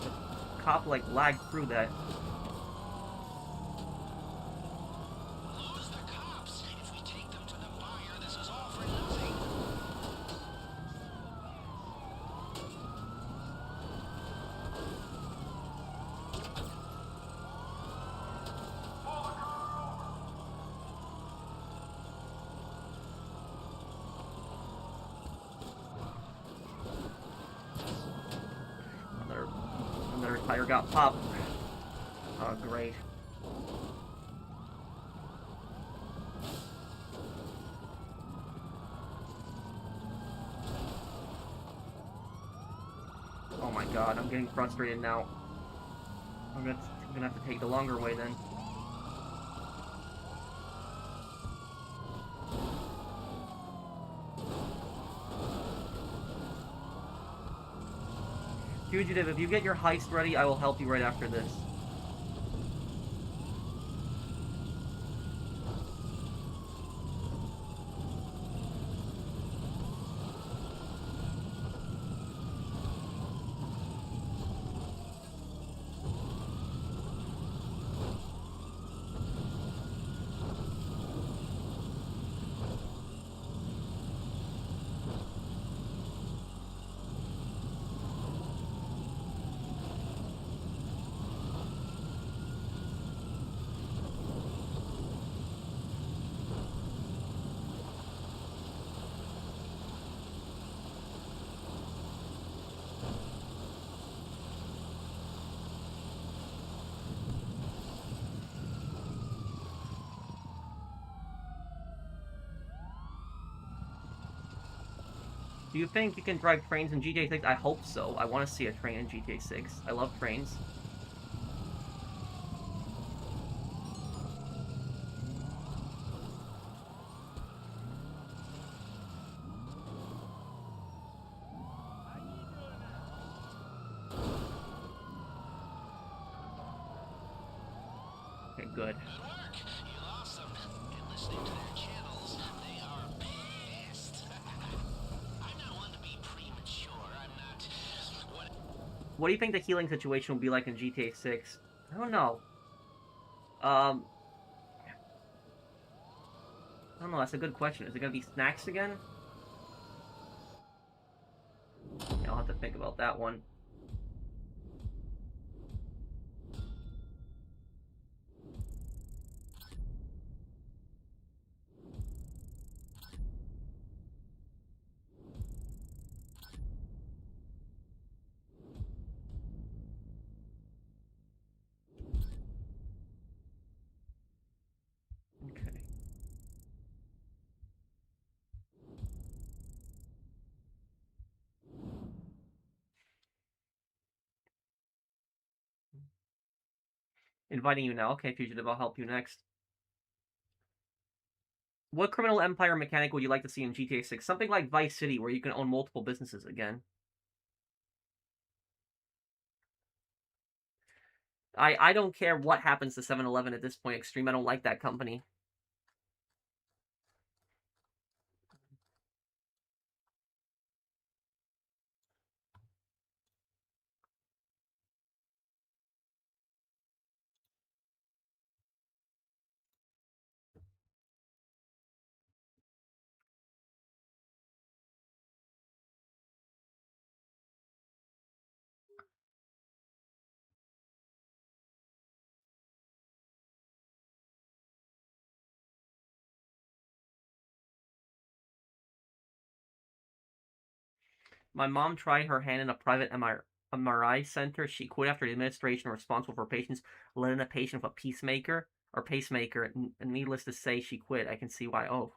The cop like lagged through that. Lose the cops. If we take them to the buyer, this is all for nothing. Another tire got popped. Oh, great. Oh my god, I'm getting frustrated now. I'm gonna have to take the longer way then. Fugitive, if you get your heist ready, I will help you right after this. Do you think you can drive trains in GTA 6? I hope so. I want to see a train in GTA 6. I love trains. Okay, good. Good work. You lost them. And listening to their channels, they are pissed. I'm not one to be premature. I'm not. What do you think the healing situation will be like in GTA 6? I don't know. I don't know, that's a good question. Is it gonna be snacks again? Yeah, I'll have to think about that one. Okay. Inviting you now. Okay, Fugitive, I'll help you next. What criminal empire mechanic would you like to see in GTA 6? Something like Vice City, where you can own multiple businesses again. I don't care what happens to 7-Eleven at this point, Extreme. I don't like that company. My mom tried her hand in a private MRI center. She quit after the administration responsible for patients let in a patient with a pacemaker. And needless to say, she quit. I can see why. Oh,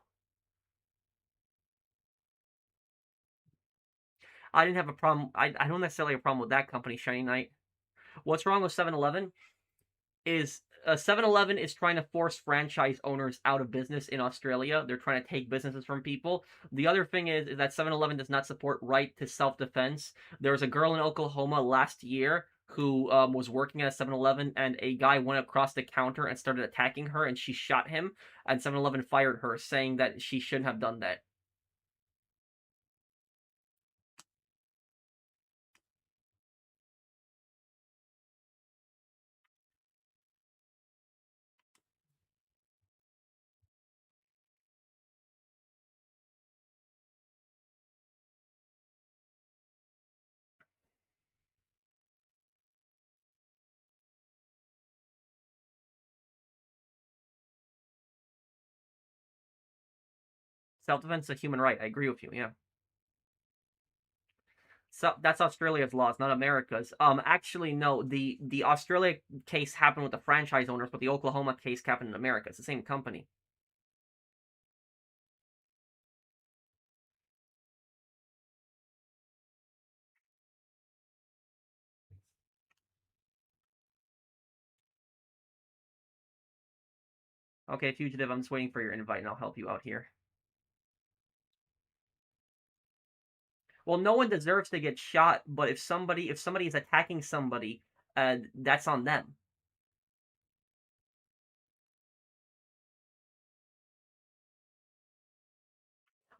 I didn't have a problem. I don't necessarily have a problem with that company, Shiny Knight. What's wrong with 7-Eleven is 7-Eleven is trying to force franchise owners out of business in Australia. They're trying to take businesses from people. The other thing is that 7-Eleven does not support right to self-defense. There was a girl in Oklahoma last year who was working at a 7-Eleven, and a guy went across the counter and started attacking her, and she shot him, and 7-Eleven fired her, saying that she shouldn't have done that. Self-defense is a human right. I agree with you, yeah. So that's Australia's laws, not America's. Actually, no. The Australia case happened with the franchise owners, but the Oklahoma case happened in America. It's the same company. Okay, Fugitive, I'm just waiting for your invite, and I'll help you out here. Well, no one deserves to get shot, but if somebody is attacking somebody, that's on them.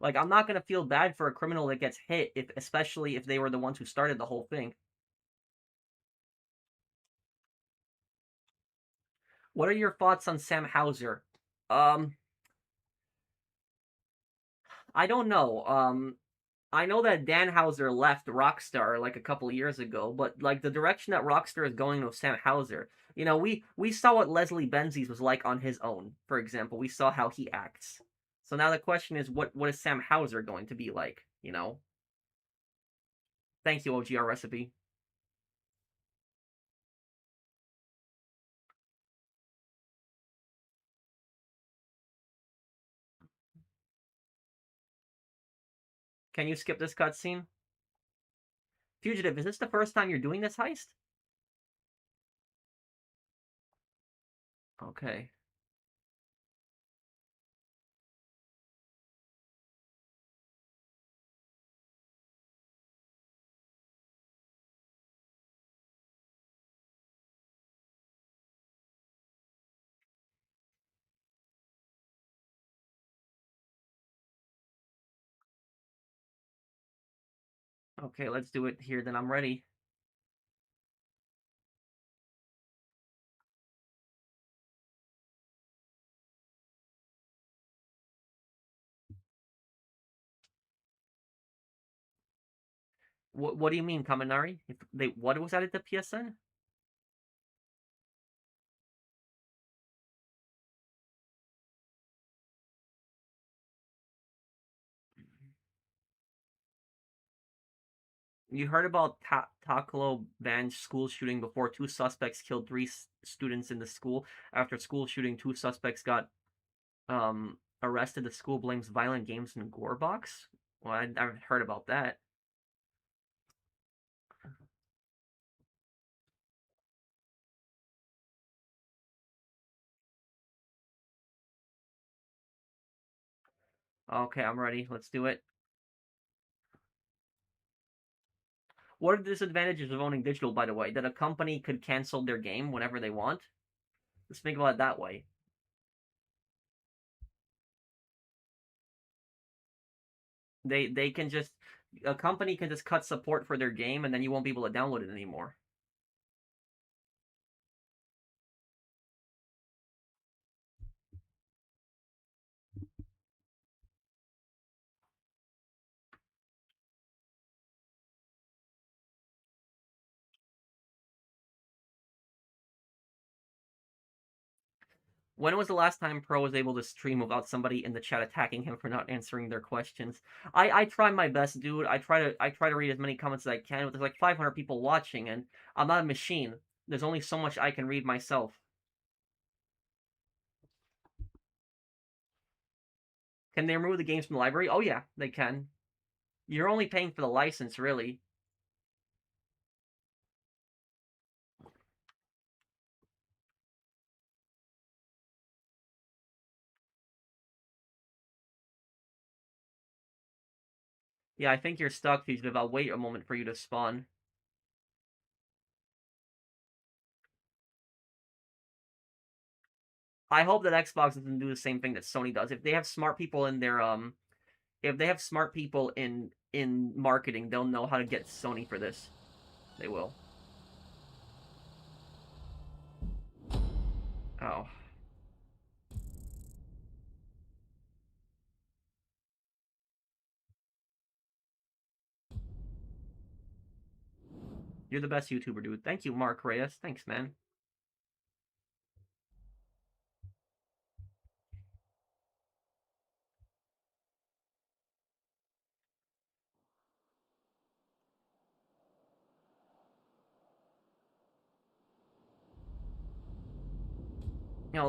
Like, I'm not gonna feel bad for a criminal that gets hit, especially if they were the ones who started the whole thing. What are your thoughts on Sam Hauser? Um, I don't know. I know that Dan Hauser left Rockstar like a couple years ago, but like the direction that Rockstar is going with Sam Hauser, we saw what Leslie Benzies was like on his own. For example, we saw how he acts. So now the question is, what is Sam Hauser going to be like? Thank you, OGR Recipe. Can you skip this cutscene? Fugitive, is this the first time you're doing this heist? Okay. Okay, let's do it here, then I'm ready. What do you mean, Kaminari? What was added to PSN? You heard about Tacloban's school shooting before 2 suspects killed 3 students in the school. After school shooting, 2 suspects got arrested. The school blames violent games and Gorebox. Well, I've heard about that. Okay, I'm ready. Let's do it. What are the disadvantages of owning digital, by the way? That a company could cancel their game whenever they want? Let's think about it that way. They can just a company can just cut support for their game and then you won't be able to download it anymore. When was the last time Pro was able to stream without somebody in the chat attacking him for not answering their questions? I try my best, dude. I try to read as many comments as I can, but there's like 500 people watching, and I'm not a machine. There's only so much I can read myself. Can they remove the games from the library? Oh yeah, they can. You're only paying for the license, really. Yeah, I think you're stuck, Fugitive. I'll wait a moment for you to spawn. I hope that Xbox doesn't do the same thing that Sony does. If they have smart people in their if they have smart people in marketing, they'll know how to get Sony for this. They will. Oh. You're the best YouTuber, dude. Thank you, Mark Reyes. Thanks, man.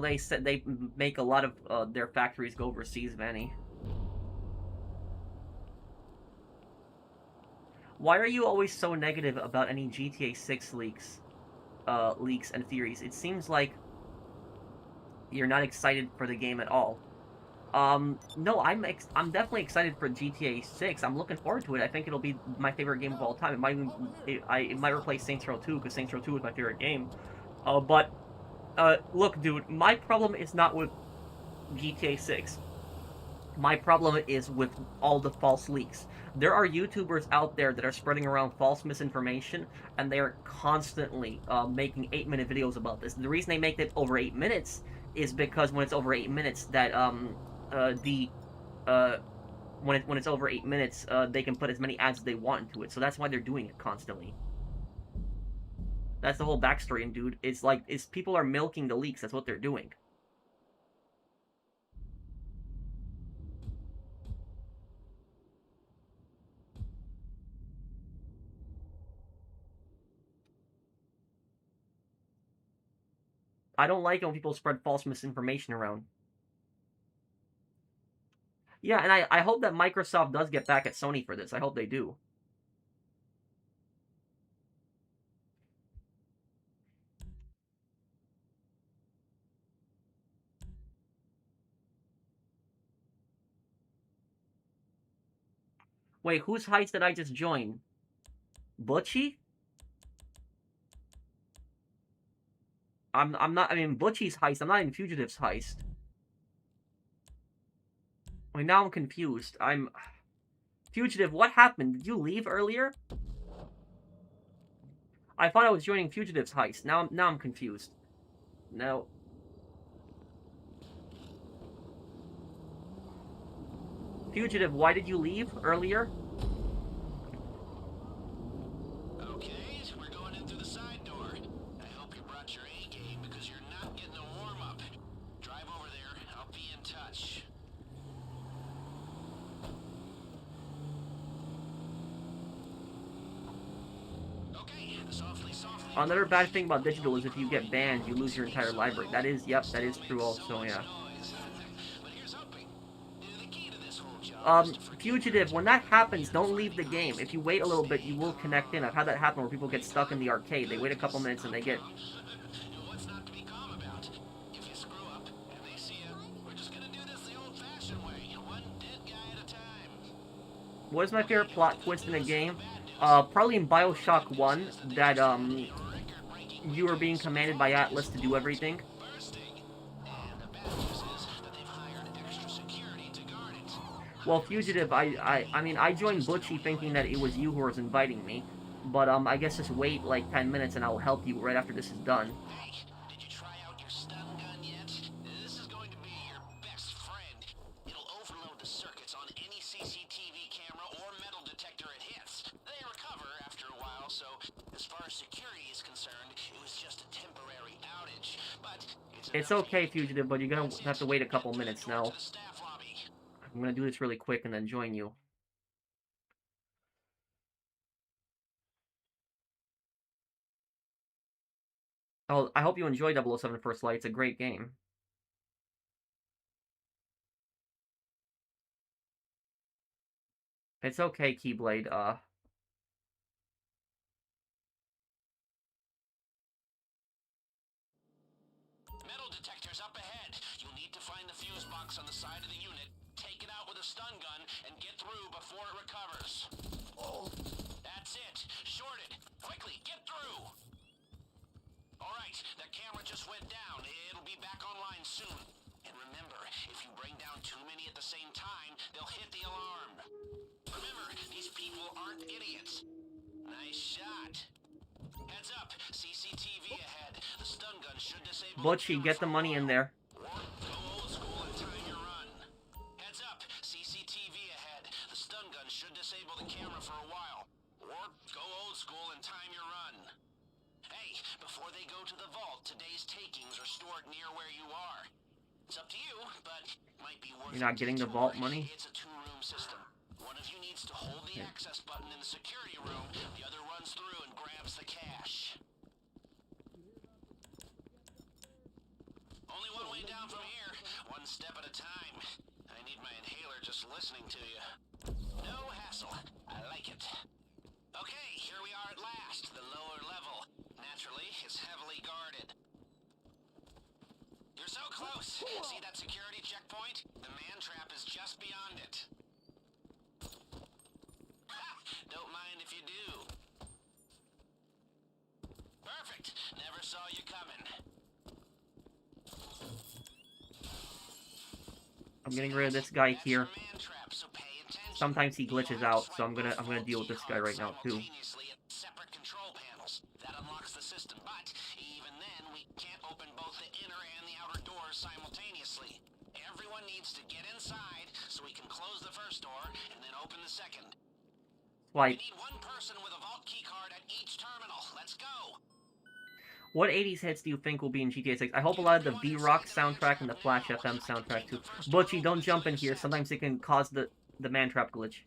They said they make a lot of their factories go overseas, Vanny. Why are you always so negative about any GTA 6 leaks and theories? It seems like you're not excited for the game at all. No, I'm definitely excited for GTA 6. I'm looking forward to it. I think it'll be my favorite game of all time. It might replace Saints Row 2 because Saints Row 2 was my favorite game. But look, dude, my problem is not with GTA 6. My problem is with all the false leaks. There are YouTubers out there that are spreading around false misinformation, and they are constantly making 8-minute videos about this. The reason they make it over 8 minutes is because when it's over 8 minutes, that the when it's over 8 minutes, they can put as many ads as they want into it. So that's why they're doing it constantly. That's the whole backstory, and dude, it's people are milking the leaks. That's what they're doing. I don't like it when people spread false misinformation around. Yeah, and I hope that Microsoft does get back at Sony for this. I hope they do. Wait, whose heist did I just join? Butchie? I'm not. I mean, Butchie's heist. I'm not in Fugitive's heist. I mean, now I'm confused. Fugitive. What happened? Did you leave earlier? I thought I was joining Fugitive's heist. Now I'm confused. No. Fugitive, why did you leave earlier? Okay, so we're going in through the side door. I hope you brought your A game because you're not getting a warm-up. Drive over there. I'll be in touch. Okay, softly. Another bad thing about digital is if you get banned, you lose your entire library. That is true also, yeah. But here's hoping. The key to this whole job is to forget Fugitive, when that happens, don't leave the game. If you wait a little bit, you will connect in. I've had that happen where people get stuck in the arcade. They wait a couple minutes and they get... what's not to be calm about. If you screw up and they see you, we're just gonna do this the old-fashioned way, one dead guy at a time. What is my favorite plot twist in a game? Probably in Bioshock 1, that, you were being commanded by Atlas to do everything. And the bad news is that they've hired extra security to guard it. Well, Fugitive, I mean, I joined Butchie thinking that it was you who was inviting me. But, I guess just wait, like, 10 minutes and I'll help you right after this is done. Hey, did you try out your stun gun yet? This is going to be your best friend. It'll overload the circuits on any CCTV camera or metal detector it hits. They recover after a while, so as far as security is concerned, it was just a temporary outage. But It's okay, Fugitive, but you're gonna have to wait a couple minutes now. staff lobby. I'm gonna do this really quick and then join you. Oh, I hope you enjoy 007 First Light. It's a great game. It's okay, Keyblade. Metal detectors up ahead. You'll need to find the fuse box on the side of the unit, take it out with a stun gun, and get through before it recovers. That's it. Shorted. Quickly, get through. All right, that camera just went down. It'll be back online soon. And remember, if you bring down too many at the same time, they'll hit the alarm. Remember, these people aren't idiots. Nice shot. Heads up, CCTV ahead. The stun gun should disable. Butchie, get the money in there. Or go old school and time your run. Heads up, CCTV ahead. The stun gun should disable the camera for a while. Or go old school and time your run. Hey, before they go to the vault, today's takings are stored near where you are. It's up to you, but might be worth. You're not getting the vault money? It's a two-room system. One of you needs to hold the access button in the security room. The other runs through and grabs the cash. Only one way down from here. One step at a time. I need my inhaler just listening to you. No hassle. I like it. Okay, here we are at last. The lower level. Naturally, it's heavily guarded. Your You're so close. See that security checkpoint? The man trap is just beyond it. Don't mind if you do. Perfect. Never saw you coming. I'm getting rid of this guy That's here. your man trap, so pay attention. Sometimes he glitches out, so I'm gonna deal with this guy right now too. Simultaneously at separate control panels. That unlocks the system, but even then, we can't open both the inner and the outer doors simultaneously. Everyone needs to get inside so we can close the first door and then open the second. We Like, need one person with a vault key card at each terminal. Let's go. what 80s hits do you think will be in GTA 6? I hope a lot of the V-Rock soundtrack and the Flash FM soundtrack too. Butchie, don't jump in here. Sometimes it can cause the man trap glitch.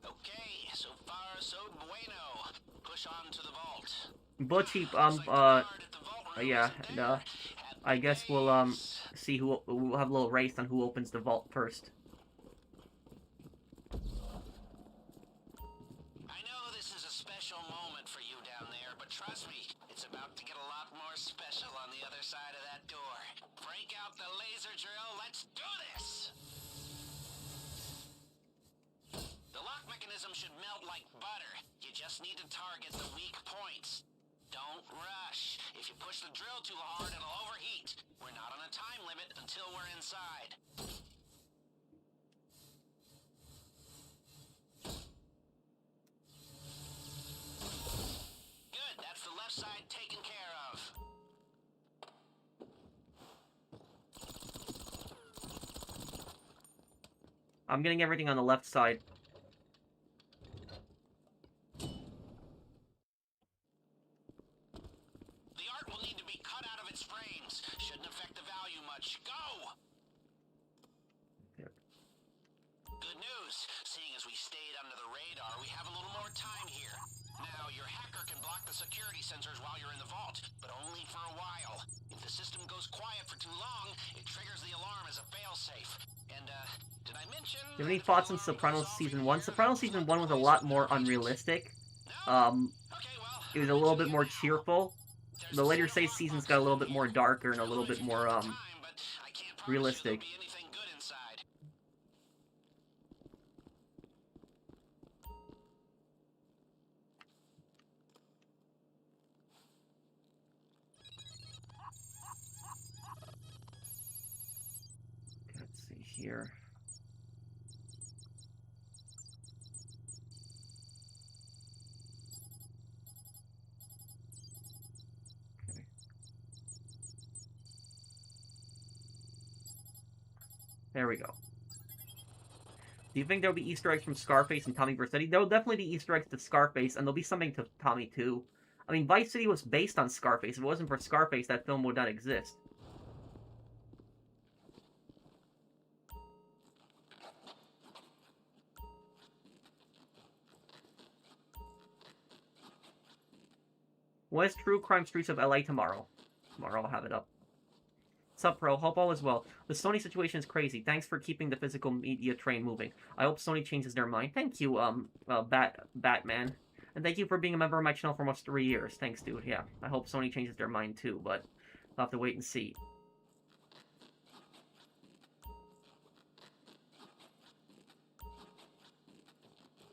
Okay, so far so bueno. Push on to the vault. Butchie, yeah, and, I guess we'll, see who, we'll have a little race on who opens the vault first. I know this is a special moment for you down there, but trust me, it's about to get a lot more special on the other side of that door. Break out the laser drill, let's do this! The lock mechanism should melt like butter. You just need to target the weak points. Don't rush. If you push the drill too hard, it'll overheat. We're not on a time limit until we're inside. Good, that's the left side taken care of. I'm getting everything on the left side. The art will need to be cut out of its frames. Shouldn't affect the value much. Go! Yep. Good news. Seeing as we stayed under the radar, we have a little more time here. Now, your hacker can block the security sensors while you're in the vault, but only for a while. If the system goes quiet for too long, it triggers the alarm as a failsafe. And, did I mention... Do you have any thoughts on Sopranos Season 1? Sopranos Season 1 was a lot more unrealistic. No? Okay, well... It was a little bit more cheerful. The later seasons got a little bit more darker and a little bit more, realistic. Let's see here. Okay. There we go. Do you think there'll be Easter eggs from Scarface and Tommy Vercetti? There'll definitely be Easter eggs to Scarface, and there'll be something to Tommy too. I mean, Vice City was based on Scarface. If it wasn't for Scarface, that film would not exist. What is True Crime Streets of LA tomorrow? Tomorrow I'll have it up. Sup, bro? Hope all is well. The Sony situation is crazy. Thanks for keeping the physical media train moving. I hope Sony changes their mind. Thank you, Batman. And thank you for being a member of my channel for almost 3 years. Thanks, dude. Yeah, I hope Sony changes their mind too, but we'll have to wait and see.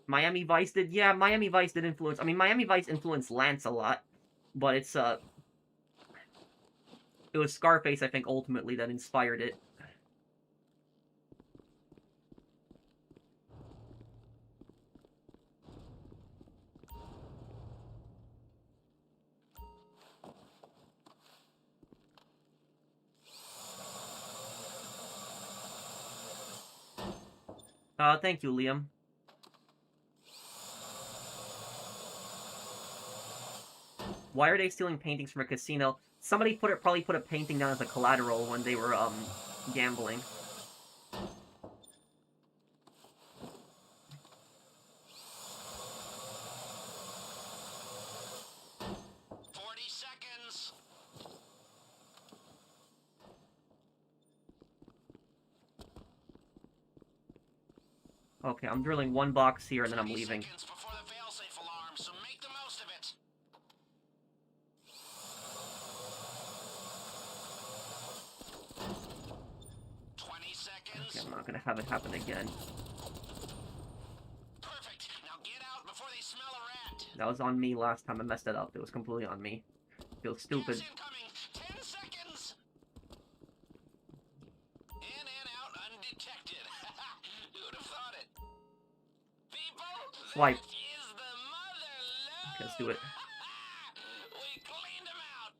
Miami Vice did? Yeah, Miami Vice did influence... I mean, Miami Vice influenced Lance a lot, but it's, it was Scarface, I think, ultimately, that inspired it. Thank you, Liam. Why are they stealing paintings from a casino? Somebody probably put a painting down as a collateral when they were, gambling. Okay, I'm drilling one box here and then I'm 30 leaving. seconds before the failsafe alarm, so make the most of it. Okay, I'm not gonna have it happen again. Perfect. Now get out before they smell a rat. That was on me last time. I messed that up. It was completely on me. Feels stupid. Gas incoming. 10 seconds. In and out undetected. Who would have thought it? People, Swipe. that is the mother lode. Okay, let's do it. We cleaned them out.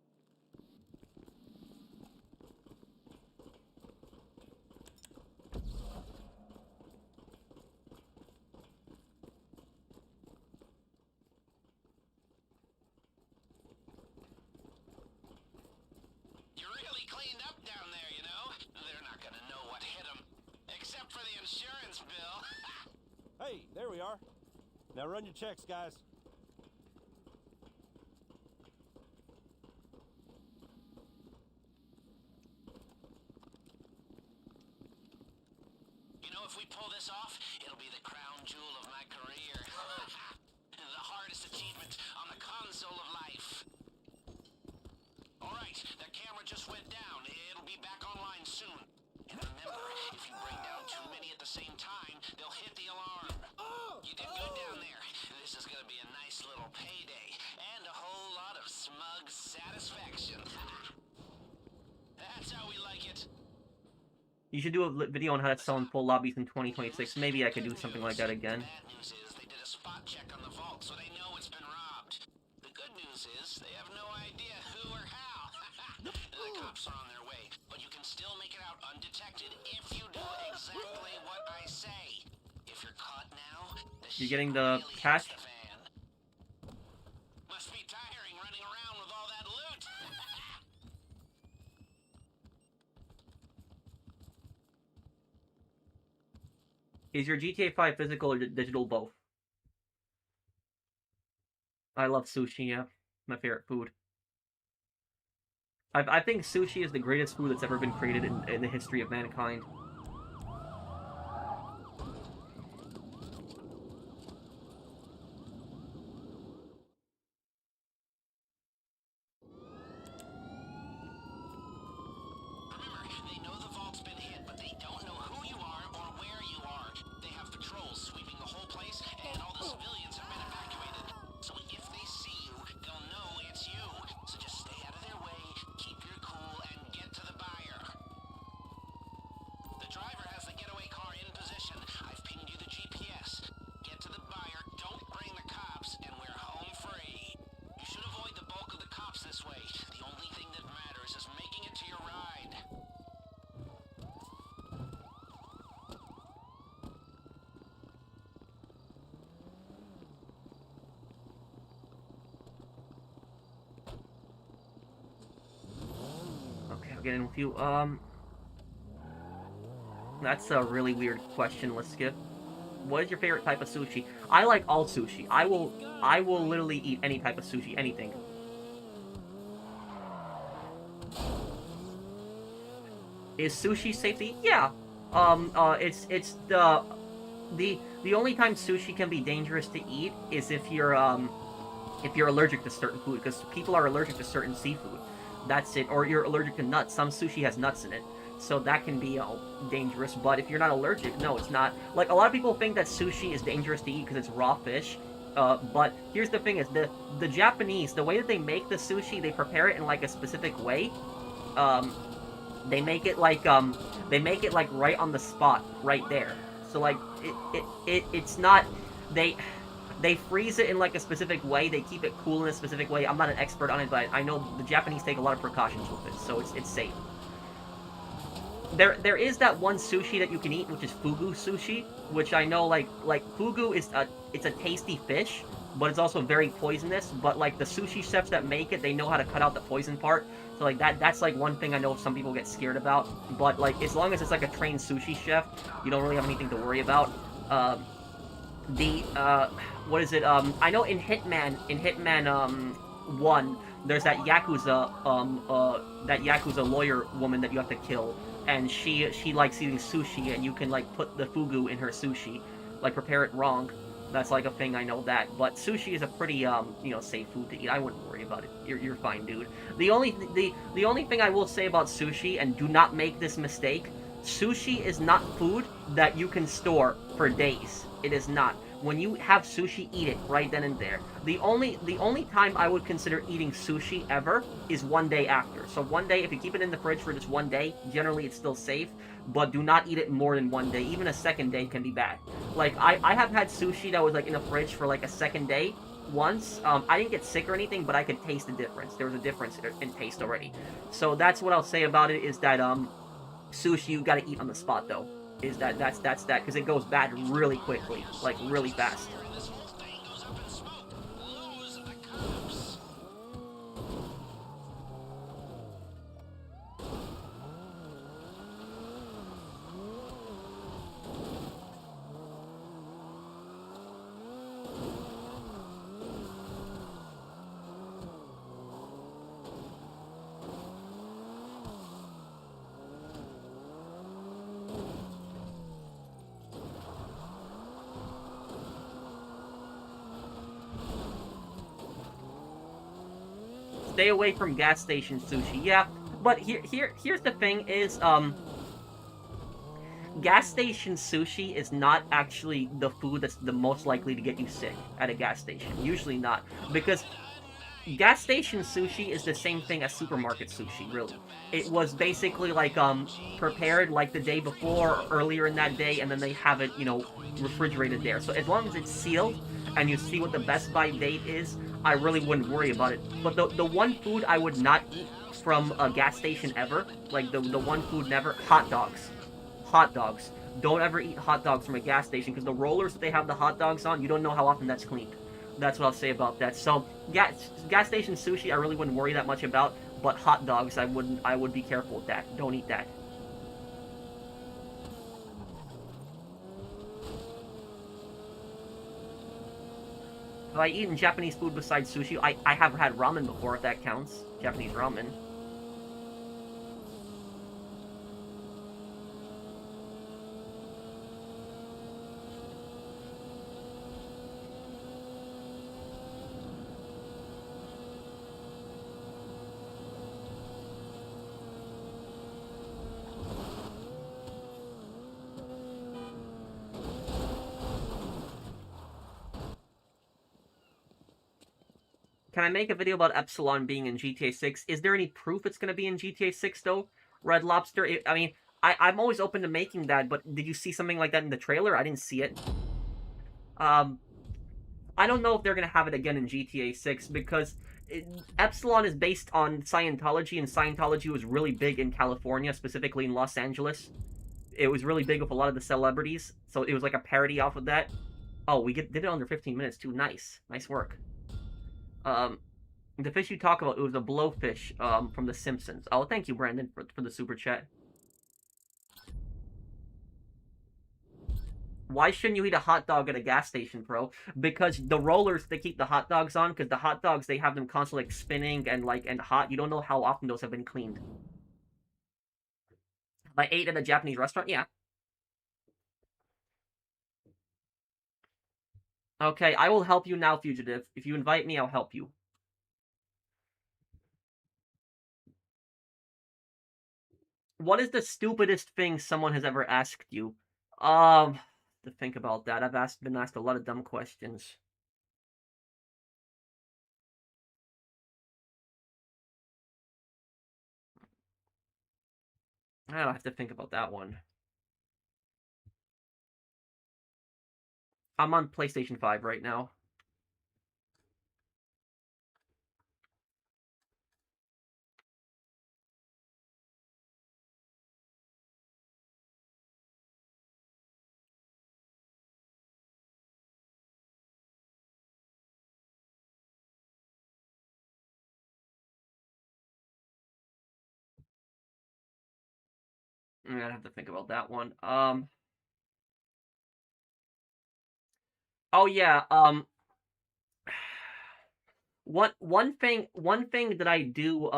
You really cleaned up down there, you know? They're not gonna know what hit them. Except for the insurance bill. Hey, there we are. Now run your checks, guys. You know, if we pull this off, it'll be the crown jewel of my career. The hardest achievement on the console of life. Alright, that camera just went down. It'll be back online soon. And remember, if you bring down too many at the same time, they'll hit the alarm. You did good down there. This is gonna be a nice little payday. And a whole lot of smug satisfaction. That's how we like it. You should do a video on how to sell in full lobbies in 2026. Maybe I could do something like that again. Bad news is they did a spot check on the vault, so they know it's been robbed. The good news is they have no idea who or how. The cops are on their way, but you can still make it out undetected if you do exactly what I say. If you're caught now, You're getting the really cash? hits the fan. Must be tiring running around with all that loot. Is your GTA 5 physical or digital both? I love sushi, yeah. My favorite food. I think sushi is the greatest food that's ever been created in the history of mankind. Remember, they know the vault's been hit, but they don't know who you are or where you are. They have patrols sweeping the whole place, and all the civilians have been evacuated. So if they see you, they'll know it's you. So just stay out of their way, keep your cool, and get to the buyer. The driver has the getaway car in position. I've pinged you the GPS. Get to the buyer, don't bring the cops, and we're home free. You should avoid the bulk of the cops this way. The only thing that matters is making it to your ride. Okay, I'll get in with you. That's a really weird question. Let's skip. What is your favorite type of sushi? I like all sushi. I will literally eat any type of sushi, anything. Is sushi safe to eat? Yeah. It's the only time sushi can be dangerous to eat is if you're allergic to certain food, because people are allergic to certain seafood. That's it. Or you're allergic to nuts. Some sushi has nuts in it. So that can be dangerous, but if you're not allergic, no, it's not. Like, a lot of people think that sushi is dangerous to eat because it's raw fish, but here's the thing is, the Japanese, the way that they make the sushi, they prepare it in, like, a specific way. They make it like right on the spot, right there. So, like, it's not, they freeze it in, like, a specific way, they keep it cool in a specific way. I'm not an expert on it, but I know the Japanese take a lot of precautions with it, so it's safe. There is that one sushi that you can eat, which is fugu sushi, which I know, like fugu is it's a tasty fish, but it's also very poisonous. But like the sushi chefs that make it, they know how to cut out the poison part. So like that's like one thing I know some people get scared about. But like as long as it's like a trained sushi chef, you don't really have anything to worry about. What is it? I know in Hitman 1, there's that Yakuza lawyer woman that you have to kill. And she likes eating sushi, and you can like put the fugu in her sushi. like prepare it wrong. That's like a thing, I know that. But sushi is a pretty safe food to eat. I wouldn't worry about it. You're fine, dude. The only thing I will say about sushi, and do not make this mistake, sushi is not food that you can store for days. It is not. When you have sushi, eat it right then and there. The only time I would consider eating sushi ever is one day after. So one day, if you keep it in the fridge for just one day, generally it's still safe, but do not eat it more than one day. Even a second day can be bad. Like, I have had sushi that was, like, in the fridge for, like, a second day once. I didn't get sick or anything, but I could taste the difference. There was a difference in taste already. So that's what I'll say about it, is that, sushi you gotta eat on the spot, though. Is that's that, because it goes bad really quickly. Like, really fast. This whole thing goes up in smoke. Lose the cops. Stay away from gas station sushi. Yeah, but here's the thing is, gas station sushi is not actually the food that's the most likely to get you sick at a gas station. Usually not, because gas station sushi is the same thing as supermarket sushi, really. It was basically like, prepared like the day before or earlier in that day, and then they have it, refrigerated there. So as long as it's sealed, and you see what the best by date is, I really wouldn't worry about it. But the one food I would not eat from a gas station ever, like the one food never, hot dogs. Hot dogs. Don't ever eat hot dogs from a gas station, because the rollers that they have the hot dogs on, you don't know how often that's cleaned. That's what I'll say about that. So, gas station sushi, I really wouldn't worry that much about, but hot dogs, I would be careful with that. Don't eat that. Have I eaten Japanese food besides sushi? I have had ramen before, if that counts. Japanese ramen. Can I make a video about Epsilon being in GTA 6? Is there any proof it's going to be in GTA 6, though? Red Lobster? I mean, I'm always open to making that, but did you see something like that in the trailer? I didn't see it. I don't know if they're going to have it again in GTA 6, because Epsilon is based on Scientology, and Scientology was really big in California, specifically in Los Angeles. It was really big with a lot of the celebrities, so it was like a parody off of that. Oh, we did it under 15 minutes, too. Nice. Nice work. The fish you talk about, it was a blowfish, from The Simpsons. Oh, thank you, Brandon, for the super chat. Why shouldn't you eat a hot dog at a gas station, bro? Because the rollers they keep the hot dogs on, because the hot dogs, they have them constantly, like, spinning and hot. You don't know how often those have been cleaned. Have I ate at a Japanese restaurant? Yeah. Okay, I will help you now, Fugitive. If you invite me, I'll help you. What is the stupidest thing someone has ever asked you? To think about that. I've been asked a lot of dumb questions. I don't have to think about that one. I'm on PlayStation 5 right now. I'm gonna have to think about that one. Oh yeah, one thing that I do,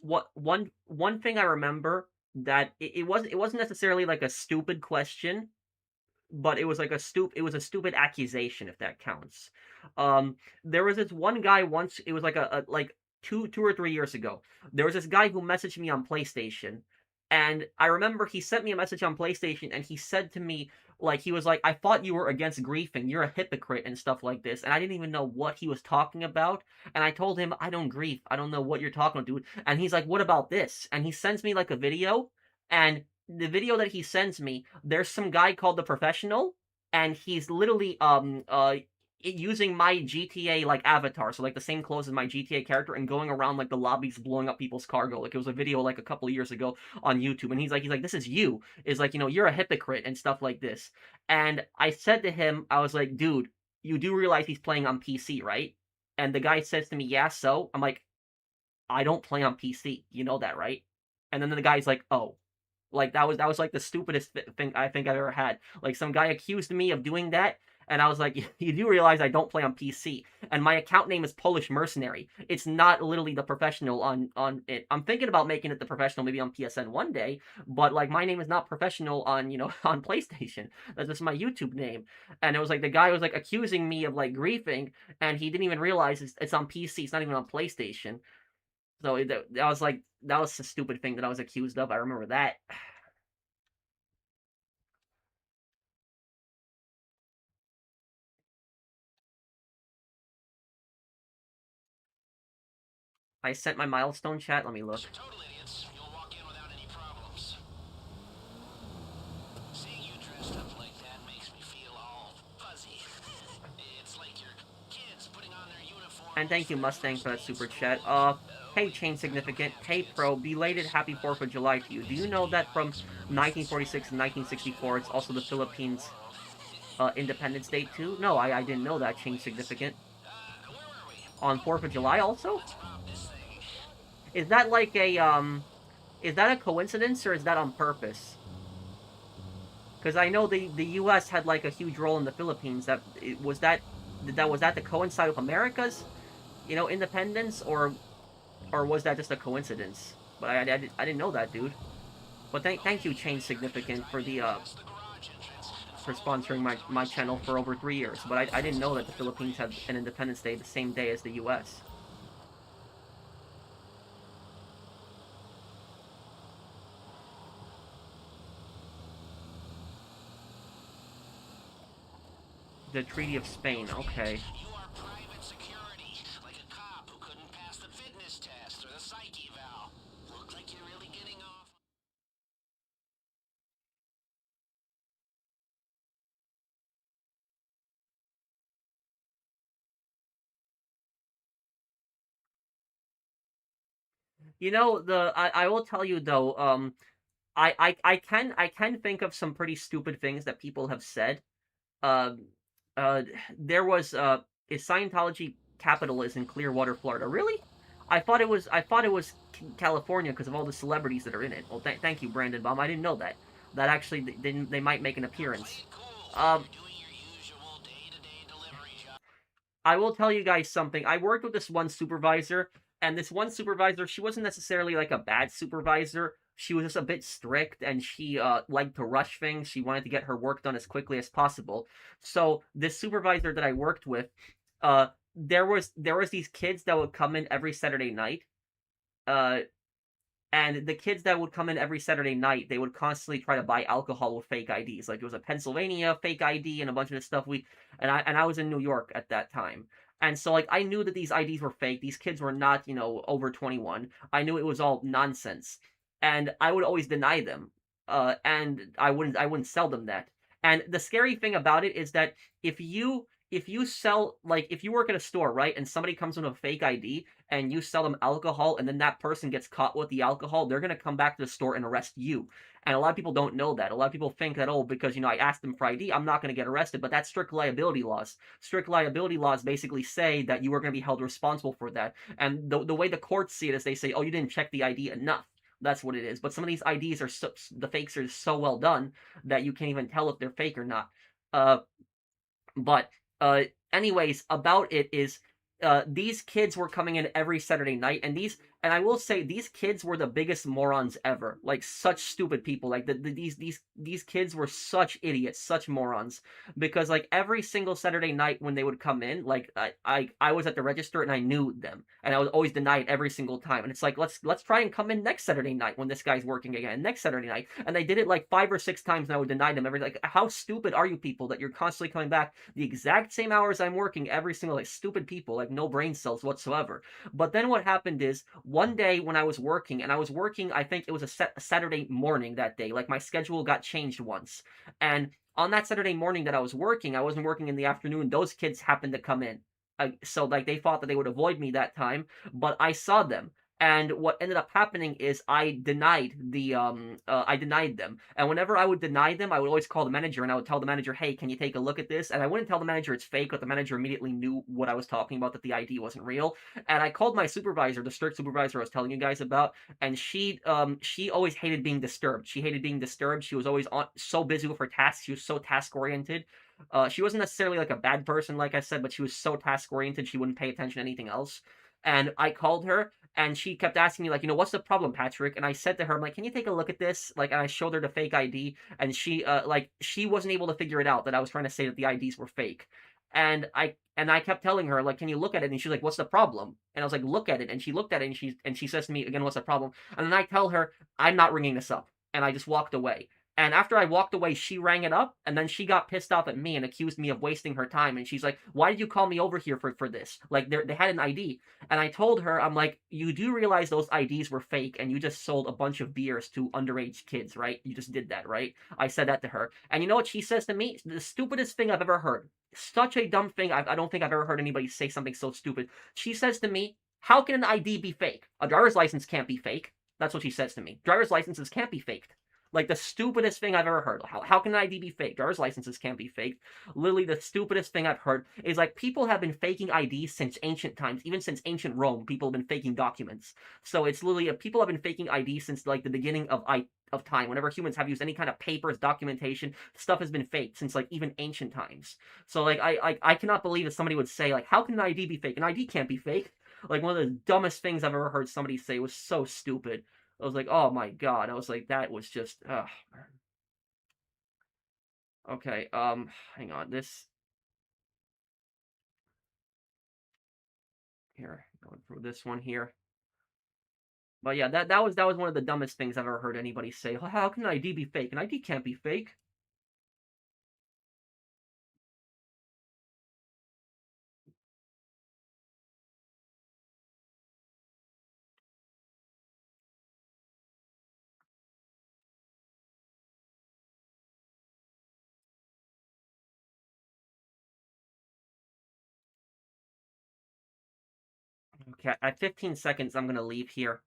one thing I remember that it wasn't necessarily like a stupid question, but it was like it was a stupid accusation, if that counts. There was this one guy once. It was like like 2 or 3 years ago. There was this guy who messaged me on PlayStation, and I remember he sent me a message on PlayStation, and he said to me, like, he was like, I thought you were against griefing. You're a hypocrite and stuff like this. And I didn't even know what he was talking about. And I told him, I don't grief. I don't know what you're talking about, dude. And he's like, what about this? And he sends me like a video. And the video that he sends me, there's some guy called The Professional. And he's literally using my GTA like avatar, so like the same clothes as my GTA character, and going around like the lobbies blowing up people's cargo. Like it was a video like a couple of years ago on YouTube, and he's like, this is you. Is like, you're a hypocrite and stuff like this. And I said to him, I was like, dude, you do realize he's playing on PC, right? And the guy says to me, yeah, so? I'm like, I don't play on PC. You know that, right? And then the guy's like, oh. Like that was like the stupidest thing I think I've ever had. Like some guy accused me of doing that, and I was like, you do realize I don't play on PC, and my account name is Polish Mercenary. It's not literally The Professional on it. I'm thinking about making it The Professional maybe on PSN one day, but like my name is not Professional on on PlayStation. That's just my YouTube name. And it was like the guy was like accusing me of like griefing, and he didn't even realize it's on PC. It's not even on PlayStation. So that was like, that was a stupid thing that I was accused of. I remember that. I sent my milestone chat. Let me look. Total idiots. You'll walk in without any problems. Seeing you dressed up like that makes me feel all fuzzy. It's like your kids putting on their uniform. And thank you, Mustang, for that super chat. Hey, Chain Significant. Hey, Pro. Belated Happy 4th of July to you. Do you know that from 1946 and 1964, it's also the Philippines' Independence Day too? No, I didn't know that, Chain Significant. On 4th of July also? Is that like a, is that a coincidence, or is that on purpose? Because I know the U.S. had like a huge role in the Philippines. Was that to coincide with America's, independence, or was that just a coincidence? But I didn't know that, dude. But thank you, Chain Significant, for the for sponsoring my channel for over 3 years. But I didn't know that the Philippines had an Independence Day the same day as the U.S. The Treaty of Spain, okay. You are private security, like a cop who couldn't pass the fitness test or the psych eval. Look like you're really getting off. I will tell you though, I can think of some pretty stupid things that people have said. Um, there was is Scientology capital is in Clearwater, Florida. Really? I thought it was California because of all the celebrities that are in it. Well, thank you, Brandon Baum. I didn't know that. That actually they might make an appearance. I will tell you guys something. I worked with this one supervisor, and this one supervisor, she wasn't necessarily like a bad supervisor. She was just a bit strict, and she liked to rush things. She wanted to get her work done as quickly as possible. So this supervisor that I worked with, there was these kids that would come in every Saturday night, and the kids that would come in every Saturday night, they would constantly try to buy alcohol with fake IDs. Like it was a Pennsylvania fake ID and a bunch of this stuff. I was in New York at that time. And so like I knew that these IDs were fake. These kids were not, over 21. I knew it was all nonsense. And I would always deny them. And I wouldn't sell them that. And the scary thing about it is that if you sell, like, if you work at a store, right, and somebody comes in with a fake ID and you sell them alcohol and then that person gets caught with the alcohol, they're going to come back to the store and arrest you. And a lot of people don't know that. A lot of people think that, oh, because, I asked them for ID, I'm not going to get arrested. But that's strict liability laws. Strict liability laws basically say that you are going to be held responsible for that. And the way the courts see it is they say, oh, you didn't check the ID enough. That's what it is. But some of these IDs the fakes are so well done that you can't even tell if they're fake or not. Anyways, about it is, these kids were coming in every Saturday night, and And I will say these kids were the biggest morons ever. Like such stupid people. Like these kids were such idiots, such morons. Because like every single Saturday night when they would come in, like I was at the register and I knew them, and I was always denied every single time. And it's like let's try and come in next Saturday night when this guy's working again. Next Saturday night, and they did it like 5 or 6 times, and I would deny them every. Like, how stupid are you people that you're constantly coming back the exact same hours I'm working every single, like, stupid people, like no brain cells whatsoever. But then what happened is one day when I was working, and I was working, I think it was a Saturday morning that day. Like my schedule got changed once, and on that Saturday morning that I was working, I wasn't working in the afternoon. Those kids happened to come in. So like they thought that they would avoid me that time, but I saw them. And what ended up happening is I denied them. And whenever I would deny them, I would always call the manager and I would tell the manager, "Hey, can you take a look at this?" And I wouldn't tell the manager it's fake, but the manager immediately knew what I was talking about, that the ID wasn't real. And I called my supervisor, the strict supervisor I was telling you guys about, and she always hated being disturbed. She hated being disturbed. She was always so busy with her tasks. She was so task oriented. She wasn't necessarily like a bad person, like I said, but she was so task oriented she wouldn't pay attention to anything else. And I called her, and she kept asking me, like, what's the problem, Patrick? And I said to her, I'm like, can you take a look at this? Like, and I showed her the fake ID, and she wasn't able to figure it out that I was trying to say that the IDs were fake. And I kept telling her, like, can you look at it? And she's like, what's the problem? And I was like, look at it. And she looked at it, and she says to me again, what's the problem? And then I tell her, I'm not ringing this up. And I just walked away. And after I walked away, she rang it up, and then she got pissed off at me and accused me of wasting her time. And she's like, why did you call me over here for this? Like, they had an ID. And I told her, I'm like, you do realize those IDs were fake, and you just sold a bunch of beers to underage kids, right? You just did that, right? I said that to her. And you know what she says to me? The stupidest thing I've ever heard. Such a dumb thing. I don't think I've ever heard anybody say something so stupid. She says to me, how can an ID be fake? A driver's license can't be fake. That's what she says to me. Driver's licenses can't be faked. Like, the stupidest thing I've ever heard. How can an ID be fake? Driver's licenses can't be faked. Literally, the stupidest thing I've heard is, like, people have been faking IDs since ancient times. Even since ancient Rome, people have been faking documents. So it's literally, people have been faking IDs since, like, the beginning of time. Whenever humans have used any kind of papers, documentation, stuff has been faked since, like, even ancient times. So, like, I cannot believe that somebody would say, like, how can an ID be fake? An ID can't be fake. Like, one of the dumbest things I've ever heard somebody say. Was so stupid. I was like, oh my god. I was like, that was just, ugh. Okay, hang on. Here, going through this one here. But yeah, that was one of the dumbest things I've ever heard anybody say. How can an ID be fake? An ID can't be fake. Okay, at 15 seconds, I'm gonna leave here.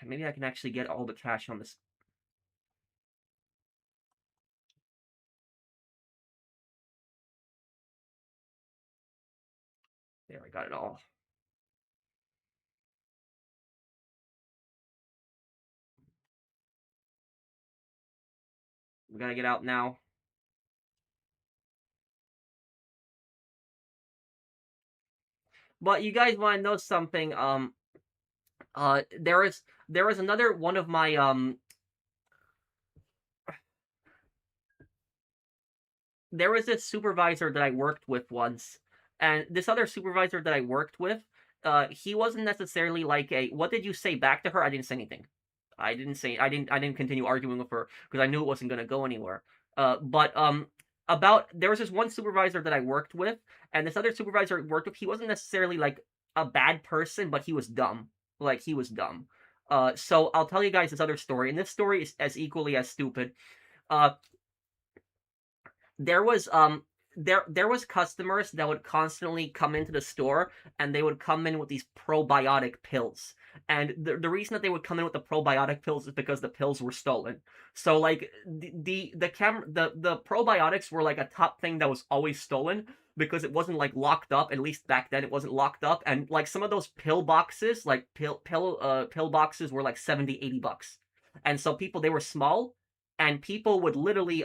Maybe I can actually get all the cash on this. There, I got it all. We gotta get out now. But you guys want to know something? There is another one of my there was this supervisor that I worked with once, and this other supervisor that I worked with, he wasn't necessarily like a. What did you say back to her? I didn't say anything. I didn't continue arguing with her because I knew it wasn't gonna go anywhere. But there was this one supervisor that I worked with, and this other supervisor I worked with, he wasn't necessarily like a bad person, but he was dumb. Like, he was dumb. So I'll tell you guys this other story, and this story is as equally as stupid. Uh, there was there was customers that would constantly come into the store, and they would come in with these probiotic pills. And the reason that they would come in with the probiotic pills is because the pills were stolen. So like the probiotics were like a top thing that was always stolen. because it wasn't like locked up. At least back then, it wasn't locked up. And like some of those pill boxes, like pill boxes, were like 70, $80. And so people, they were small, and people would literally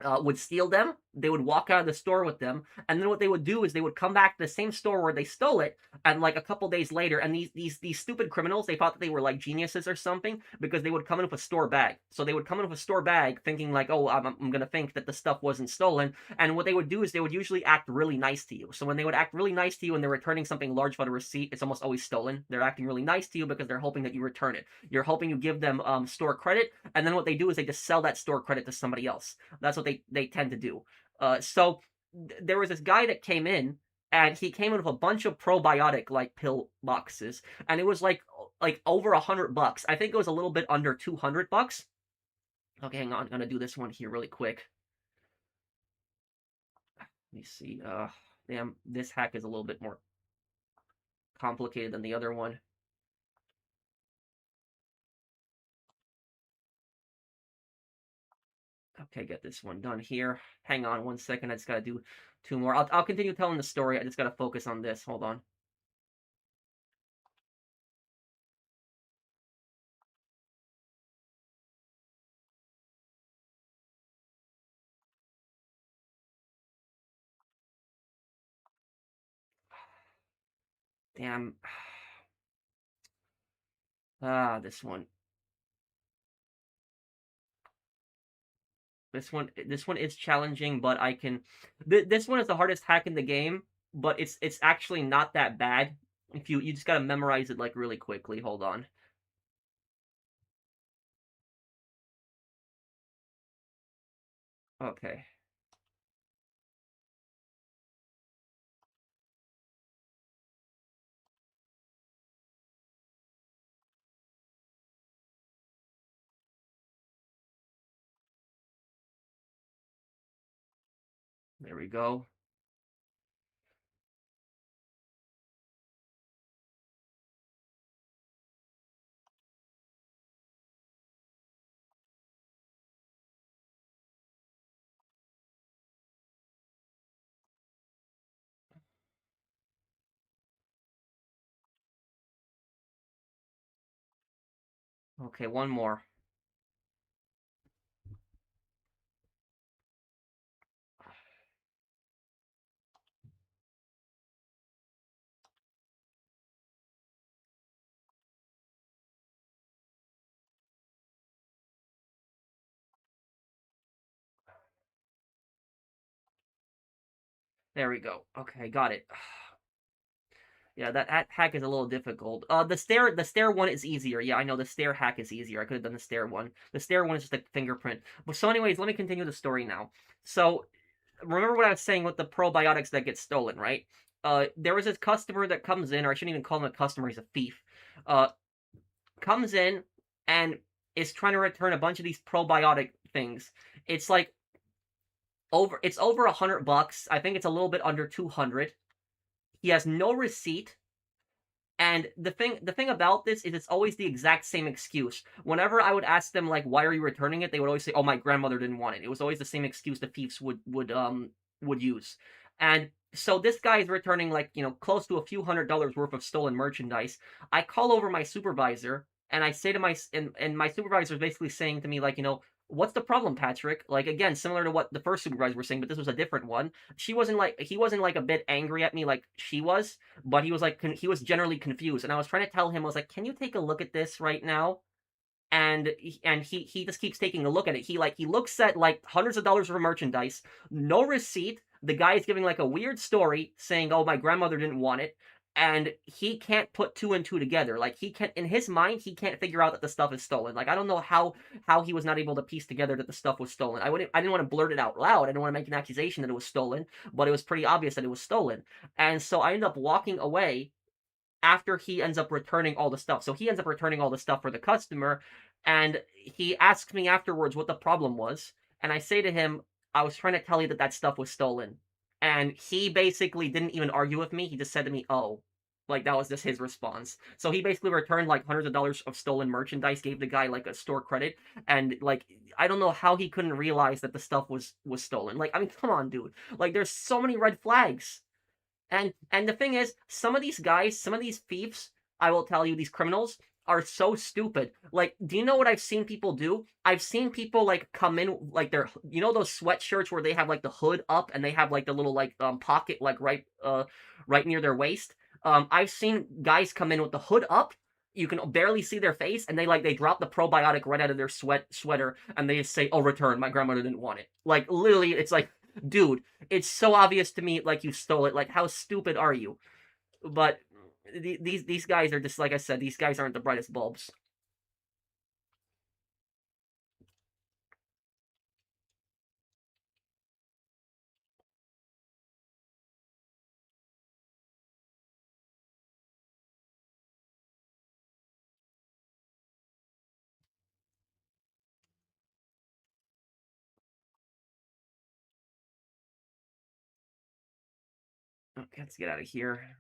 would steal them. They would walk out of the store with them, and then what they would do is they would come back to the same store where they stole it, and like a couple days later, and these stupid criminals, they thought that they were like geniuses or something, because they would come in with a store bag. So they would come in with a store bag thinking like, oh, I'm gonna think that the stuff wasn't stolen, and what they would do is they would usually act really nice to you. So when they would act really nice to you and they're returning something large for the receipt, it's almost always stolen. They're acting really nice to you because they're hoping that you return it. You're hoping you give them store credit, and then what they do is they just sell that store credit to somebody else. That's what they tend to do. So there was this guy that came in, and he came in with a bunch of probiotic like pill boxes, and it was like over $100. I think it was a little bit under $200. Okay, hang on, I'm gonna do this one here really quick. Let me see. Damn, this hack is a little bit more complicated than the other one. Okay, get this one done here. Hang on 1 second. I just gotta do 2 more. I'll continue telling the story. I just gotta focus on this. Hold on. Damn. This one. This one is challenging, but I can. This one is the hardest hack in the game, but it's actually not that bad. If you just gotta memorize it like really quickly. Hold on. Okay. There we go. Okay, one more. There we go. Okay, got it. Yeah, that hack is a little difficult. The stair one is easier. Yeah, I know the stair hack is easier. I could have done the stair one. The stair one is just a fingerprint. But so anyways, let me continue the story now. So remember what I was saying with the probiotics that get stolen, right? There was this customer that comes in, or I shouldn't even call him a customer, he's a thief. Comes in and is trying to return a bunch of these probiotic things. It's like it's over $100. I think it's a little bit under 200. He has no receipt. And the thing about this is it's always the exact same excuse. Whenever I would ask them like, why are you returning it, they would always say, oh, my grandmother didn't want it. It was always the same excuse the thieves would use. And so this guy is returning like, close to a few $100s worth of stolen merchandise. I call over my supervisor and I say to and my supervisor is basically saying to me like, what's the problem, Patrick? Like, again, similar to what the first supervisor was saying, but this was a different one. He wasn't like a bit angry at me like she was, but he was like, he was generally confused. And I was trying to tell him, I was like, can you take a look at this right now? And he just keeps taking a look at it. He looks at like hundreds of dollars of merchandise, no receipt. The guy is giving like a weird story saying, oh, my grandmother didn't want it. And he can't put 2 and 2 together. Like, he can't, in his mind, he can't figure out that the stuff is stolen. Like, I don't know how he was not able to piece together that the stuff was stolen. I didn't want to blurt it out loud. I didn't want to make an accusation that it was stolen, but it was pretty obvious that it was stolen. And so I ended up walking away after he ends up returning all the stuff. So he ends up returning all the stuff for the customer, and he asks me afterwards what the problem was, and I say to him, I was trying to tell you that stuff was stolen. And he basically didn't even argue with me. He just said to me, oh. Like that was just his response. So he basically returned like hundreds of dollars of stolen merchandise, gave the guy like a store credit, and like I don't know how he couldn't realize that the stuff was stolen. Like I mean, come on, dude. Like there's so many red flags. And the thing is, some of these guys, some of these thieves, I will tell you, these criminals are so stupid. Like, do you know what I've seen people do? I've seen people like come in like they're you know those sweatshirts where they have like the hood up and they have like the little like pocket like right near their waist. I've seen guys come in with the hood up. You can barely see their face, and they drop the probiotic right out of their sweater, and they say, "Oh, return. My grandmother didn't want it." Like literally, it's like, dude, it's so obvious to me, like you stole it. Like, how stupid are you? But these guys are just like I said. These guys aren't the brightest bulbs. Okay, let's get out of here.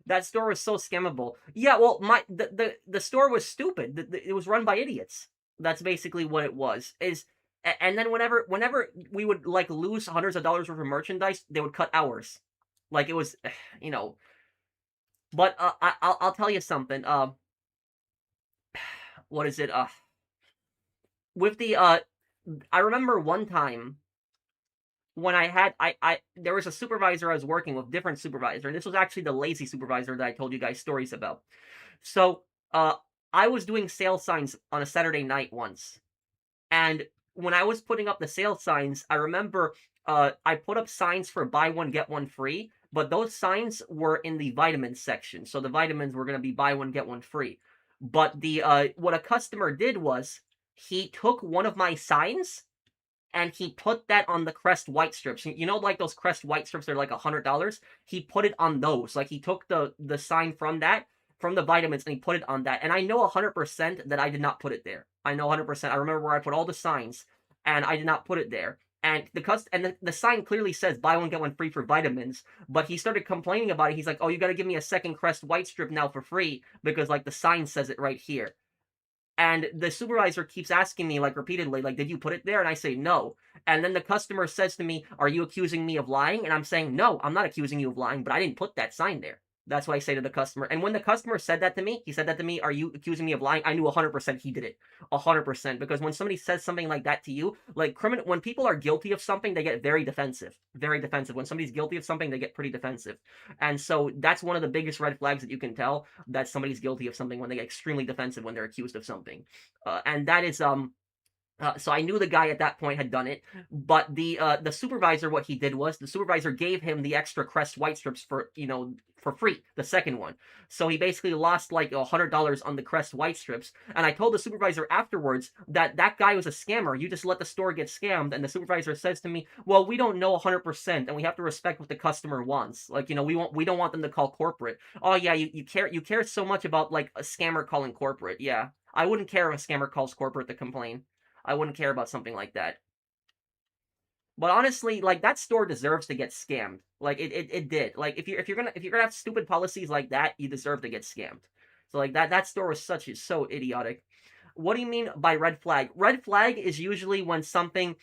That store was so scammable. Yeah, well, the store was stupid. It was run by idiots. That's basically what it was. And then whenever we would like lose hundreds of dollars worth of merchandise, they would cut hours. Like it was, you know. But I'll tell you something. What is it? With the I remember one time when I there was a supervisor I was working with, different supervisor, and this was actually the lazy supervisor that I told you guys stories about. So I was doing sale signs on a Saturday night once, and when I was putting up the sale signs, I remember I put up signs for buy one get one free, but those signs were in the vitamins section, so the vitamins were gonna be buy one get one free. But the what a customer did was he took one of my signs and he put that on the Crest white strips. You know, like those Crest white strips, they're like $100. He put it on those. Like he took the sign from that from the vitamins and he put it on that. And I know 100% that I did not put it there. I know 100%. I remember where I put all the signs, and I did not put it there. And the sign clearly says buy one get one free for vitamins, but he started complaining about it. He's like, "Oh, you got to give me a second Crest white strip now for free because like the sign says it right here." And the supervisor keeps asking me like repeatedly, like, "Did you put it there?" And I say no. And then the customer says to me, "Are you accusing me of lying?" And I'm saying, "No, I'm not accusing you of lying, but I didn't put that sign there." That's what I say to the customer. And when the customer said that to me, he said that to me, "Are you accusing me of lying?" I knew 100% he did it. 100%. Because when somebody says something like that to you, like when people are guilty of something, they get very defensive. Very defensive. When somebody's guilty of something, they get pretty defensive. And so that's one of the biggest red flags that you can tell that somebody's guilty of something, when they get extremely defensive when they're accused of something. And that is so I knew the guy at that point had done it, but the supervisor, what he did was the supervisor gave him the extra Crest white strips for for free, the second one. So he basically lost like $100 on the Crest white strips. And I told the supervisor afterwards that that guy was a scammer. You just let the store get scammed. And the supervisor says to me, "Well, we don't know 100%, and we have to respect what the customer wants. Like we don't want them to call corporate." Oh yeah, you care so much about like a scammer calling corporate. Yeah, I wouldn't care if a scammer calls corporate to complain. I wouldn't care about something like that. But honestly, like that store deserves to get scammed. Like it did. Like if you're gonna have stupid policies like that, you deserve to get scammed. So like that store was so idiotic. What do you mean by red flag? Red flag is usually when something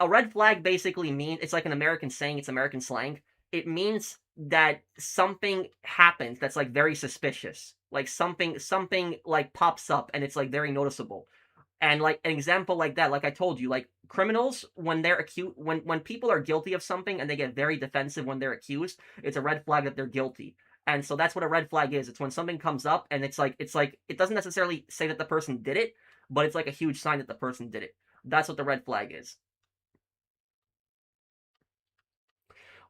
a red flag basically means, it's like an American saying, it's American slang. It means that something happens that's like very suspicious. Like something like pops up and it's like very noticeable. And like an example like that, like I told you, like criminals when they're accused, when people are guilty of something and they get very defensive when they're accused, it's a red flag that they're guilty. And so that's what a red flag is. It's when something comes up and it's like it doesn't necessarily say that the person did it, but it's like a huge sign that the person did it. That's what the red flag is.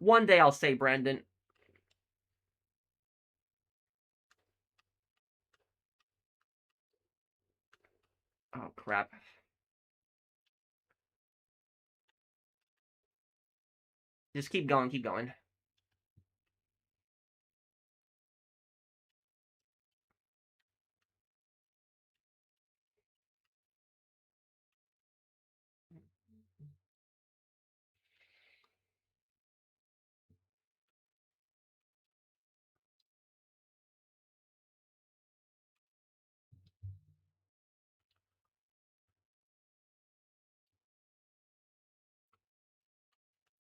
One day I'll say, Brandon. Oh crap. Just keep going, keep going.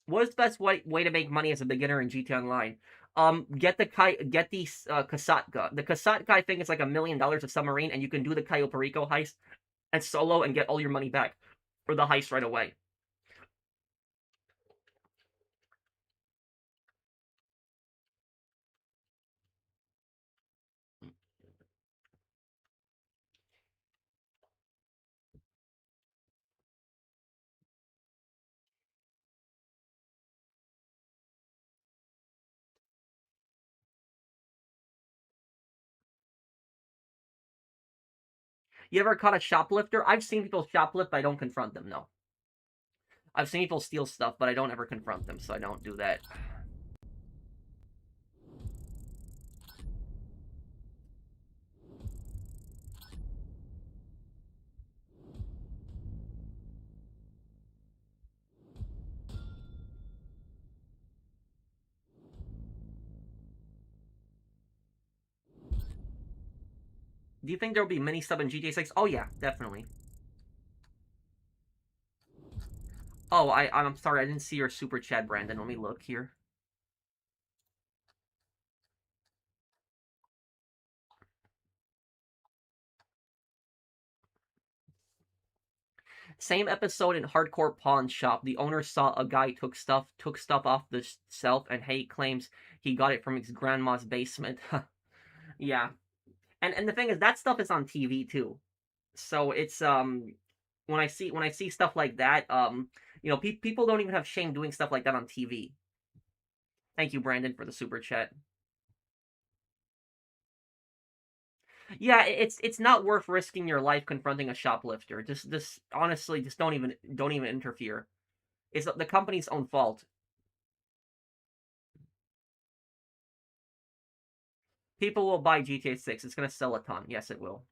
What is the best way to make money as a beginner in GTA Online? Get the Kasatka. The Kasatka, I think, is like $1 million a submarine, and you can do the Cayo Perico heist and solo and get all your money back for the heist right away. You ever caught a shoplifter? I've seen people shoplift, but I don't confront them, no. I've seen people steal stuff, but I don't ever confront them, so I don't do that. Do you think there will be mini sub in GTA 6? Oh yeah, definitely. Oh, I'm sorry, I didn't see your super chat, Brandon. Let me look here. Same episode in Hardcore Pawn Shop. The owner saw a guy took stuff off the shelf, and he claims he got it from his grandma's basement. Yeah, and the thing is, that stuff is on TV too. So it's when I see stuff like that, you know, people don't even have shame doing stuff like that on TV. Thank you, Brandon, for the super chat. Yeah, it's not worth risking your life confronting a shoplifter. Just honestly, just don't even interfere. It's the company's own fault. People will buy GTA 6. It's gonna sell a ton. Yes, it will.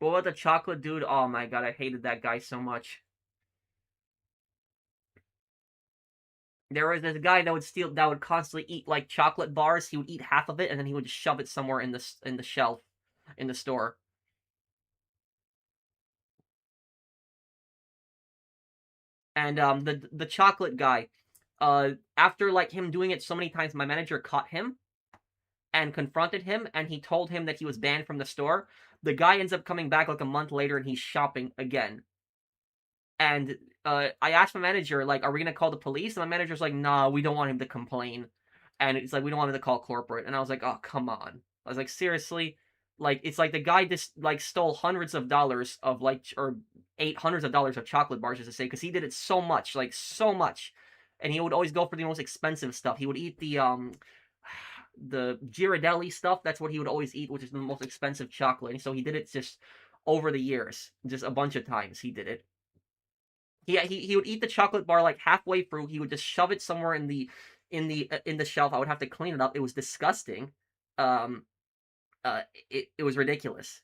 What about the chocolate dude? Oh my god, I hated that guy so much. There was this guy that would constantly eat like chocolate bars. He would eat half of it and then he would just shove it somewhere in the shelf in the store. And the chocolate guy, after like him doing it so many times, my manager caught him and confronted him, and he told him that he was banned from the store. The guy ends up coming back like a month later, and he's shopping again. And I asked my manager, like, are we gonna call the police? And my manager's like, nah, we don't want him to complain. And it's like, we don't want him to call corporate. And I was like, oh, come on. I was like, seriously? Like, it's like the guy just, like, stole hundreds of dollars of, like, or ate hundreds of dollars of chocolate bars, as to say, because he did it so much, like, so much. And he would always go for the most expensive stuff. He would eat the Ghirardelli stuff. That's what he would always eat, which is the most expensive chocolate. And so he did it just over the years. Just a bunch of times he did it. He would eat the chocolate bar like halfway through. He would just shove it somewhere in the shelf. I would have to clean it up. It was disgusting. It was ridiculous.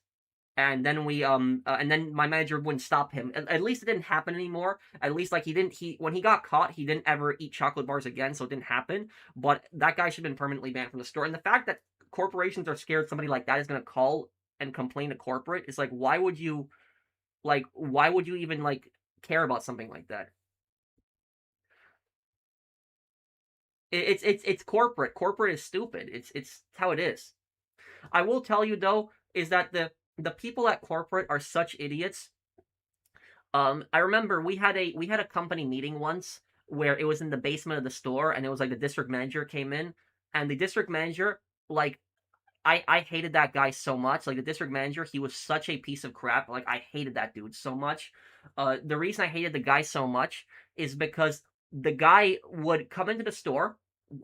And then and then my manager wouldn't stop him. At least it didn't happen anymore. At least like when he got caught, he didn't ever eat chocolate bars again, so it didn't happen. But that guy should have been permanently banned from the store. And the fact that corporations are scared somebody like that is going to call and complain to corporate is like, why would you even like care about something like that? It's corporate. Corporate is stupid. It's how it is. I will tell you though, is that the people at corporate are such idiots. I remember we had a company meeting once where it was in the basement of the store, and it was like the district manager came in, and the district manager, like, I hated that guy so much. Like, the district manager, he was such a piece of crap. Like, I hated that dude so much. The reason I hated the guy so much is because the guy would come into the store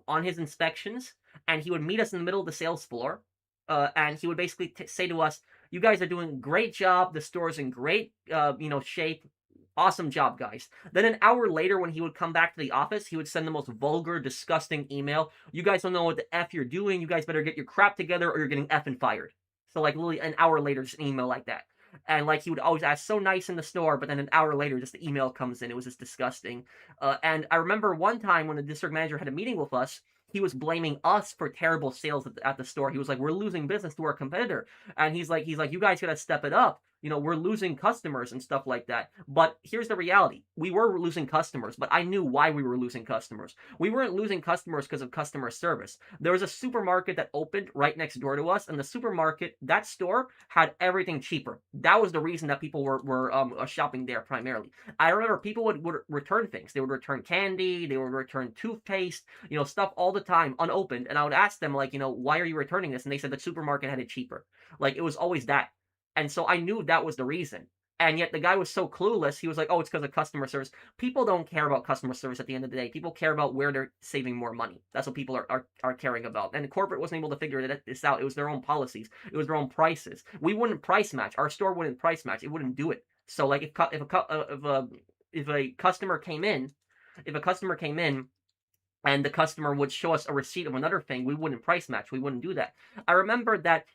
on his inspections, and he would meet us in the middle of the sales floor. and he would basically say to us, "You guys are doing a great job. The store's in great, shape. Awesome job, guys." Then an hour later, when he would come back to the office, he would send the most vulgar, disgusting email. "You guys don't know what the F you're doing. You guys better get your crap together or you're getting effing fired." So, like, literally an hour later, just an email like that. And, like, he would always ask so nice in the store, but then an hour later, just the email comes in. It was just disgusting. And I remember one time when the district manager had a meeting with us, he was blaming us for terrible sales at the store. He was like, "We're losing business to our competitor." And he's like, "You guys gotta step it up. We're losing customers and stuff like that." But here's the reality. We were losing customers, but I knew why we were losing customers. We weren't losing customers because of customer service. There was a supermarket that opened right next door to us, and the supermarket, that store, had everything cheaper. That was the reason that people were shopping there primarily. I remember people would return things. They would return candy, they would return toothpaste, stuff all the time unopened. And I would ask them, like, "Why are you returning this?" And they said the supermarket had it cheaper. Like, it was always that. And so I knew that was the reason. And yet the guy was so clueless. He was like, "Oh, it's because of customer service." People don't care about customer service at the end of the day. People care about where they're saving more money. That's what people are caring about. And corporate wasn't able to figure this out. It was their own policies. It was their own prices. We wouldn't price match. Our store wouldn't price match. It wouldn't do it. So, like, if a customer came in, and the customer would show us a receipt of another thing, we wouldn't price match. We wouldn't do that. I remember that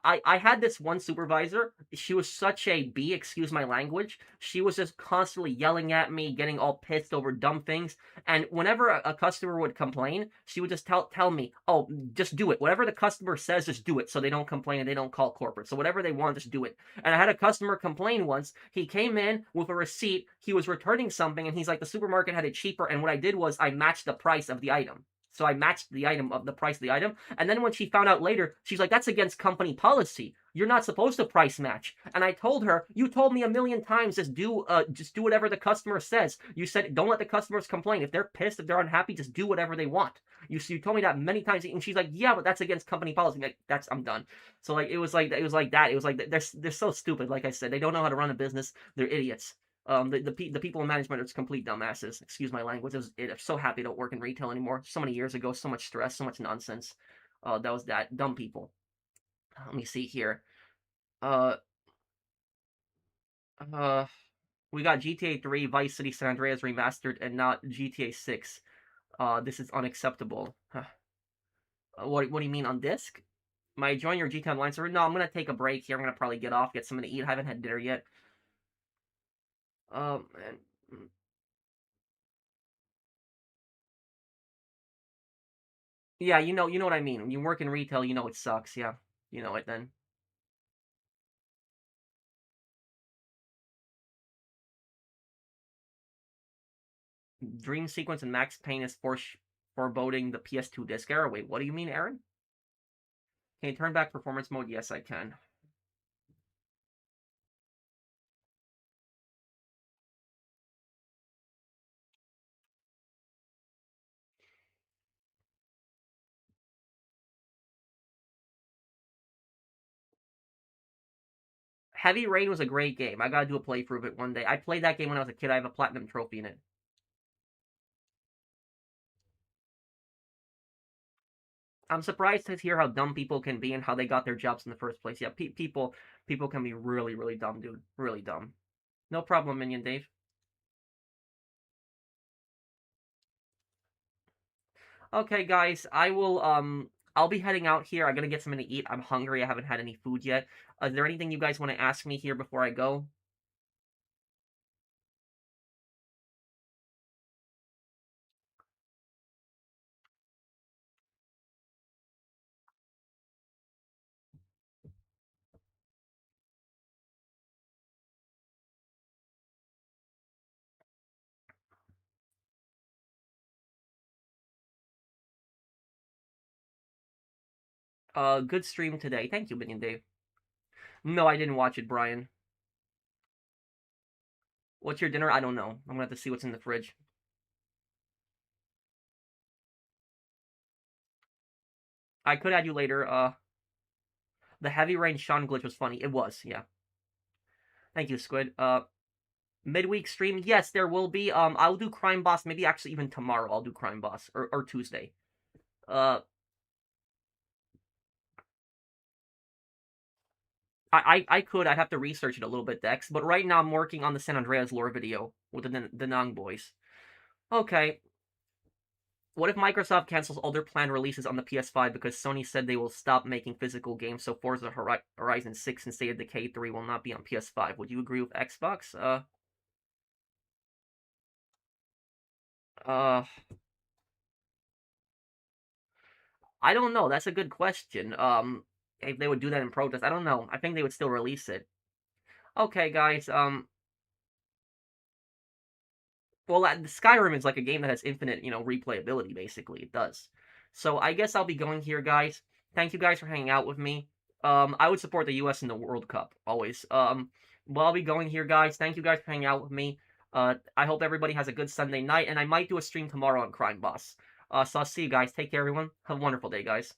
I had this one supervisor. She was such a B, excuse my language. She was just constantly yelling at me, getting all pissed over dumb things. And whenever a customer would complain, she would just tell me, "Oh, just do it. Whatever the customer says, just do it, so they don't complain and they don't call corporate. So whatever they want, just do it." And I had a customer complain once. He came in with a receipt. He was returning something, and he's like, "The supermarket had it cheaper." And what I did was I matched the price of the item. So I matched the price of the item. And then when she found out later, she's like, "That's against company policy. You're not supposed to price match." And I told her, "You told me a million times, just do whatever the customer says. You said, don't let the customers complain. If they're pissed, if they're unhappy, just do whatever they want. You told me that many times." And she's like, "Yeah, but that's against company policy." I'm like, I'm done. So, like, it was like that. It was like they're so stupid. Like I said, they don't know how to run a business. They're idiots. The people in management are complete dumbasses. Excuse my language. I'm so happy I don't work in retail anymore. So many years ago, so much stress, so much nonsense. That was that. Dumb people. Let me see here. Uh, we got GTA 3, Vice City, San Andreas remastered, and not GTA 6. This is unacceptable. What do you mean on disc? Might I join your GTA Online server? No, I'm gonna take a break here. I'm gonna probably get off, get something to eat. I haven't had dinner yet. Man. Yeah, you know what I mean. When you work in retail, you know it sucks. Yeah, you know it then. Dream sequence in Max Payne is foreboding the PS2 disc error. Wait, what do you mean, Aaron? Can you turn back performance mode? Yes, I can. Heavy Rain was a great game. I gotta do a playthrough of it one day. I played that game when I was a kid. I have a platinum trophy in it. I'm surprised to hear how dumb people can be and how they got their jobs in the first place. Yeah, people can be really, really dumb, dude. Really dumb. No problem, Minion Dave. Okay, guys, I'll be heading out here. I gotta get something to eat. I'm hungry. I haven't had any food yet. Is there anything you guys want to ask me here before I go? Good stream today. Thank you, Minion Dave. No, I didn't watch it, Brian. What's your dinner? I don't know. I'm gonna have to see what's in the fridge. I could add you later. The Heavy Rain Sean glitch was funny. It was, yeah. Thank you, Squid. Midweek stream. Yes, there will be. I'll do Crime Boss. Maybe actually even tomorrow. I'll do Crime Boss or Tuesday. Uh, I could. I'd have to research it a little bit, Dex. But right now I'm working on the San Andreas lore video with the Nang boys. Okay. What if Microsoft cancels all their planned releases on the PS5 because Sony said they will stop making physical games, so Forza Horizon 6 and State of Decay 3 will not be on PS5? Would you agree with Xbox? I don't know. That's a good question. If they would do that in protest, I don't know. I think they would still release it. Okay, guys. Well, Skyrim is like a game that has infinite, replayability. Basically, it does. So I guess I'll be going here, guys. Thank you guys for hanging out with me. I would support the U.S. in the World Cup always. Well, I'll be going here, guys. Thank you guys for hanging out with me. I hope everybody has a good Sunday night, and I might do a stream tomorrow on Crime Boss. So I'll see you guys. Take care, everyone. Have a wonderful day, guys.